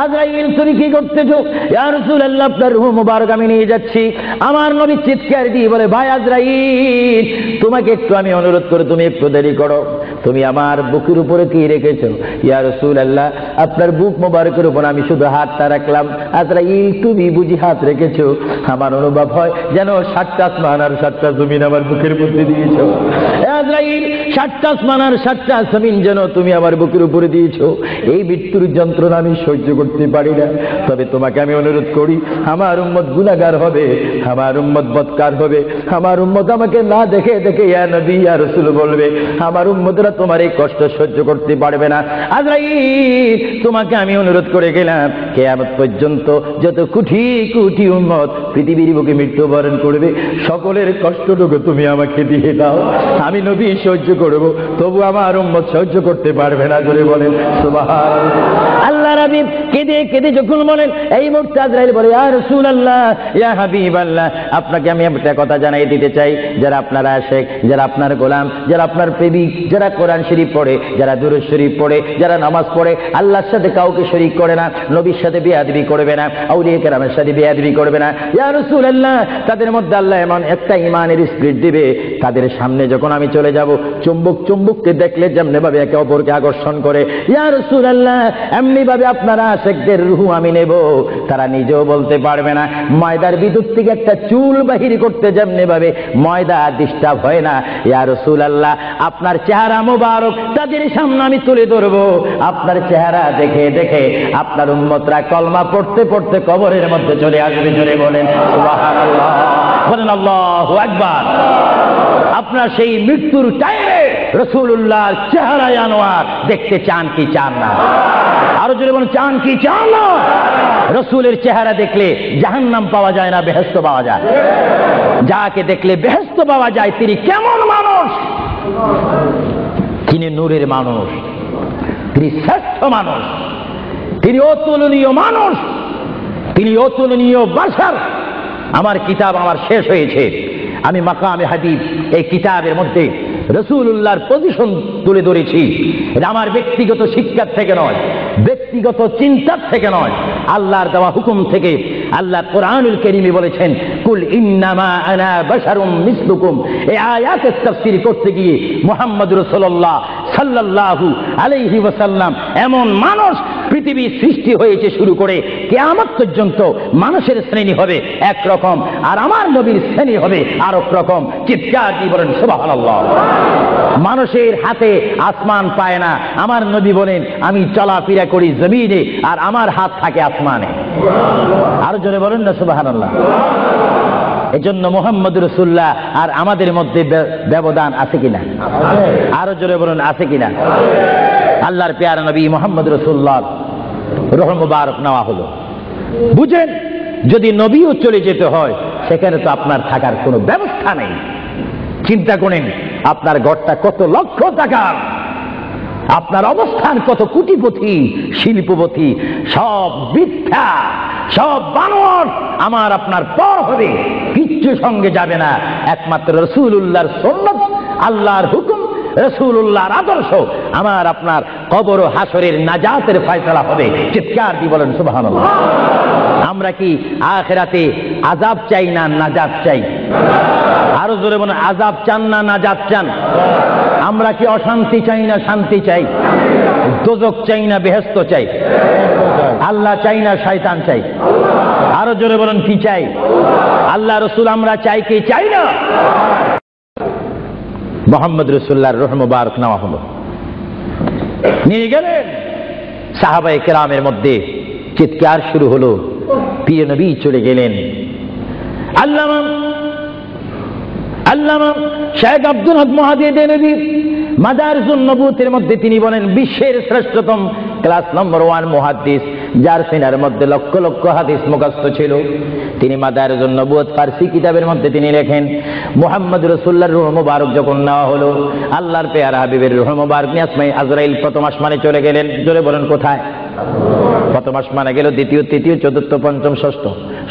আজরাইল তুমি কি করতেছো? ইয়া রাসূলুল্লাহ আপনার রূহ মুবারক আমি নিয়ে যাচ্ছি। আমার নবী চিৎকার দিয়ে বলে ভাই আজরাইল তোমাকে একটু আমি অনুরোধ করে তুমি একটু দেরি করো, তুমি আমার বুকের উপরে কি রেখেছো? ইয়া রাসূলুল্লাহ আপনার বুক মুবারকের উপর আমি শুধু হাতটা রাখলাম। আজরাইল তুমি বুঝি হাত রেখেছো? আমার অনুভব হয় যেন 7টা আসমান আর 7টা জমিন আমার বুকের মধ্যে দিয়েছো। আজরাইল 7টা আসমান আর 7টা জমিন যেন তুমি আমার বুকের উপরে দিয়েছো। এই মৃত্যুর যন্ত্রণা আমি সহ্য করতে পারি না। তবে তোমাকে আমি অনুরোধ করি, আমার উম্মত গুনাহগার হবে, আমার উম্মত বদকার হবে, আমার উম্মত আমাকে না দেখে দেখে ইয়া নবী ইয়া রাসূল বলবে, আমার উম্মতরা তোমার এই কষ্ট সহ্য করতে পারবে না। আজরাইল তোমাকে আমি অনুরোধ করে গেলাম, কিয়ামত পর্যন্ত যত কোটি কোটি উম্মত পৃথিবীর বুকে মৃত্যুবরণ করবে, সকলের কষ্টটুকু তুমি আমাকে দিয়ে দাও। আমি নবী সহ্য করব, তবু আমার উম্মত সহ্য করতে পারবে না। জোরে বলেন সুবহানাল্লাহ। আল্লাহ নবী কেঁদে কেঁদে যখন বলেন, এই মুহূর্তে আজরাইল বলে ইয়া রাসূলুল্লাহ ইয়া হাবিবাল্লাহ আপনাকে আমি একটা কথা জানাই দিতে চাই, যারা আপনার আশিক, যারা আপনার গোলাম, যারা আপনার প্রেমিক, যারা কোরআন শরীফ পড়ে, যারা দুরূদ শরীফ পড়ে, যারা নামাজ পড়ে, আল্লাহর সাথে কাউকে শরীক করে না, নবীর সাথে বেয়াদবি করবে না, আউলিয়া কেরামের সাথে বেয়াদবি করবে না, ইয়া রাসূলুল্লাহ তাদের মধ্যে আল্লাহ এমন একটা ঈমানের স্পিরিট দিবে, তাদের সামনে যখন আমি চলে যাব চুম্বক চুম্বককে দেখলে যেমনি ভাবে একে অপরকে আকর্ষণ করে, ইয়া রাসূলুল্লাহ এমনি ভাবে আপনারা আশিকদের রূহ আমি নেব, তারা নিজেও বলতে পারবে না। ময়দার ভিতর থেকে একটা চুল বাহির করতে যেমনি ভাবে ময়দা ডিস্টার্ব হয় না, ইয়া রাসূলুল্লাহ আপনার চেহারা মোবারক তাদের সামনে আমি তুলে ধরবো। আপনার চেহারা দেখে দেখে আপনার উম্মতরা কলমা পড়তে পড়তে কবরের মধ্যে চলে আসবে। জোরে বলেন সুবহানাল্লাহ, বলেন আল্লাহু আকবার। আপনার সেই মৃত্যুর টাইমে রাসূলুল্লাহর চেহারা আনোয়ার দেখতে চান কি চান না? আরো জোরে বলেন চান কি চান না? রাসূলের চেহারা দেখলে জাহান্নাম পাওয়া যায় না, বেহেশত পাওয়া যায়। যাকে দেখলে বেহেশত পাওয়া যায় তিনি কেমন মানুষ? তিনি নূরের মানুষ, তিনি শ্রেষ্ঠ মানুষ, তিনি অতুলনীয় মানুষ, তিনি অতুলনীয় বাশার। আমার কিতাব আমার শেষ হয়েছে, আমি মাকামে হাদিস এই কিতাবের মধ্যে রাসূলুল্লাহর পজিশন তুলে ধরেছি। এটা আমার ব্যক্তিগত শিক্ষার থেকে নয়, ব্যক্তিগত চিন্তার থেকে নয়, আল্লাহর দেওয়া হুকুম থেকে। আল্লাহ কোরআনুল কারীমে বলেছেন কুল ইন্নামা আনা বাশারুম মিসলুকুম। এই আয়াতের তাফসীর করতে গিয়ে মুহাম্মদ রাসূলুল্লাহ সাল্লাল্লাহু আলাইহি ওয়াসাল্লাম এমন মানুষ পৃথিবী সৃষ্টি হয়েছে শুরু করে কিয়ামত পর্যন্ত মানুষের শ্রেণী হবে একরকম, আর আমার নবীর শ্রেণী হবে আরেক রকম। চিৎকার দিয়ে বলেন সুবহানাল্লাহ। মানুষের হাতে আসমান পায় না, আমার নবী বলেন আমি চলাফেরা করি জমিনে আর আমার হাত থাকে আসমানে। আরো জোরে বলেন না সুবহানাল্লাহ। এজন্য মুহাম্মদ রাসূলুল্লাহ আর আমাদের মধ্যে ব্যবধান আছে কিনা? আরো জোরে বলুন আছে কিনা? আল্লাহর প্যারা নবী মুহাম্মদ রাসূলুল্লাহ রূহ মুবারক নেওয়া হলো। বুঝেন, যদি নবীও চলে যেতে হয় সেখানে তো আপনার থাকার কোনো ব্যবস্থা নেই। চিন্তা করেন, আপনার ঘরটা কত লক্ষ টাকার, আপনার অবস্থান কত কোটিপতি শিল্পপতি, সব মিথ্যা, সব বানর আমার আপনার পর হবে, কিচ্ছু সঙ্গে যাবে না। একমাত্র রাসূলুল্লাহর সুন্নাত, আল্লাহর হুকুম, রাসূলুল্লাহর আদর্শ আমার আপনার কবর ও হাসরের নাজাতের ফয়সালা হবে। চিৎকার দিয়ে বলেন সুবহানাল্লাহ। আমরা কি আখিরাতে আযাব চাই না নাজাত চাই? আরো জোরে বলেন, আযাব চান না নাজাত চান? আমরা কি অশান্তি চাই না শান্তি চাই? দোজখ চাই না বেহেশত চাই? আল্লাহ চাই না শয়তান চাই? আরো জোরে বলেন কি চাই? আল্লাহ রাসূল আমরা চাই কি চাই না? মুহাম্মদ রাসূলুল্লাহর রূহ মুবারক নেওয়া হলো, নিয়ে গেলেন। সাহাবায়ে কেরামের মধ্যে চিৎকার শুরু হলো, প্রিয় নবী চলে গেলেন। আল্লামা শেখ আব্দুল হক মুহাদ্দিস দেনবী মাদারিসুন নবুয়তের মধ্যে তিনি বলেন বিশ্বের শ্রেষ্ঠতম ক্লাস নম্বর 1 মুহাদ্দিস, যার সিনার মধ্যে লক্ষ লক্ষ হাদিস মুখস্থ ছিল। তিনি মাদারিসুন নবুয়ত ফারসি কিতাবের মধ্যে তিনি লেখেন, মুহাম্মদ রাসূলুল্লাহর রূহ মুবারক যখন নেওয়া হলো, আল্লাহর পেয়ারা হাবিবের রূহ মুবারক নিয়ে আসমানে আজরাইল প্রথম আসমানে চলে গেলেন। জোরে বলেন কোথায়? প্রথম আসমানে গেল, দ্বিতীয়, তৃতীয়, চতুর্থ, পঞ্চম, ষষ্ঠ,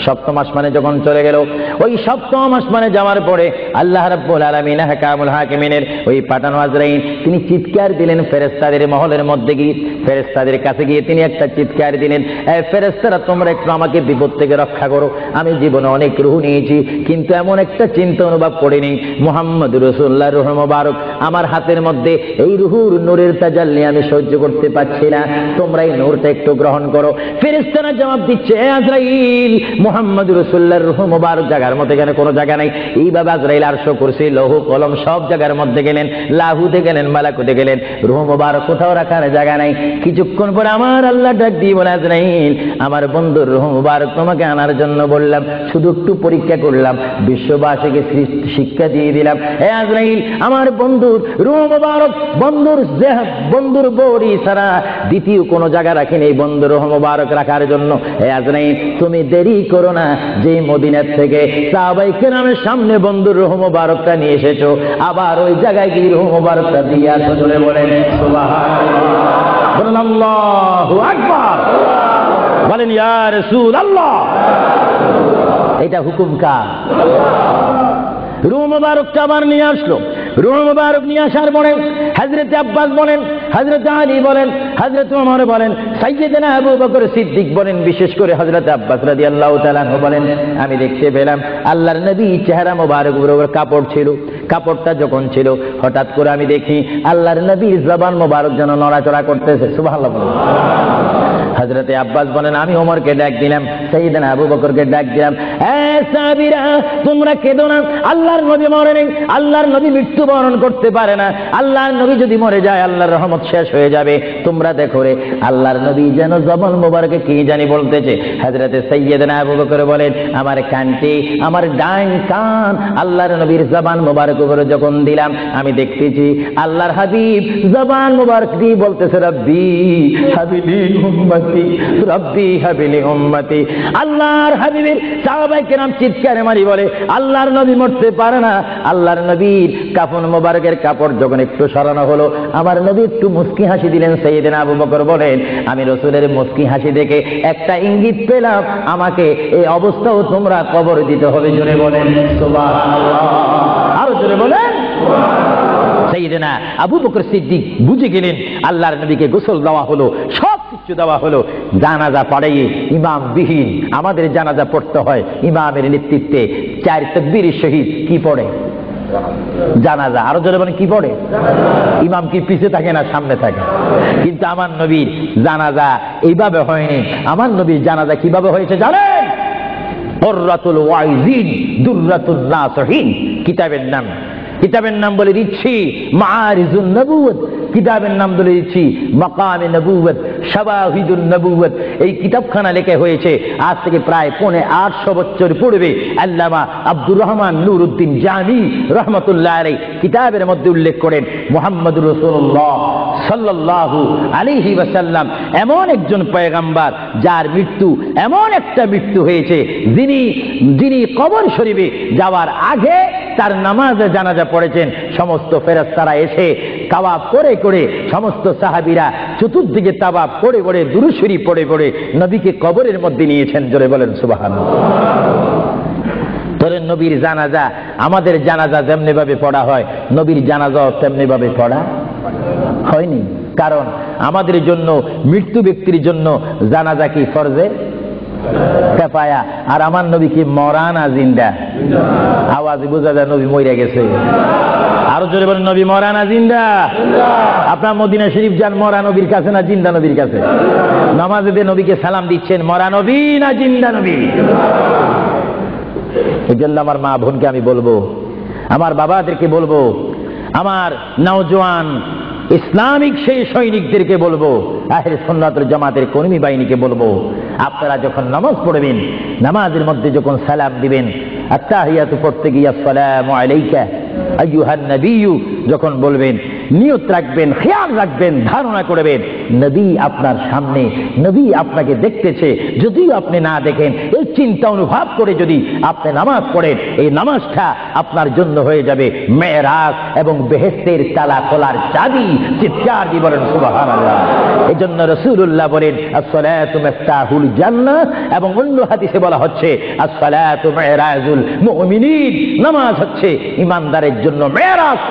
সপ্তম আসমানে যখন চলে গেল, ওই সপ্তম আসমানে যাওয়ার পরে আল্লাহ রাব্বুল আলামিন হাকামুল হাকিমিনের ওই পাঠানো আজরাইল তিনি চিৎকার দিলেন ফেরেশতাদের মহলের মধ্যে গিয়ে, ফেরেশতাদের কাছে গিয়ে তিনি একটা চিৎকার দিলেন, এই ফেরেশতারা তোমরা একটু আমাকে বিপদ থেকে রক্ষা করো। আমি জীবনে অনেক রূহ নিয়েছি, কিন্তু এমন একটা চিন্তা অনুভব করিনি মুহাম্মদ রাসূলুল্লাহর রূহ মুবারক আমার হাতের মধ্যে, এই রূহুর নূরের তাজাল্লি আমি সহ্য করতে পারছি না, তোমরা এই নূরটা একটু গ্রহণ করো। ফেরেশতারা জবাব দিচ্ছে, এ আজরাইল, মুহাম্মদ রাসূলুল্লাহর রূহ মুবারক জায়গার মধ্যে এখানে কোনো জায়গা নাই। এইভাবে আজরাইল আরশ কুরসি লৌহ কলম সব জায়গার মধ্যে গেলেন, লাহুতে গেলেন, মালাকুতে গেলেন, রূহ মুবারক কোথাও রাখার জায়গা নাই। কিছুক্ষণ পরে আমার আল্লাহ ডাক দিয়ে বলে, আজরাইল, আমার বন্ধুর রূহ মুবারক তোমাকে আনার জন্য বললাম, শুধু একটু পরীক্ষা করলাম, বিশ্ববাসীকে শিক্ষা দিয়ে দিলাম। এ আজরাইল, আমার বন্ধুর রূহ মুবারক বন্ধুর বডি ছাড়া দ্বিতীয় কোনো জায়গা রাখিনি এই বন্ধুর রূহ মুবারক রাখার জন্য। এ আজরাইল, তুমি দেরি করো না, যে মদিনার থেকে সাহাবায়ে কেরামের সামনে বন্ধুর রূহ মুবারকটা নিয়ে এসেছো, আবার ওই জায়গায় গিয়ে রূহ মুবারকটা দিয়ে আসো। জোরে বলেন সুবহানাল্লাহ, বলেন আল্লাহু আকবার, বলেন ইয়া রাসূলুল্লাহ। এটা হুকুম কার? রূহ মুবারকটা আবার নিয়ে আসলো। রূহ মুবারক নিয়ে আসার পরে হযরত আব্বাস বলেন, হযরত আলী বলেন, হযরত ওমর বলেন, সাইয়্যিদনা আবু বকর সিদ্দিক বলেন, বিশেষ করে হযরত আব্বাস রাদিয়াল্লাহু তাআলা আনহু বলেন, আমি দেখতে পেলাম আল্লাহর নবী চেহারা মোবারকের উপর কাপড় ছিল। কাপড়টা যখন ছিল, হঠাৎ করে আমি দেখি আল্লাহর নবীর জবান মোবারক যেন নড়াচড়া করতেছে। সুবহানাল্লাহ বলেন। হযরত আব্বাস বলেন, আমি ওমরকে ডাক দিলাম, সাইয়্যিদনা আবু বকরকে ডাক দিলাম, এ সাহাবীরা, তোমরা কেঁদো না, আল্লাহর নবী মরে নেই, আল্লাহর নবী মৃত্যুবরণ করতে পারে না, আল্লাহর নবী যদি মরে যায় আল্লাহর রহমত শেষ হয়ে যাবে। তোমরা দেখো রে, আল্লাহর নবী যেন জবান মোবারকে কি জানি বলতেছে। হযরত সাইয়্যিদনা আবু বকর বলেন, আমার কানটি, আমার ডান কান আল্লাহর নবীর জবান মোবারক উপরে যখন দিলাম, আমি দেখতেছি আল্লাহর হাবিব জবান মোবারক দিয়ে বলতেছে, রব্বি হাবিলি উম্মতি, রব্বি হাবিলি উম্মতি। আল্লাহর হাবিবের সাহাবায়ে কেরাম চিৎকারে মারি বলে, আল্লাহর নবী মরতে পারে না। আল্লাহর নবীর কাফন মোবারকের কাপড় যখন একটু সরানো হলো, আমার নবী একটু মুস্কি হাসি দিলেন। সাইয়্যিদনা আবু বকর বলেন, আমি রাসূলের মুস্কি হাসি দেখে একটা ইঙ্গিত পেলাম, আমাকে এই অবস্থাও তোমরা কবর দিতে হবে। জোরে বলেন সুবহানাল্লাহ, আরো জোরে বলেন সুবহানাল্লাহ। সাইয়্যিদনা আবু বকর সিদ্দিক বুঝে গেলেন, আল্লাহর নবীকে গোসল দেওয়া হলো, সব কিছু দেওয়া হলো, জানাজা পড়াইয়ে ইমাম বিহীন আমাদের জানাজা পড়তে হয় ইমামের নেতৃত্বে। 4 তাকবীরের শহীদ কি পড়ে? জানাজা। আরো জোরে বলেন কি পড়ে? ইমাম কি পিছে থাকে না সামনে থাকে? কিন্তু আমার নবীর জানাজা এইভাবে হয়নি। আমার নবীর জানাজা কিভাবে হয়েছে জানেন? কুররাতুল ওয়াইজিন দুররাতুন নাসিহিন কিতাবের নাম বলে দিচ্ছি মাআরিজুন নবুওয়াত, কিতাবের নাম বলে দিচ্ছি মাকামে নবুওয়াত, শাওয়াহিদুন নবুওয়াত। এই কিতাবখানা লেখা হয়েছে আজ থেকে প্রায় 850 বছর পূর্বে। আল্লামা আব্দুর রহমান নুরউদ্দিন জামি রহমাতুল্লাহ আলাইহি কিতাবের মধ্যে উল্লেখ করেন মুহাম্মদুর রাসূলুল্লাহ সাল্লাল্লাহু আলাইহি ওয়াসাল্লাম এমন একজন পয়গম্বর যার মৃত্যু এমন একটা মৃত্যু হয়েছে যিনি কবর শরীফে যাওয়ার আগে তার নামাজে জানাজা পড়েছেন। সমস্ত ফেরেশতারা এসে তাওয়াফ করে করে, সমস্ত সাহাবীরা চতুর্দিকে তাওয়াফ করে করে দুরূদ শরীফ পড়ে পড়ে নবীকে কবরের মধ্যে নিয়েছেন। জোরে বলেন সুবহানাল্লাহ। ধরেন নবীর জানাজা, আমাদের জানাজা যেমনি ভাবে পড়া হয় নবীর জানাজাও তেমনি ভাবে পড়া হয়নি। কারণ আমাদের জন্য, মৃত্যু ব্যক্তির জন্য জানাজা কি ফরজে কিফায়া, আর আমার নবী কি মরা না জিন্দা? আওয়াজ বোঝা যায় নবী মরে গেছে। আরো জোরে বলেন নবী মরা না জিন্দা? আপনার মদিনা শরীফ যান, মরা নবীর কাছে না জিন্দা নবীর কাছে? নামাজে দিয়ে নবীকে সালাম দিচ্ছেন, মরা নবী না জিন্দা নবী? এই জন্য আমার মা বোনকে আমি বলবো, আমার বাবাদেরকে বলবো, আমার নওজোয়ান ইসলামিক সেই সৈনিকদেরকে বলবো, আহলে সুন্নাত ওয়াল জামাতের কর্মী বাহিনীকে বলবো, আপনারা যখন নামাজ পড়বেন, নামাজের মধ্যে যখন সালাম দিবেন, আত্তাহিয়াতু পড়তে গিয়ে আসসালামু আলাইকা আইয়ুহান নবিয়্যু যখন বলবেন, নিয়ত রাখবেন, খেয়াল রাখবেন, ধারণা করবেন নবী আপনার সামনে, নবী আপনাকে দেখতেছে। যদিও আপনি না দেখেন, এই চিন্তা অনুভব করে যদি আপনি নামাজ পড়েন, এই নামাজটা আপনার জন্য হয়ে যাবে মেরাজ এবং বেহেশতের তালা খোলার চাবি। চিৎকার দিয়ে বলেন সুবহানাল্লাহ। এই জন্য রাসূলুল্লাহ বলেন আসসালাতু মিফতাহুল জান্নাহ, এবং অন্য হাদিসে বলা হচ্ছে আসসালাতু মিরাজুল মুমিনিন, নামাজ হচ্ছে ইমানদারের জন্য মেরাজ।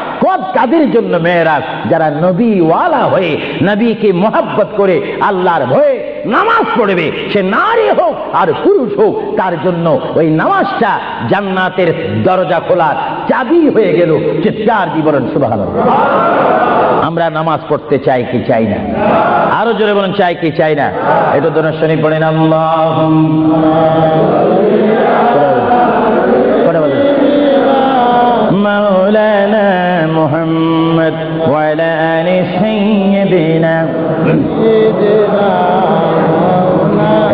কাদের জন্য মেরাজ? যারা নবী ওয়ালা হয়ে, নবীকে মহব্বত করে, আল্লাহর ভয়ে নামাজ পড়বে, সে নারী হোক আর পুরুষ হোক, তার জন্য ওই নামাজটা জান্নাতের দরজা খোলার চাবি হয়ে গেল। চিৎকার দিয়ে বলেন সুবহানাল্লাহ। আমরা নামাজ পড়তে চাই কি চাই না? আরো জোরে বলেন চাই কি চাই না? এটা দরুদ শরীফ পড়েন মাওলানা মুহাম্মদ ওয়া আলা আলি সাইয়্যিদিনা।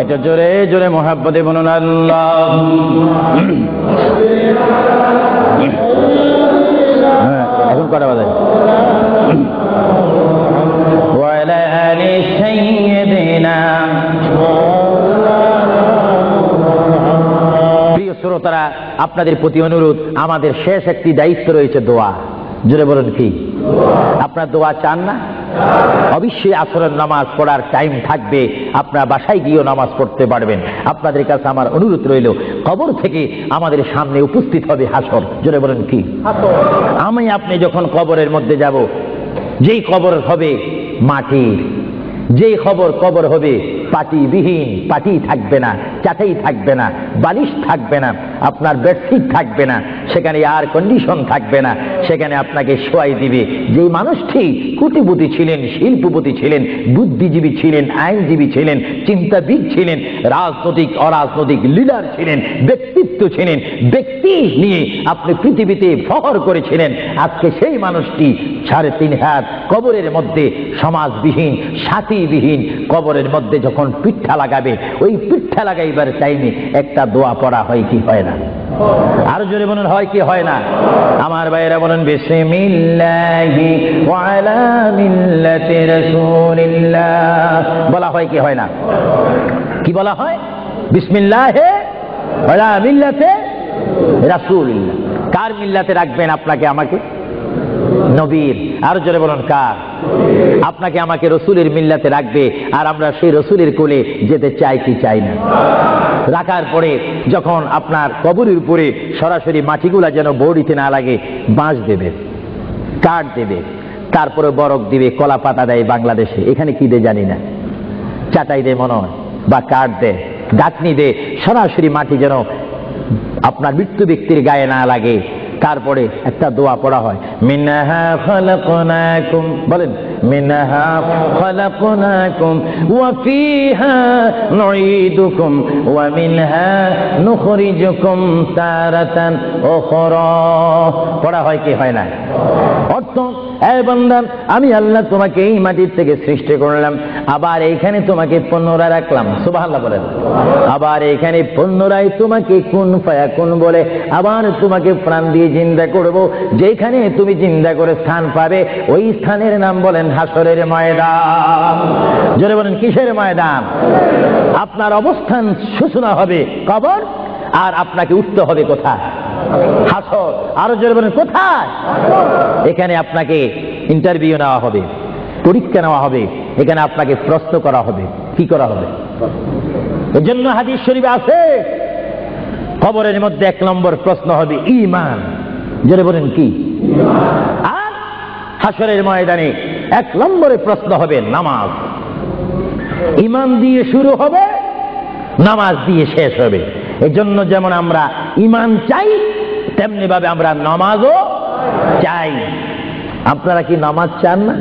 এটা জোরে জোরে মুহাব্বতে বলুন আল্লাহ। এখন কটা বাজে? ওয়া আলা আলি সাইয়্যিদিনা। প্রিয় শ্রোতারা, আপনাদের প্রতি অনুরোধ, আমাদের শেষ একটি দায়িত্ব রয়েছে দোয়া। জোরে বলেন কি? আপনার দোয়া চান না? অবশ্যই আসরের নামাজ পড়ার টাইম থাকবে, আপনার বাসায় গিয়েও নামাজ পড়তে পারবেন। আপনাদের কাছে আমার অনুরোধ রইল, কবর থেকে আমাদের সামনে উপস্থিত হবে হাসর। জোরে বলেন কি? আমি আপনি যখন কবরের মধ্যে যাব, যেই কবর হবে মাটির, যেই কবর হবে পাটিবিহীন, পাটি থাকবে না, চাটাই থাকবে না, বালিশ থাকবে না, আপনার বেডশিট থাকবে না, সেখানে এয়ার কন্ডিশন থাকবে না, সেখানে আপনাকে শোয়াই দিবে যেই মানুষটি কোটিপতি ছিলেন, শিল্পপতি ছিলেন, বুদ্ধিজীবী ছিলেন, আইনজীবী ছিলেন, চিন্তাবিদ ছিলেন, রাজনৈতিক অরাজনৈতিক লিডার ছিলেন, ব্যক্তিত্ব ছিলেন, ব্যক্তি নিয়ে আপনি পৃথিবীতে ফখর করেছিলেন। আজকে সেই মানুষটি 3.5 হাত কবরের মধ্যে, সমাজবিহীন, সাথীবিহীন কবরের মধ্যে যখন পিঠা লাগাবে, ওই পিঠা লাগাইবার টাইমে একটা দোয়া পড়া হয় কি হয় না? আরো জোরে বলুন হয় কি হয় না? আমার ভাইয়েরা বলেন বিসমিল্লাহি ওয়া আলা মিল্লাতি রাসূলিল্লাহ বলা হয় কি হয় না? কি বলা হয়? বিসমিল্লাহি ওয়া আলা মিল্লাতি রাসূলিল্লাহ। কার মিল্লাতে রাখবেন আপনাকে আমাকে? নবীর। আরো জোরে বলুন কার? আপনাকে আমাকে রসুলের মিল্লাতে রাখবে, আর আমরা সেই রসুলের কোলে যেতে চাই কি চাই না? রাখার পরে যখন আপনার কবরের উপরে সরাসরি মাটিগুলা যেন বড়িতে না লাগে, বাঁশ দেবে, কাঠ দেবে, তারপরে বরফ দিবে, কলা পাতা দেয় বাংলাদেশে, এখানে কি দেয় জানি না, চাটাই দেয় মনে হয়, বা কাঠ দেয়, গাঁথনি দেয়, সরাসরি মাটি যেন আপনার মৃত্যু ব্যক্তির গায়ে না লাগে, তারপরে একটা দোয়া পড়া হয়, মিনহা খালাকনাকুম, বলেন মিনহা খালাকনাকুম ওয়া ফিহা নুঈদুকুম ওয়া মিনহা নুখরিজুকুম তারাতান উখরা। পড়া হয় কি হয় না? অর্থ, এ বান্দা, আমি আল্লাহ তোমাকে এই মাটির থেকে সৃষ্টি করলাম, আবার এইখানে তোমাকে পুনরায় রাখলাম, সুবহানাল্লাহ বলেন। আবার এইখানে পুনরায় তোমাকে কুন ফায়াকুন বলে আবার তোমাকে প্রাণ দিয়ে জিন্দা করব। যেখানে তুমি জিন্দা করে স্থান পাবে ওই স্থানের নাম বলেন হাসরের ময়দান। জোরে বলেন কিসের ময়দান? আপনার অবস্থান সূচনা হবে কবর, আর আপনাকে উঠতে হবে কোথায়? হাসর। আরো জোরে বলেন কোথায়? এখানে আপনাকে ইন্টারভিউ নেওয়া হবে, পরীক্ষা নেওয়া হবে, এখানে আপনাকে প্রশ্ন করা হবে। কি করা হবে? এর জন্য হাদিস শরীফে আছে, কবরের মধ্যে 1 নম্বর প্রশ্ন হবে ঈমান। জোরে বলেন কি? আর হাসরের ময়দানে 1 নম্বরে প্রশ্ন হবে নামাজ। ঈমান দিয়ে শুরু হবে, নামাজ দিয়ে শেষ হবে। এজন্য যেমন আমরা ঈমান চাই, তেমনি ভাবে আমরা নামাজও চাই। আপনারা কি নামাজ চান না?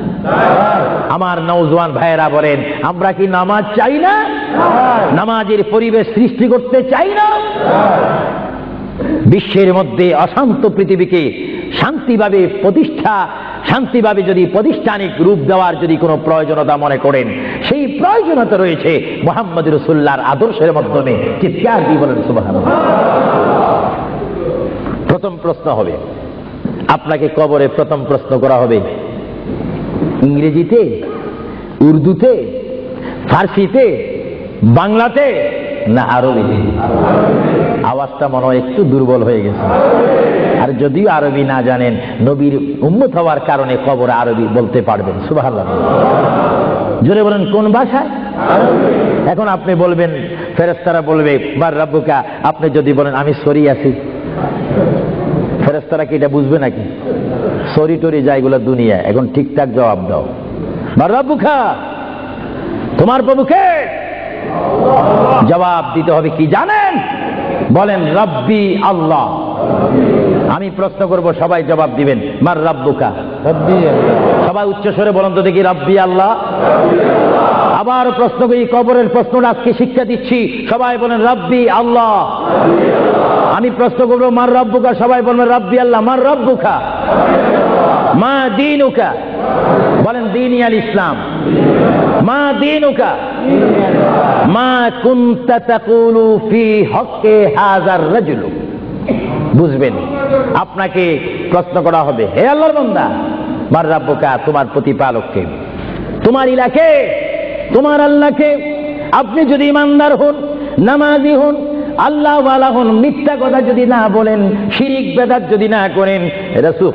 আমার নওজোয়ান ভাইয়েরা বলেন, আমরা কি নামাজ চাই না? নামাজের পরিবেশ সৃষ্টি করতে চাই না? বিশ্বের মধ্যে অশান্ত পৃথিবীকে শান্তিভাবে যদি প্রতিষ্ঠানিক রূপ দেওয়ার যদি কোনো প্রয়োজনীয়তা মনে করেন, সেই প্রয়োজনীয়তা রয়েছে মুহাম্মদ রাসূলুল্লাহর আদর্শের মাধ্যমে। চিৎকার দিয়ে বলেন সুবহানাল্লাহ। প্রথম প্রশ্ন হবে, আপনাকে কবরে প্রথম প্রশ্ন করা হবে ইংরেজিতে, উর্দুতে, ফার্সিতে, বাংলাতে না আরবিতে? আওয়াজটা মনে হয় একটু দুর্বল হয়ে গেছে। আর যদিও আরবি না জানেন, নবীর উম্মত হওয়ার কারণে কবরে আরবি বলতে পারবেন। সুবহানাল্লাহ। জোরে বলেন কোন ভাষায়? এখন আপনি বলবেন, ফেরেশতারা বলবে বার রাব্বুকা, আপনি যদি বলেন আমি সরি আছি, ফেরেশতারা কি এটা বুঝবে নাকি? সরি টরি যাইগুলো দুনিয়া। এখন ঠিকঠাক জবাব দাও, বার রাব্বুকা, তোমার প্রভুকে জবাব দিতে হবে কি জানেন? বলেন রব্বি আল্লাহ। আমি প্রশ্ন করব, সবাই জবাব দিবেন মার রাব্বুকা। সবাই উচ্চ স্বরে বলেন তো দেখি, রব্বি আল্লাহ। আবার প্রশ্ন করি, কবরের প্রশ্নটা আজকে শিক্ষা দিচ্ছি, সবাই বলেন রব্বি আল্লাহ। আমি প্রশ্ন করবো মার রব্বুকা, সবাই বলবেন রব্বি আল্লাহ। মার রব্বুকা, মা দীনুকা, বলেন দীনি আল ইসলাম। মা দীনুকা, মা কুনতা তাকুলু ফি হক্কে হাযার রাজুল। বুঝবেন, আপনাকে প্রশ্ন করা হবে, হে আল্লাহর বান্দা, মার রাব্বুকা, তোমার প্রতিপালককে, তোমার ইলাকে, তোমার আল্লাহকে। আপনি যদি ইমানদার হন, নামাজি হন, আল্লাহ ওয়ালা হন, মিথ্যা কথা যদি না বলেন, শিরিক বেদাত যদি না করেন, রাসূল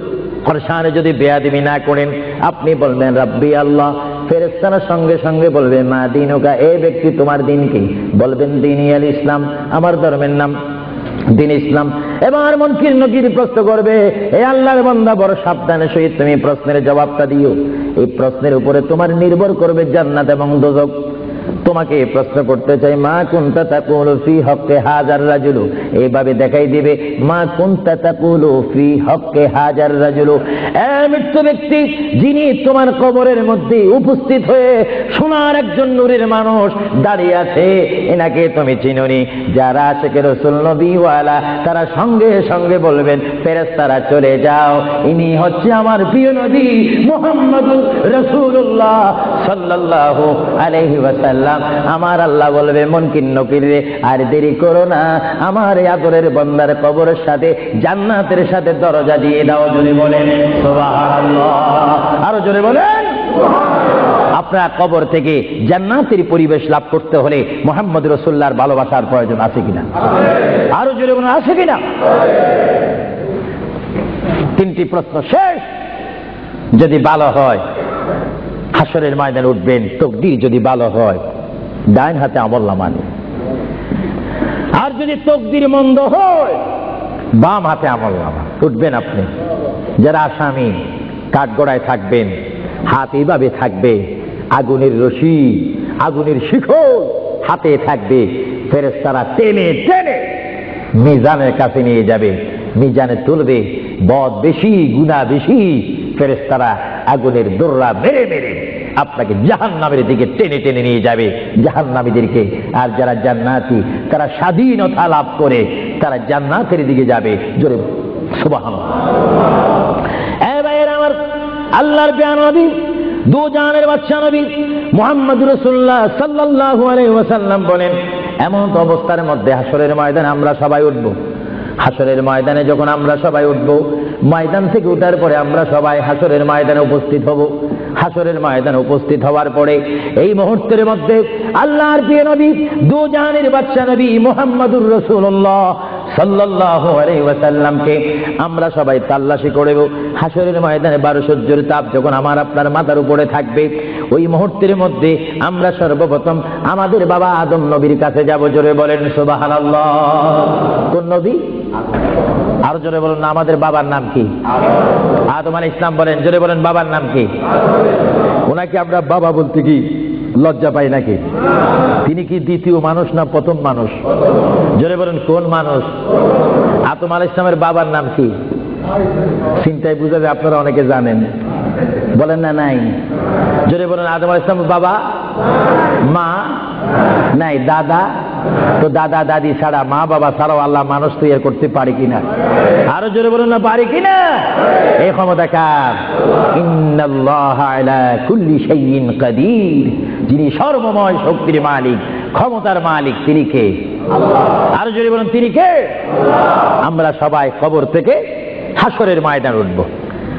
ফরসানে যদি বেয়াদবি না করেন, আপনি বলবেন রব্বি আল্লাহ। ফেরেশতারা সঙ্গে সঙ্গে বলবে মা দীনুকা, এই ব্যক্তি তোমার দিন কি? বলবেন দীনি আল ইসলাম, আমার ধর্মের নাম দিন ইসলাম। এবার মুনকির নকির প্রশ্ন করবে, হে আল্লাহর বান্দা, বড় সাবধানের সহিত তুমি প্রশ্নের জবাবটা দিও। এই প্রশ্নের উপরে তোমার নির্ভর করবে জান্নাত এবং দোজখ। তোমাকে প্রশ্ন করতে চাই, মা কুনতা তাকুলু ফি হক্কে হাযার রাজুল। এইভাবে দেখাই দিবে মা কুনতা তাকুলু ফি হক্কে হাযার রাজুল। মৃত্যু ব্যক্তি যিনি তোমার কবরের মধ্যে উপস্থিত হয়ে সোনার একজন নূরের মানুষ দাঁড়িয়ে আছে, এনাকে তুমি চিনোনি? যারা আশিকে রাসূল নবীওয়ালা, তারা সঙ্গে সঙ্গে বলবেন ফেরেশতারা চলে যাও, ইনি হচ্ছে আমার প্রিয় নবী মুহাম্মদুর রাসূলুল্লাহ সাল্লাল্লাহু আলাইহি ওয়াসাল্লাম। আমার আল্লাহ বলবে মুনকির নকির রে, আর দেরি করো না, আমার এই আদরের বান্দার কবরের সাথে জান্নাতের সাথে দরজা দিয়ে দাও। জোরে বলেন সুবহানাল্লাহ। আরো জোরে বলেন সুবহানাল্লাহ। আপনার কবর থেকে জান্নাতের পরিবেশ লাভ করতে হলে মুহাম্মদ রাসূলুল্লাহর ভালোবাসার প্রয়োজন আছে কিনা? আরো জোরে বলেন আছে কিনা? 3টি প্রশ্ন শেষ। যদি ভালো হয় হাসরের ময়দানে উঠবেন, তকদীর যদি ভালো হয় ডাইন হাতে আমলনামা নেই, আর যদি তকদীর মন্দ হয় বাম হাতে আমলনামা। উঠবেন আপনি, যারা আসামি কাঠগড়ায় থাকবেন, হাত এইভাবে থাকবে, আগুনের রশি, আগুনের শিখল হাতে থাকবে, ফেরেশতারা টেনে টেনে মিজানের কাছে নিয়ে যাবে, মিজানে তুলবে। বদ বেশি, গুনাহ বেশি, ফেরেশতারা আগুনের দোররা মেরে মেরে আপনাকে জাহান্নামের দিকে টেনে টেনে নিয়ে যাবে, জাহান্নামীদেরকে। আর যারা জান্নাতি তারা স্বাধীনতা লাভ করে তারা জান্নাতের দিকে যাবে। জোরে সুবহানাল্লাহ। এ ভাইয়েরা আমার, আল্লাহর প্রিয় নবী, দু জাহানের বাদশা নবী মুহাম্মদুর রাসূলুল্লাহ সাল্লাল্লাহু আলাইহি ওয়াসাল্লাম বলেন, এমন অবস্থার মধ্যে হাসরের ময়দানে আমরা সবাই উঠব। হাসরের ময়দানে যখন আমরা সবাই উঠব, ময়দান থেকে ওঠার পরে আমরা সবাই হাসরের ময়দানে উপস্থিত হব। হাসরের ময়দানে উপস্থিত হওয়ার পরে এই মুহূর্তের মধ্যে আল্লাহর প্রিয় নবী, দু জাহানের বাদশা নবী মুহাম্মদুর রাসূলুল্লাহ সাল্লাল্লাহু আলাইহি ওয়াসাল্লামকে আমরা সবাই তাল্লাশি করব। হাসরের ময়দানে 12 সূর্যের তাপ যখন আমার আপনার মাথার উপরে থাকবে, ওই মুহূর্তের মধ্যে আমরা সর্বপ্রথম আমাদের বাবা আদম নবীর কাছে যাব। জোরে বলেন সুবহানাল্লাহ। কোন নবী? আরো জোরে বলেন না। আমাদের বাবার নাম কি? আদম আলাইহিস সালাম। বলেন, জোরে বলেন, বাবার নাম কি? ওনাকে আমরা বাবা বলতে কি লজ্জা পাই নাকি? তিনি কি দ্বিতীয় মানুষ না প্রথম মানুষ? জোরে বলেন, কোন মানুষ? আদম আলাইহিস সালামের বাবার নাম কি? চিন্তায় বুঝা যায় আপনারা অনেকে জানেন। বলেন না নাই? জোরে বলেন, আদম আলাইহিস সালামের বাবা, মা নাই, দাদা। তো দাদা দাদি ছাড়া, মা বাবা ছাড়াও আল্লাহ মানুষ তৈরি করতে পারে কিনা? আরো জোরে বলুন না, পারে কিনা? এই ক্ষমতা কার? ইন্নাল্লাহা আলা কুল্লি শাইইন কাদির। যিনি সর্বময় শক্তির মালিক, ক্ষমতার মালিক, তিনি কে? আল্লাহ। আরো জোরে বলুন, তিনি কে? আল্লাহ। আমরা সবাই কবর থেকে হাসরের ময়দানে উঠব।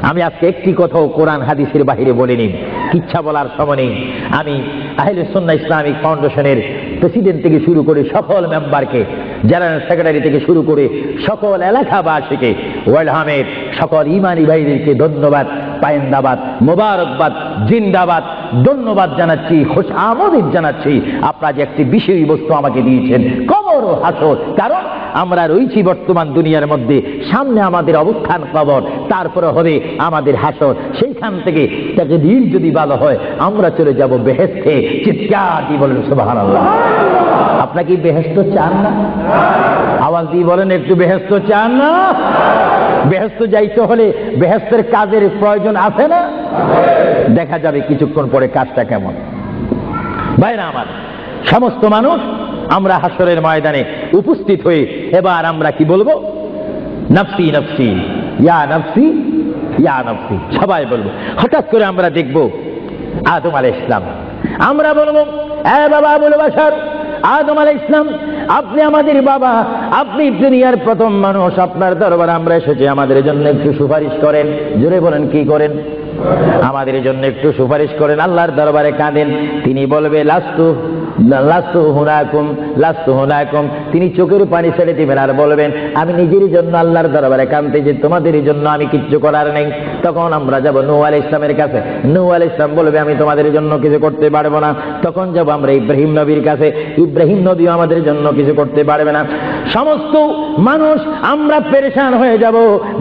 আমি আজকে একটি কথাও কোরআন হাদিসের বাহিরে বলিনি, কিচ্ছা বলার সময় নেই। আমি আহলে সুন্নাহ ইসলামিক ফাউন্ডেশনের প্রেসিডেন্ট থেকে শুরু করে সকল মেম্বারকে, জেনারেল সেক্রেটারি থেকে শুরু করে সকল এলাকাবাসীকে, ওয়েলহামের সকল ইমানি ভাইদেরকে ধন্যবাদ, পায়েন্দাবাদ, মোবারকবাদ, জিন্দাবাদ, ধন্যবাদ জানাচ্ছি, খুশ আমদিদ জানাচ্ছি। আপনারা যে একটি বিষয়বস্তু আমাকে দিয়েছেন, কবর ও হাসর। কারণ আমরা রয়েছি বর্তমান দুনিয়ার মধ্যে, সামনে আমাদের অবস্থান কবর, তারপরে হবে আমাদের হাসর। সেইখান থেকে তাকে দিন যদি ভালো হয় আমরা চলে যাব বেহেশতে। চিৎকার দিয়ে বলেন সুবহানাল্লাহ। আপনারা কি বেহেশত চান না? আওয়াজ দিয়ে বলেন, একটু বেহেশত চান না? বেহেশত যাইতে হলে বেহেশতের কাজের প্রয়োজন আছে না? দেখা যাবে কিছুক্ষণ পরে কাজটা কেমন। ভাইরা আমার, সমস্ত মানুষ আমরা হাসরের ময়দানে উপস্থিত হয়ে এবার আমরা কি বলবো? নফসি নফসি, ইয়া নফসি, ইয়া নফসি, সবাই বলবো। হঠাৎ করে আমরা দেখব আদম আলাইহিস সালাম। আমরা বলবো, এ বাবা আবুল বাশার, আদম আলাইহিস সালাম, আপনি আমাদের বাবা, আপনি দুনিয়ার প্রথম মানুষ, আপনার দরবারে আমরা এসেছি, আমাদের জন্য একটু সুপারিশ করেন। জোরে বলেন, কি করেন? আমাদের জন্য একটু সুপারিশ করেন। আল্লাহর দরবারে কাঁদেন। তিনি বলবে, লাস্তু লাস্তু হুনাকুম, লাস্তু হুনাকুম। তিনি চোখের পানি ছেড়ে দিবেন আর বলবেন, আমি নিজের জন্য আল্লাহর দরবারে কাঁদতেছি, তোমাদের জন্য আমি কিচ্ছু করার নেই। তখন আমরা যাব নূহ আলাইহিস সালামের কাছে। নূহ আলাইহিস সালাম বলবে, আমি তোমাদের জন্য কিছু করতে পারবো না। তখন যাব আমরা ইব্রাহিম নবীর কাছে। ইব্রাহিম নবীও আমাদের জন্য কিছু করতে পারবে না। সমস্ত মানুষ আমরা পেরেশান হয়ে যাব।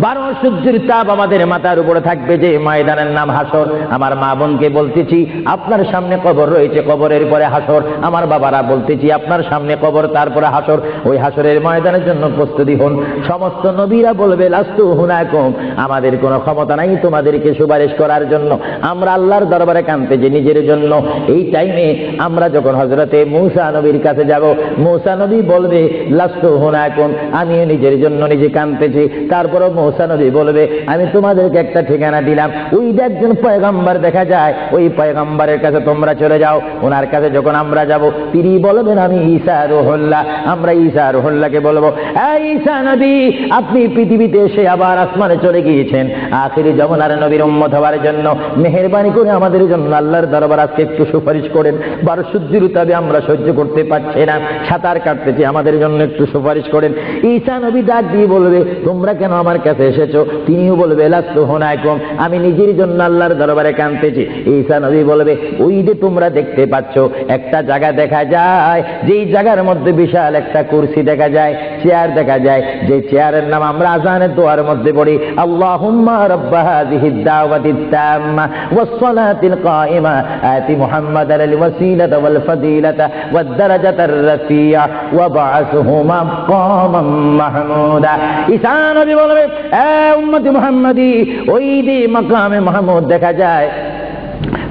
12 সূর্যের তাপ আমাদের মাথার উপরে থাকবে, যে ময়দানের নাম হাসর। আমার মা বোনকে বলতেছি, আপনার সামনে কবর রয়েছে, কবরের পরে হাসর। আমার বাবারা বলতেছি, আপনার সামনে কবর, তারপরে হাসর। ওই হাসরের ময়দানের জন্য প্রস্তুতি হন। সমস্ত নবীরা বলবে, লাস্তু হুনাকুম, আমাদের কোনো ক্ষমতা নাই তোমাদেরকে সুপারিশ করার জন্য। আমরা আল্লাহর দরবারে কাঁদতেছি নিজের জন্য। এই টাইমে আমরা যখন হযরতে মূসা নবীর কাছে যাব, মূসা নবী বলবে, লাস্তু হুনাকুম, আমিও নিজের জন্য নিজে কাঁদতেছি। তারপরে মূসা নবী বলবে, আমি তোমাদেরকে একটা ঠিকানা দিলাম, ওই একজন পয়গম্বর দেখা যায়, ওই পয়গম্বরের কাছে তোমরা চলে যাও। ওনার কাছে যখন আমরা যাব, তিনি বলবেন, আমি ঈসা রুহুল্লাহ। আমরা ঈসা রুহুল্লাহকে বলবো, এই ঈসা নবী, আপনি পৃথিবীতে এসে আবার আসমানে চলে গিয়েছেন আখিরি জামানার নবীর উম্মত হওয়ার জন্য। মেহেরবানি করে আমাদের জন্য আল্লাহর দরবার আজকে একটু সুপারিশ করেন। 12 সূর্যের উত্তাপে আমরা সহ্য করতে পারছি না, সাঁতার কাটতেছি, আমাদের জন্য একটু সুপারিশ করেন। ঈসা নবী ডাক দিয়ে বলবে, তোমরা কেন আমার কাছে এসেছো? তিনিও বলবে, লাস্তু হুনাকুম, আমি নিজের জন্য আল্লাহর দরবারে কাঁদতেছি। ঈসা নবী বলবে, ওই যে তোমরা দেখতে পাচ্ছ একটা জায়গা জায়গা দেখা যায়, যেই জায়গার মধ্যে বিশাল একটা কুরসি দেখা যায়, চেয়ার দেখা যায়, যে চেয়ারের নাম আমরা আযানের দোয়ার মধ্যে পড়ি, আল্লাহুম্মা রাব্বা হাযিহিদ দাওয়াতিত তাম্মা ওয়াস সালাতিল কাইমা আতি মুহাম্মাদাল ওয়াসিলাতা ওয়াল ফাদিলাতা ওয়াদ দারাজাতার রাফিয়া ওয়া বা'আসহু মাকামান মাহমুদা। ঈসা নবী বলবে, এ উম্মতি মুহাম্মাদি, ওই যে মাকামে মাহমুদ দেখা যায়,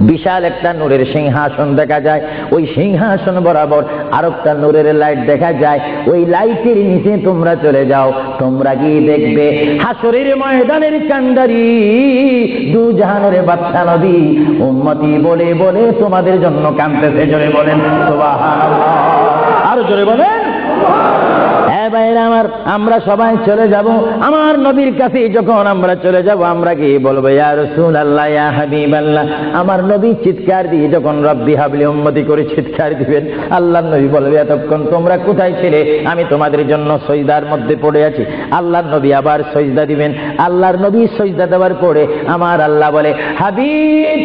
বিশাল একটা নূরের সিংহাসন দেখা যায়, ওই সিংহাসন বরাবর আরেকটা নূরের লাইট দেখা যায়, ওই লাইটের নিচে তোমরা চলে যাও, তোমরা গিয়ে দেখবে হাসরের ময়দানের কান্ডারি দু জাহানের বাদশা নবী উম্মতি বলে বলে তোমাদের জন্য কাঁদতেছে। জোরে বলেন সুবহানাল্লাহ, আরো জোরে বলেন। ভাইরা আমার, আমরা সবাই চলে যাব আমার নবীর কাছে। যখন আমরা চলে যাব, আমরা গিয়ে বলবো, ইয়া রাসূলুল্লাহ, ইয়া হাবিবাল্লাহ। আমার নবী চিৎকার দিয়ে যখন রব্বি হাবলি উম্মতি করে চিৎকার দিবেন, আল্লাহর নবী বলবে, এতক্ষণ তোমরা কোথায় ছিলে? আমি তোমাদের জন্য সজদার মধ্যে পড়ে আছি। আল্লাহর নবী আবার সজদা দিবেন। আল্লাহর নবী সজদা দেওয়ার পরে আমার আল্লাহ বলে, হাবিব,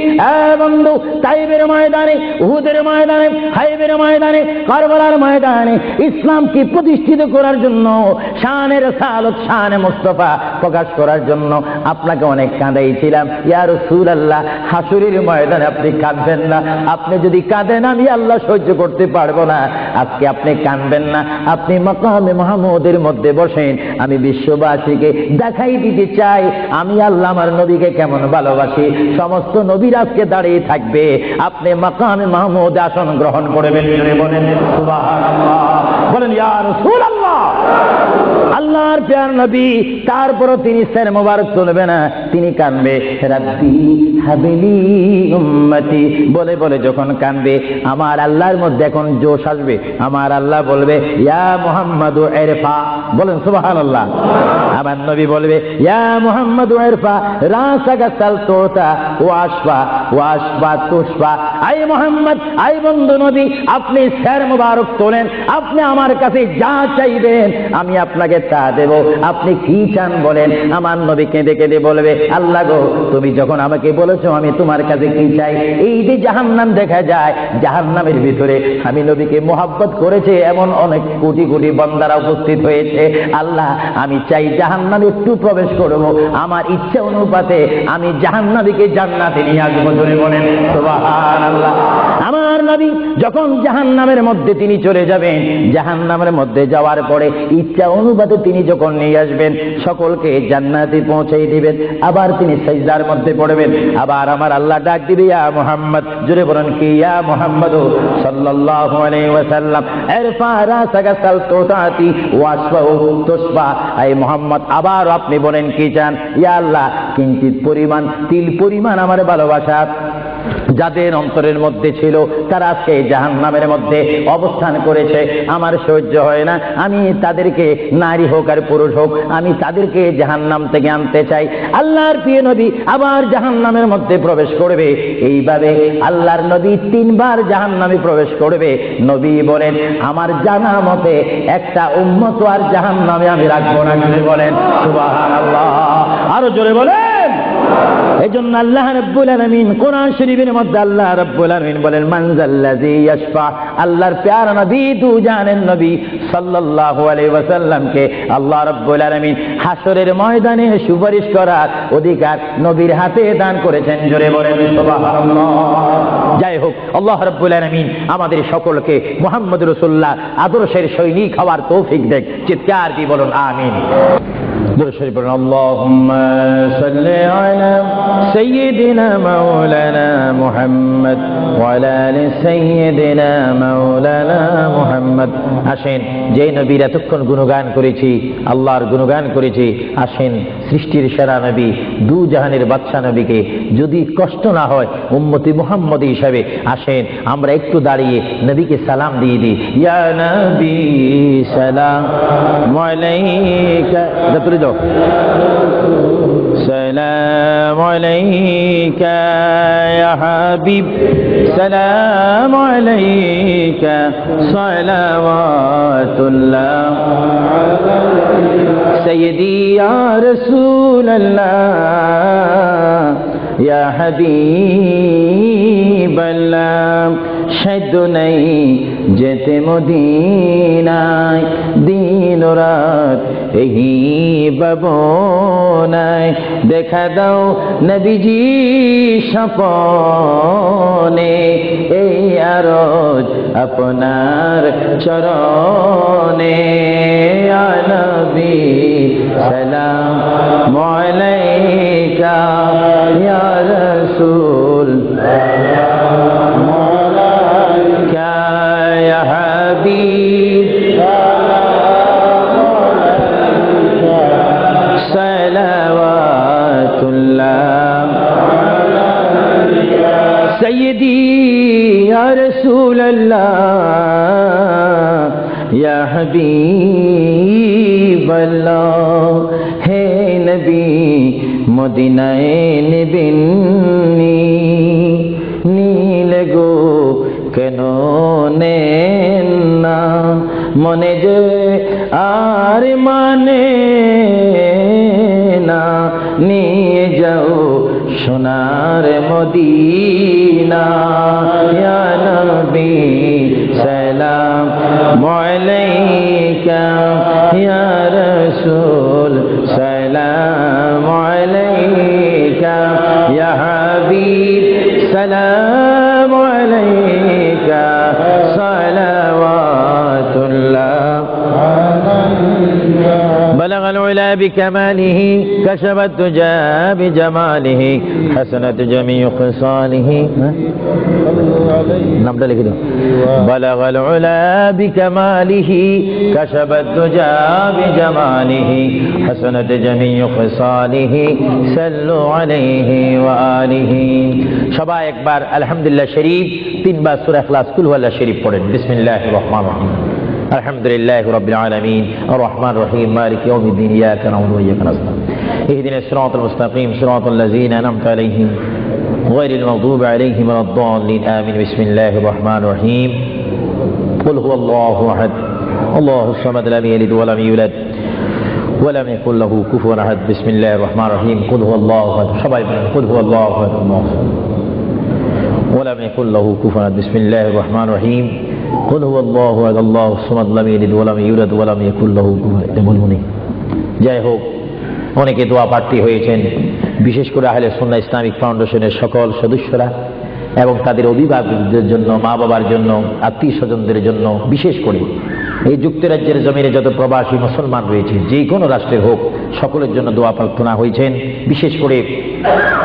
বন্ধু, তাইবের ময়দানে, উহুদের ময়দানে, হাইবের ময়দানে, কারবালার ময়দানে ইসলামকে প্রতিষ্ঠিত করার জন্য, শানে রাসালত, শানে মুস্তাফা প্রকাশ করার জন্য আপনাকে অনেক কাঁদাইছিলাম। ইয়া রাসূলুল্লাহ, হাসরের ময়দানে আপনি কাঁদবেন না। আপনি যদি কাঁদেন আমি আল্লাহ সহ্য করতে পারবো না। আজকে আপনি কাঁদবেন না, আপনি মাকামে মাহমুদের মধ্যে বসেন। আমি বিশ্ববাসীকে দেখাই দিতে চাই আমি আল্লাহ আমার নবীকে কেমন ভালোবাসি। সমস্ত নবীর আজকে দাঁড়িয়ে থাকবে, আপনি মাকামে মাহমুদ আসন গ্রহণ করবেন। বলেন সুবহানাল্লাহ, বলেন ইয়া রাসূলুল্লাহ। আল্লাহর প্যার নবী, তারপরও তিনি সের মোবারক তুলবে না, তিনি কানবে, রাব্বি হাবিলি উম্মতি বলে বলে যখন কানবে, আমার আল্লাহর মধ্যে এখন জোশ আসবে। আমার আল্লাহ বলবে, ইয়া মুহাম্মাদু ইরফা, বলেন সুবহানাল্লাহ। আমার নবী বলবে, ইয়া মুহাম্মাদু ইরফা রাসাকা সালতুতা ওয়াশফা ওয়াশফা তুশফা। আই মুহাম্মদ, আই বন্ধু নবী, আপনি সের মোবারক তোলেন, আপনি আমার কাছে যা চাইবেন আমি আপনাকে তা দেব। আপনি কি চান বলেন। আমার নবী কেঁদে কেঁদে বলবে, আল্লাহ গো, তুমি যখন আমাকে বলেছো আমি তোমার কাছে কি চাই। এই যে জাহান্নাম দেখা যায়, জাহান্নামের ভিতরে আমি নবীকে মোহাব্বত করেছে এমন অনেক কোটি কোটি বান্দারা উপস্থিত হয়েছে। আল্লাহ, আমি চাই জাহান্নামে একটু প্রবেশ করব, আমার ইচ্ছা অনুপাতে আমি জাহান্নামীকে জান্নাতে নিয়ে আসবো। ধরে বলেন সুবহানাল্লাহ। আমার নবী যখন জাহান্নামের মধ্যে তিনি চলে যাবেন, জাহান্নামের মধ্যে যাওয়ার পরে ইচ্ছা অনুপাতে তিনি যখন নিয়ে আসবেন, সকলকে জান্নাতে পৌঁছাই দিবেন। আবার তিনি সিজদার মধ্যে পড়বেন, আবার আমার আল্লাহ ডাক দিবে, ইয়া মুহাম্মদ, জোরে বলেন কি, ইয়া মুহাম্মদ সাল্লাল্লাহু আলাইহি ওয়াসাল্লাম ইরফা রাসাকা সালতুতাতি ওয়াশফা তুশফা। আই মুহাম্মদ, আবার আপনি বলেন কি চান। ইয়া আল্লাহ, কিঞ্চিত পরিমাণ, তিল পরিমাণ আমার ভালোবাসা যাদের অন্তরের মধ্যে ছিল তারা সেই জাহান্নামের মধ্যে অবস্থান করেছে, আমার সহ্য হয় না। আমি তাদেরকে, নারী হোক আর পুরুষ হোক, আমি তাদেরকে জাহান্নাম থেকে আনতে চাই। আল্লাহর প্রিয় নবী আবার জাহান্নামের মধ্যে প্রবেশ করবে। এইভাবে আল্লাহর নবী 3 বার জাহান্নামে প্রবেশ করবে। নবী বলেন, আমার জানা মতে একটা উম্মত আর জাহান্নামে আমি রাখবো না। বলেন সুবহানাল্লাহ, আরো জোরে বলেন। এজন্য আল্লাহ রাব্বুল আলামিন কোরআন শরীফের মধ্যে আল্লাহ রাব্বুল আলামিন বলেন, মানজাল্লাযী ইয়াশফা। আল্লাহর প্যারা নবী, দু জাহানের নবী সাল্লাল্লাহু আলাইহি ওয়াসাল্লামকে আল্লাহ রাব্বুল আলামিন হাসরের ময়দানে সুপারিশ করার অধিকার নবীর হাতে দান করেছেন। জোরে বলেন সুবহানাল্লাহ। যাই হোক, আল্লাহ রাব্বুল আলামিন আমাদের সকলকে মুহাম্মদ রাসূলুল্লাহ আদর্শের সৈনিক হওয়ার তৌফিক দেন। চিৎকার দিয়ে বলুন আমিন। اللهم صل على سيدنا مولانا محمد وعلى آل سيدنا مولانا محمد। আসেন, যে নবীর এতক্ষণ গুণগান করেছি, আল্লাহর গুণগান করেছি, আসেন সৃষ্টির সেরা নবী, দু জাহানের বাদশা নবীকে যদি কষ্ট না হয় উম্মতি মুহাম্মদী হিসাবে, আসেন আমরা একটু দাঁড়িয়ে নবীকে সালাম দিয়ে দিই। ইয়া নবী সালাম আলাইকা, তুলে দাও। সালাম আলাইকা ইয়া হাবিব, সালাম আলাইকা সালাওয়াতুল্লাহ সাইয়্যিদি ইয়া রাসূলুল্লাহ ইয়া হাবিব হাবিবাল্লাহ সাধ্য নাই যেতে মদিনায়, দিন রাত এই ভাবনায়, দেখা দাও নবীজি স্বপনে, এই আরজ আপনার চরণে। ইয়া নবী সালাম আলাইকা, ইয়া রাসূল সালাম আলাইকা, ইয়া হাবিব সালাওয়াতুল্লাহ আলাইকা, সাইয়্যিদি ইয়া রাসূলুল্লাহ, ইয়া হাবিবাল্লাহ। হে নবী মদিনায় নেবেন নীলে গো কেন নেন না, মনে যে আর মানে না, নিয়ে যাও সোনার মদিনা। ইয়া নবী সালাম আলাইকা, ইয়া রাসূল সালাম আলাইকা, ইয়া হাবিব সালাম আলাইকা, সালাওয়াতুল্লাহ। بلغ العلا بكماله، كشف الدجى بجماله، حسنت جميع خصاله. نمبر لکھ دو. بلغ العلا بكماله، كشف الدجى بجماله، حسنت جميع خصاله، صلوا عليه وآله. সবাই একবার আলহামদুলিল্লাহ শরীফ তিনবার সূরা ইখলাস কুল হুয়াল্লাহ শরীফ পড়েন। বিসমিল্লাহির রহমানির রহিম। আলহামদুলিল্লাহি রাব্বিল আলামিন আর রহমানির রহিম মালিকি ইয়াউমিদ্দিন ইয়াকা না'বুদু ওয়া ইয়াকা নাস্তাঈন ইহদিনাস সিরাতাল মুস্তাকিম সিরাতাল লাযীনা আন'আমতা আলাইহিম গায়রিল মাগদুবি আলাইহিম ওয়ালাদ-দাল্লিন আমিন। বিসমিল্লাহির রহমানির রহিম। কুল হুয়াল্লাহু আহাদ আল্লাহুস সামাদ লাম ইয়ালিদ ওয়া লাম ইউলাদ ওয়া লাম ইয়াকুল লাহু কুফুওয়ান আহাদ। বিসমিল্লাহির রহমানির রহিম। কুল হুয়াল্লাহু আহাদ, সবাই বলেন কুল হুয়াল্লাহু আহাদ ওয়া লাম ইয়াকুল লাহু কুফুওয়ান আহাদ। বিসমিল্লাহির রহমানির রহিম। কুল হুয়াল্লাহু আহাদ আল্লাহুস সামাদ লাম ইয়ালিদ ওয়া লাম ইউলাদ ওয়া লাম ইয়াকুল লাহু কুফুওয়ান আহাদ। বলুন। যাই হোক, অনেকে দোয়া প্রার্থী হয়েছেন, বিশেষ করে আহলে সুন্নাহ ইসলামিক ফাউন্ডেশনের সকল সদস্যরা এবং তাদের অভিভাবকদের জন্য, মা বাবার জন্য, আত্মীয় স্বজনদের জন্য, বিশেষ করে এই যুক্তরাজ্যের জমিনে যত প্রবাসী মুসলমান রয়েছে, যে কোনো রাষ্ট্রের হোক, সকলের জন্য দোয়া প্রার্থনা হয়েছেন। বিশেষ করে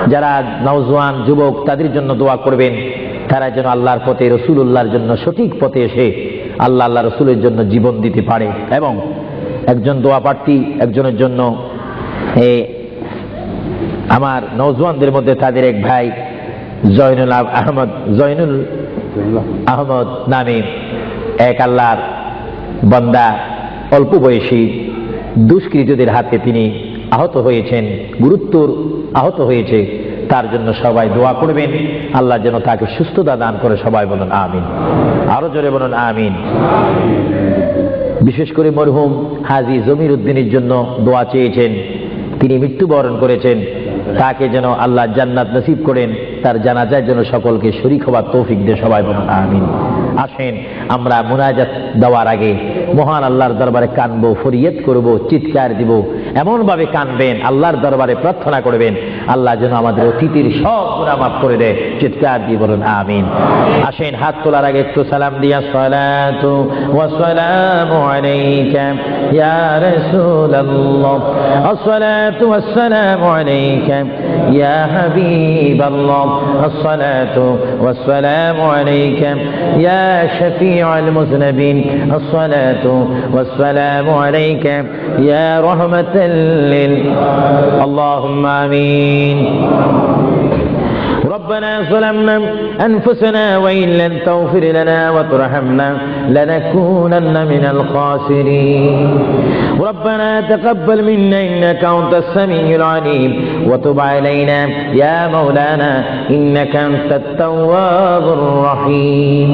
যারা নওজোয়ান যুবক, তাদের জন্য দোয়া করবেন, তারা যেন আল্লাহর পথে, রসুলুল্লাহর জন্য সঠিক পথে এসে আল্লাহ রসুলের জন্য জীবন দিতে পারে। এবং একজন দোয়া প্রার্থী, একজনের জন্য আমার নওজোয়ানদের মধ্যে তাদের এক ভাই জয়নুল আহমদ নামে এক আল্লাহর বান্দা, অল্প বয়সী দুষ্কৃতীদের হাতে তিনি আহত হয়েছেন, গুরুতর আহত হয়েছে। তার জন্য সবাই দোয়া করবেন, আল্লাহ যেন তাকে সুস্থতা দান করে। সবাই বলুন আমিন, আরো জোরে বলুন আমিন। বিশেষ করে মরহুম হাজী জমির উদ্দিনের জন্য দোয়া চেয়েছেন, তিনি মৃত্যুবরণ করেছেন, তাকে যেন আল্লাহ জান্নাত নসিব করেন, তার জানাজার জন্য সকলকে শরীক হওয়ার তৌফিক দিয়ে। সবাই বলুন আমিন। আসেন আমরা মুনাজাত দেওয়ার আগে মহান আল্লাহর দরবারে কানবো, ফরিয়াদ করব, চিৎকার দিব। এমন ভাবে কানবেন, আল্লাহর দরবারে প্রার্থনা করবেন আল্লাহ যেন আমাদের অতীতের সব গুনাহ মাফ করে দেয়। চিৎকার দিয়ে বলুন আমিন। আসেন হাত তোলার আগে একটু সালাম দিয়া, সালাতু ওয়া সালামু আলাইকা ইয়া রাসূলুল্লাহ, আসসালাতু ওয়াস সালামু আলাইকা ইয়া হাবিবাল্লাহ, আসসালাতু ওয়াস সালামু আলাইকা ইয়া শাফিউল মুযনিবিন, আসসালাতু ওয়াস সালামু আলাইকা ইয়া রাহমাতাল লিল আল্লাহুম্মা আমিন। ربنا ظلمنا أنفسنا وإن لم تغفر لنا وترحمنا لنكونن من الخاسرين. ربنا تقبل منا إنك أنت السميع العليم وتب علينا يا مولانا إنك أنت التواب الرحيم.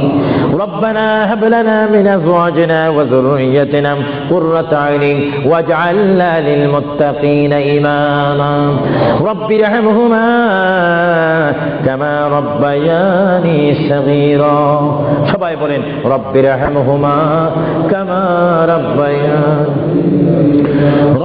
ربنا هب لنا من أزواجنا وذريتنا قرة أعين واجعلنا للمتقين إماما. رب ارحمهما কামা রাব্বায়ানি সাগীরা। সবাই বলেন রব্বিরহামহুমা কামা রাব্বায়ানি।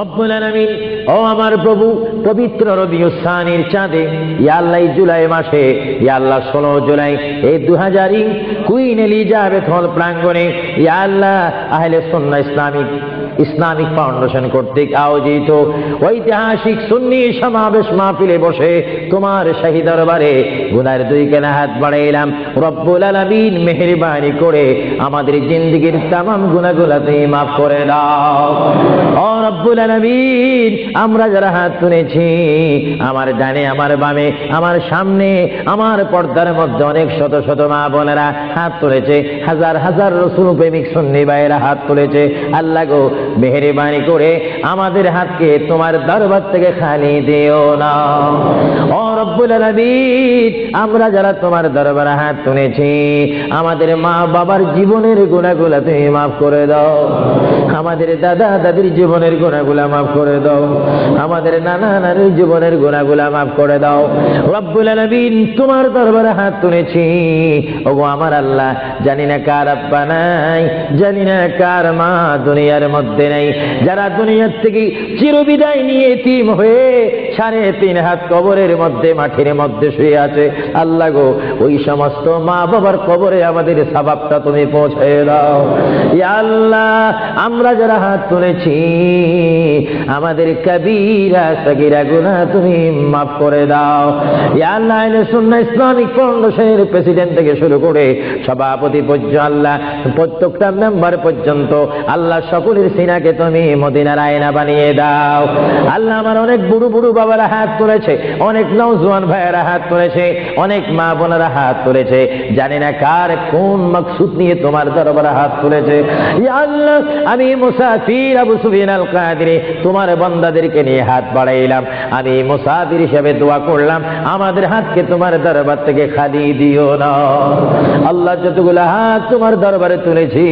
রব্বুল আলামিন, ও আমার প্রভু, পবিত্র রবিউস সানির চাঁদে ইয়া আল্লাহ, জুলাই মাসে ইয়া আল্লাহ 16 জুলাই এই 2000 কুইন এলিজাবেথ হল প্রাঙ্গণে ইয়া আল্লাহ আহলে সুন্নাহ ইসলামিক ফাউন্ডেশন কর্তৃক আয়োজিত ঐতিহাসিক সুন্নি সমাবেশ মাহফিলে বসে তোমার শাহী দরবারে গুনার 2 কানা হাত বাড়াইলাম। রব্বুল আলামিন মেহেরবানি করে আমাদের জিন্দেগীর तमाम গুনাহগুলো তুমি মাফ করে দাও। ও রব্বুল আলামিন, আমরা যারা হাত তুলেছি, আমার ডানে, আমার বামে, আমার সামনে, আমার পর্দার মধ্যে অনেক শত শত মা বোনেরা হাত তুলেছে, হাজার হাজার রাসূল প্রেমিক সুন্নি ভাইয়েরা হাত তুলেছে। আল্লাহ গো, মেহেরবানি করে আমাদের হাতকে তোমার দরবার থেকে খালি দিও না। ও রব্বুল আলামিন, আমরা যারা তোমার দরবারে হাত তুলেছি, আমাদের মা বাবার জীবনের গুনাহগুলো তুমি মাফ করে দাও। আমাদের দাদা দাদির জীবনের গুনাহগুলো মাফ করে দাও। আমাদের নানা নানির জীবনের গুনাহগুলো মাফ করে দাও। রব্বুল আলামিন, তোমার দরবারে হাত তুলেছি, ওগো আমার আল্লাহ, জানি না কার আব্বা নাই, জানি না কার মা দুনিয়ার মধ্যে নেই, যারা দুনিয়ার থেকে চিরবিদায় নিয়ে এতিম হয়ে 3.5 হাত কবরের মধ্যে, মাটির মধ্যে শুয়ে আছে। আল্লাহ গো, ওই সমস্ত মা বাবার কবরে আমাদের সওয়াবটা তুমি পৌঁছে দাও। ইয়া আল্লাহ, আমরা যারা হাত তুলেছি, আমাদের কবিরা সগীরা গুনাহ তুমি মাফ করে দাও। ইয়া আল্লাহ, আহলে সুন্নাহ ইসলামিক ফাউন্ডেশনের প্রেসিডেন্ট থেকে শুরু করে সভাপতি পর্যন্ত, আল্লাহ প্রত্যেকটা মেম্বার পর্যন্ত, আল্লাহ সকলের সিনাকে তুমি মদিনার আয়না বানিয়ে দাও। আল্লাহ, আমার অনেক বুড়ো বুড়ো বাবারা হাত তুলেছে, অনেক নওজোয়ান ভাইয়েরা হাত তুলেছে, অনেক মা বোনেরা হাত তুলেছে, জানি না কার কোন মাকসুদ নিয়ে তোমার দরবারে হাত তুলেছে। ইয়া আল্লাহ, আমি মুসাফির আবু সুফিয়ান আল কাদেরী তোমার বান্দাদেরকে নিয়ে হাত বাড়াইলাম। আমি মুসাফির হিসেবে দোয়া করলাম, আমাদের হাতকে তোমার দরবার থেকে খালি দিও না। আল্লাহ, যতগুলো হাত তোমার দরবারে তুলেছি,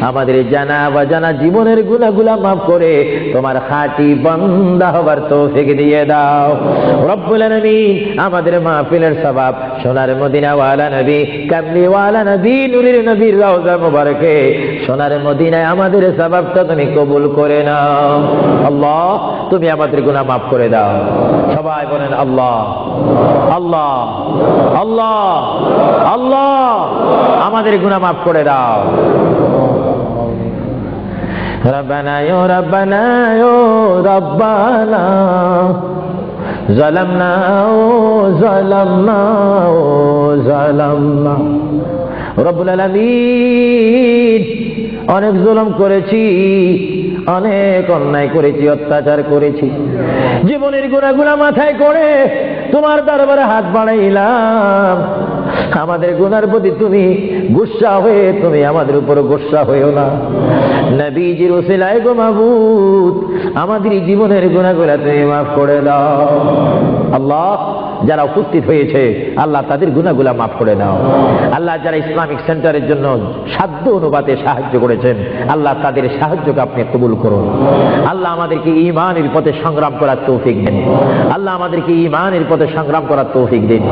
আমাদের জানা বা জানা জীবনের গুনাহগুলো মাফ করে তোমার খাঁটি বান্দা হবার তৌফিক দিয়ে দাও। রব্বুল আলামিন, আমাদের মাহফিলের সওয়াব সোনার মদিনাওয়ালা নবী, কামলিওয়ালা নবী, নূরের নবীর রওজা মুবারকে সোনার মদিনায় আমাদের সওয়াবটা তুমি কবুল করে নাও। আল্লাহ, তুমি আমাদের গুনাহ মাফ করে দাও। সবাই বলেন আল্লাহ আল্লাহ আল্লাহ আল্লাহ, আমাদের গুনাহ মাফ করে দাও। রব্বানা ইয়া রব্বানা ইয়া রব্বানা যালামনা যালামনা যালামনা। রব্বুল আলামিন, অনেক জুলুম করেছি, অনেক অন্যায় করেছি, অত্যাচার করেছি, জীবনের গুনাহগুলো মাথায় করে তোমার দরবারে হাত বাড়াইলাম। আমাদের গুনার প্রতি তুমি গুসা হয়ে তুমি আমাদের উপর গুসা হইও না। নবীজির ওসিলায় গো মাবুদ, আমাদের জীবনের গুনাহগুলো তুমি মাফ করে দাও। আল্লাহ, যারা উপস্থিত হয়েছে আল্লাহ তাদের গুনাহগুলো মাফ করে দাও। আল্লাহ, যারা ইসলামিক সেন্টারের জন্য সাধ্য অনুপাতে সাহায্য করেছেন, আল্লাহ তাদের সাহায্যকে আপনি কবুল করুন। আল্লাহ, আমাদেরকে ঈমানের পথে সংগ্রাম করার তৌফিক দিন। আল্লাহ, আমাদেরকে ঈমানের পথে সংগ্রাম করার তৌফিক দিন।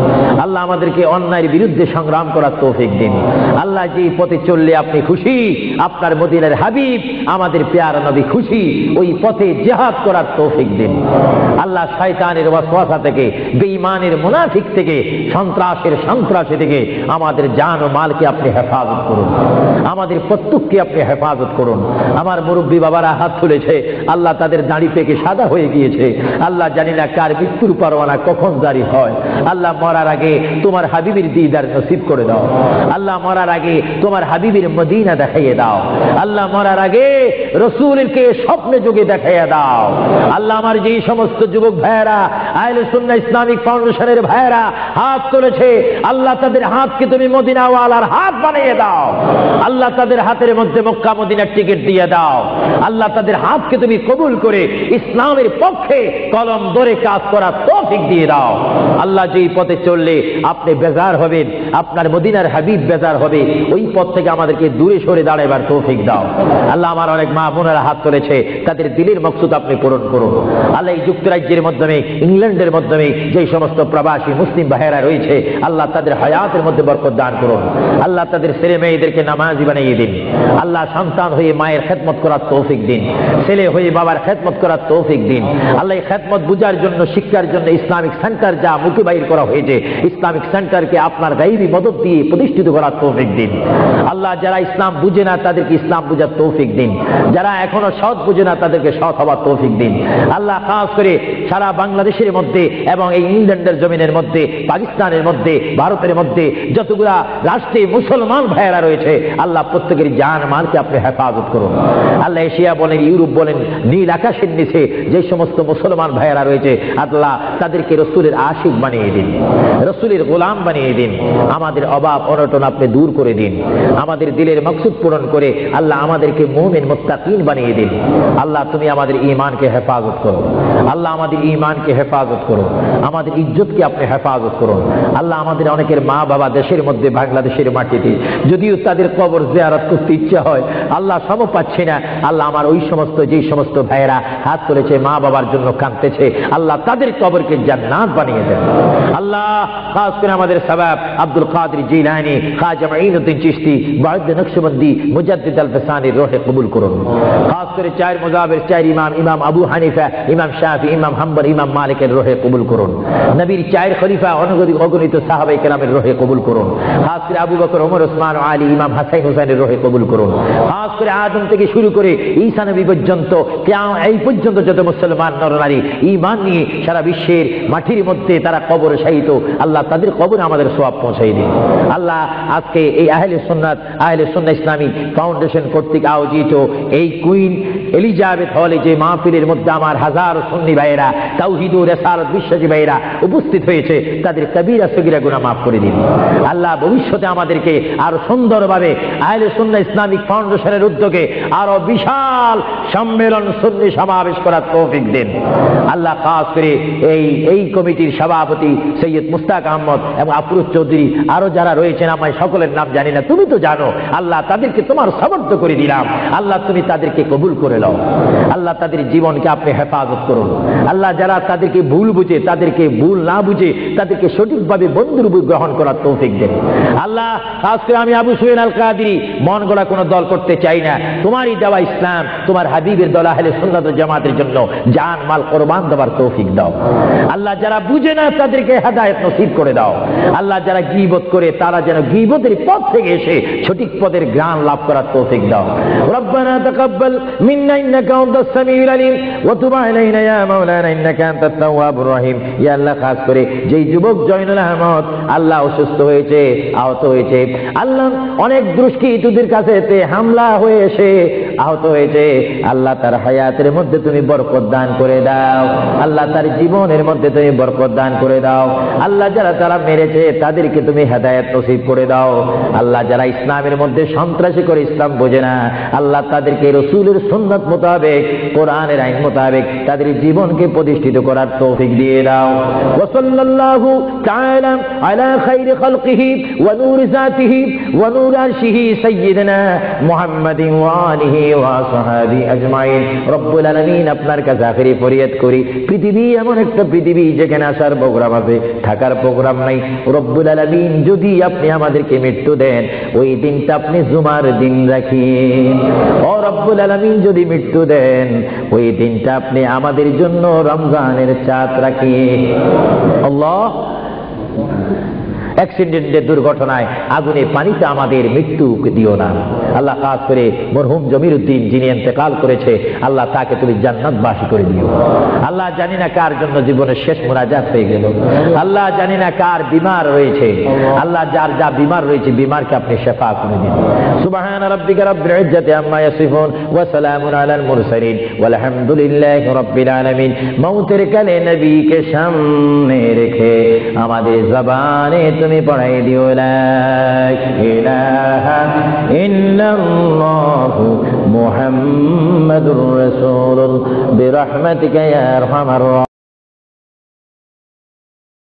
আল্লাহ, আমাদেরকে অন্যায়ের বিরুদ্ধে সংগ্রাম করার তৌফিক দিন। আল্লাহ, যে পথে চললে আপনি খুশি, আপনার মদিনার হাবিব আমাদের পেয়ারা নবী খুশি, ওই পথে জিহাদ করার তৌফিক দিন। আল্লাহ, শয়তানের ওয়াসওয়াসা থেকে, বেঈমানের মুনাফিক থেকে, সন্ত্রাসী থেকে আমাদের জান ও মালকে আপনি হেফাজত করুন। আমাদের প্রত্যেককে আপনি হেফাজত করুন। আমার মুরব্বী বাবারা হাত তুলেছে, আল্লাহ তাদের দাড়ি পেকে সাদা হয়ে গিয়েছে। আল্লাহ, জানি না কার মৃত্যুর পরোয়ানা কখন জারি হয়। আল্লাহ, মরার আগে তোমার হাবিবের দিদার নসিব করে দাও। আল্লাহ, মরার আগে তোমার হাবিবের মদিনা দেখাইয়ে দাও। আল্লাহ, মরার আগে রাসূলকে স্বপ্নে যোগে দেখাইয়ে দাও। আল্লাহ, আমার যেই সমস্ত যুবক ভাইয়েরা আহলে সুন্নাহ ইসলামিক ফাউন্ডেশনের ভাইয়েরা হাত তুলেছে, আল্লাহ তাদের হাতকে তুমি মদিনাওয়ালার হাত বানিয়ে দাও। আল্লাহ, তাদের হাতের মধ্যে মক্কা মদিনার টিকিট দিয়ে দাও। আল্লাহ, তাদের হাতকে তুমি কবুল করে ইসলামের পক্ষে কলম ধরে কাজ করার তৌফিক দিয়ে দাও। আল্লাহ, যেই পথে চললে আপনি বেজার হবেন, আপনার মদিনার হাবিব বেজার হবে, ওই পথ থেকে আমাদেরকে দূরে সরে দাঁড়াবার তৌফিক দাও। আল্লাহ, আমার অনেক মা বোনেরা হাত তুলেছে, তাদের দিলের মকসুদ আপনি পূরণ করুন। আল্লাহ, এই যুক্তরাজ্যের মাধ্যমে, ইংল্যান্ডের মাধ্যমে যে সমস্ত সমস্ত প্রবাসী মুসলিম ভাইয়েরা রয়েছে আল্লাহ তাদের হায়াতের মধ্যে বরকত দান করুন। আল্লাহ তাদের ছেলে মেয়েদেরকে নামাজি বানিয়ে দিন। আল্লাহ সন্তান হয়ে মায়ের খেদমত করার তৌফিক দিন, ছেলে হয়ে বাবার খেদমত করার তৌফিক দিন। আল্লাহ এই খেদমত বুঝার জন্য, শিক্ষার জন্য ইসলামিক সেন্টার যা মুখে বাইর করা হয়েছে, ইসলামিক সেন্টারকে আপনার গায়বী মদদ দিয়ে প্রতিষ্ঠিত করার তৌফিক দিন। আল্লাহ যারা ইসলাম বুঝে না তাদেরকে ইসলাম বুঝার তৌফিক দিন, যারা এখনো সৎ বুঝে না তাদেরকে সৎ হওয়ার তৌফিক দিন। আল্লাহ খাস করে সারা বাংলাদেশের মধ্যে এবং এই ইংল্যান্ডের জমিনের মধ্যে, পাকিস্তানের মধ্যে, ভারতের মধ্যে যতগুলা রাষ্ট্রে মুসলমান ভাইয়েরা রয়েছে আল্লাহ প্রত্যেকের জান মালকে আপনি হেফাজত করুন। আল্লাহ এশিয়া বলেন, ইউরোপ বলেন, নীল আকাশের নিচে যে সমস্ত মুসলমান ভাইয়েরা রয়েছে আল্লাহ তাদেরকে রসুলের আশিক বানিয়ে দিন, রসুলের গোলাম বানিয়ে দিন। আমাদের অভাব অনটন আপনি দূর করে দিন, আমাদের দিলের মকসুদ পূরণ করে আল্লাহ আমাদেরকে মুমিন মুত্তাকিন বানিয়ে দিন। আল্লাহ তুমি আমাদের ঈমানকে হেফাজত করো, আল্লাহ আমাদের ঈমানকে হেফাজত করো, আমাদের ইজ্জতকে আপনি হেফাজত করুন। আল্লাহ আমাদের অনেকের মা বাবা দেশের মধ্যে, বাংলাদেশের মাটিতে যদিও তাদের কবর জিয়ারত করতে ইচ্ছা হয় আল্লাহ সম পাচ্ছে না। আল্লাহ আমার ওই সমস্ত যেই সমস্ত ভাইয়েরা হাত তুলেছে মা বাবার জন্য কাঁদতেছে আল্লাহ তাদের কবরকে জান্নাত বানিয়ে দেন। আল্লাহ খাস করে আমাদের সাবাব আব্দুল কাদের জিলানী, খাজা মাঈনুদ্দিন চিশতি, বাউদ্দিন নকশবন্দি, মুজাদ্দিদ আল ফসানির রূহে কবুল করুন। খাস করে চার মুজাহির, চার ইমাম, ইমাম আবু হানিফা, ইমাম শাফি, ইমাম হাম্বল, ইমাম মালিকের রূহে কবুল করুন। নবীর চার খলিফা অগণিত সাহাবায়ে কেরামের রূহে কবুল করুন। খাস করে আবু বকর, ওমর, ওসমান, আলী, ইমাম হাসান হুসাইনের রূহে কবুল করুন। খাস করে আদম থেকে শুরু করে ঈসা নবী পর্যন্ত, এই পর্যন্ত যত মুসলমান নরনারী ঈমান নিয়ে সারা বিশ্বের মাটির মধ্যে তারা কবরে শায়িত আল্লাহ তাদের কবরে আমাদের সওয়াব পৌঁছাই দিন। আল্লাহ আজকে এই আহলে সুন্নাত ইসলামিক ফাউন্ডেশন কর্তৃক আয়োজিত এই কুইন এলিজাবেথ হলে যে মাহফিলের মধ্যে আমার হাজার সুন্নি ভাইয়েরা, তাওহীদ ও রিসালাত বিশ্বাসী ভাইয়েরা উপস্থিত হয়েছে তাদের কবিরা সগীরা গুনাহ মাফ করে দিন। আল্লাহ ভবিষ্যতে আমাদেরকে আরো সুন্দরভাবে আহলে সুন্নাহ ইসলামিক ফাউন্ডেশনের উদ্যোগে আরো বিশাল সম্মেলন, সুন্নি সমাবেশ করার তৌফিক দেন। আল্লাহ খাস করে এই কমিটির সভাপতি সৈয়দ মুস্তাক আহমদ এবং আফরোজ চৌধুরী আরো যারা রয়েছেন, আমি সকলের নাম জানি না, তুমি তো জানো। আল্লাহ তাদেরকে তোমার সমর্থ করে দিলাম। আল্লাহ তুমি তাদেরকে কবুল করে নাও। আল্লাহ তাদের জীবনকে আপনি হেফাজত করুন। আল্লাহ যারা তাদেরকে ভুল বুঝে, তাদেরকে ভুল না বুঝে তাদেরকে সঠিকভাবে বন্ধুরূপে গ্রহণ করার তৌফিক দেন। আল্লাহ খাস করে আমি আবু সুহেল আল কাদেরী মন গড়া কোনো দল করতে চাই না, তোমারই দেওয়া ইসলাম, তোমার হাবিবের দল আহলে সুন্নাত ওয়াল জামাতের জন্য জান মাল কোরবান দেওয়ার তৌফিক দাও। আল্লাহ যারা বুঝে না তাদেরকে হেদায়েত নসিব করে দাও। আল্লাহ যারা গীবত করে তারা যেন গীবতের পথ থেকে এসে সঠিক পথের জ্ঞান লাভ করার তৌফিক দাও। রব্বানা তাকাব্বাল মিন্না ইন্নাকা আনতাস সামিউল আলিম ওয়া তুব আলাইনা ইয়া মাওলানা ইন্নাকা আনতাত তাওয়াবুর রহিম। ইয়া আল্লাহ খাস করে যেই যুবক জয়নুল আহমদ আল্লাহ অসুস্থ হয়েছে, আহত হয়েছে, আল্লাহ অনেক দুষ্কৃতীদের কাছে হামলা হয়ে এসে আহত হয়েছে, আল্লাহ তার হায়াতের মধ্যে তুমি বরকত দান করে দাও। আল্লাহ তার জীবনের মধ্যে তুমি বরকত দান করে দাও। আল্লাহ যারা তারা মেরেছে তাদেরকে তুমি হেদায়েত নসিব করে দাও। আল্লাহ যারা ইসলামের মধ্যে সন্ত্রাসী করে ইসলাম বোঝে না আল্লাহ তাদেরকে রাসূলের সুন্নাত মোতাবেক, কোরআনের আইন মোতাবেক তাদের জীবনকে প্রতিষ্ঠিত করার তৌফিক দিয়ে দাও। ওয়া সাল্লাল্লাহু তাআলা আলা খাইরি খালকিহি ওয়া নূরি যাতিহি ওয়া নূর আরশিহি সাইয়্যিদিনা মুহাম্মাদিন ওয়া আলিহি ওয়া সাহাবি আজমাইন। রব্বুল আলামিন আপনার কাছে আখেরি ফরিয়াদ করি, পৃথিবী এমন একটা পৃথিবী যেখানে আসার প্রোগ্রাম আছে, থাকার প্রোগ্রাম নাই। রব্বুল আলামিন যদি আপনি আমাদেরকে মৃত্যু দেন ওই দিনটা আপনি জুমার দিন রাখিন। ও রব্বুল আলামিন যদি মৃত্যু দেন ওই দিনটা আপনি আমাদের জন্য রমজানের চাঁদ রাখিন। আল্লাহ অ্যাক্সিডেন্টে, দুর্ঘটনায়, আগুনে, পানিতে আমাদের মৃত্যু দিও না। আল্লাহ খাস করে মরহুম জমিরউদ্দিন যিনি ইন্তেকাল করেছে আল্লাহ তাকে তুমি জান্নাতবাসী করে দিও। আল্লাহ জানি না কার জন্য জীবনের শেষ মুনাজাত হয়ে গেল, আল্লাহ জানি না কার বিমার রয়েছে, আল্লাহ যার যা বিমার রয়েছে বিমারকে আপনি শেফা করে দিন। সুবহান রাব্বিকা রাব্বিল ইজ্জাতি আম্মা ইয়াসিফুন ওয়া সালামুন আলাল মুরসালিন ওয়ালহামদুলিল্লাহি রাব্বিল আলামিন। মৌতের কালে নবীকে সামনে রেখে আমাদের জবানে তুমি পড়াই দিও লা ইলাহা ইল্লাল্লাহু মুহাম্মাদুর রাসূলুল্লাহ বিরহমাতিকা ইয়া আরহামার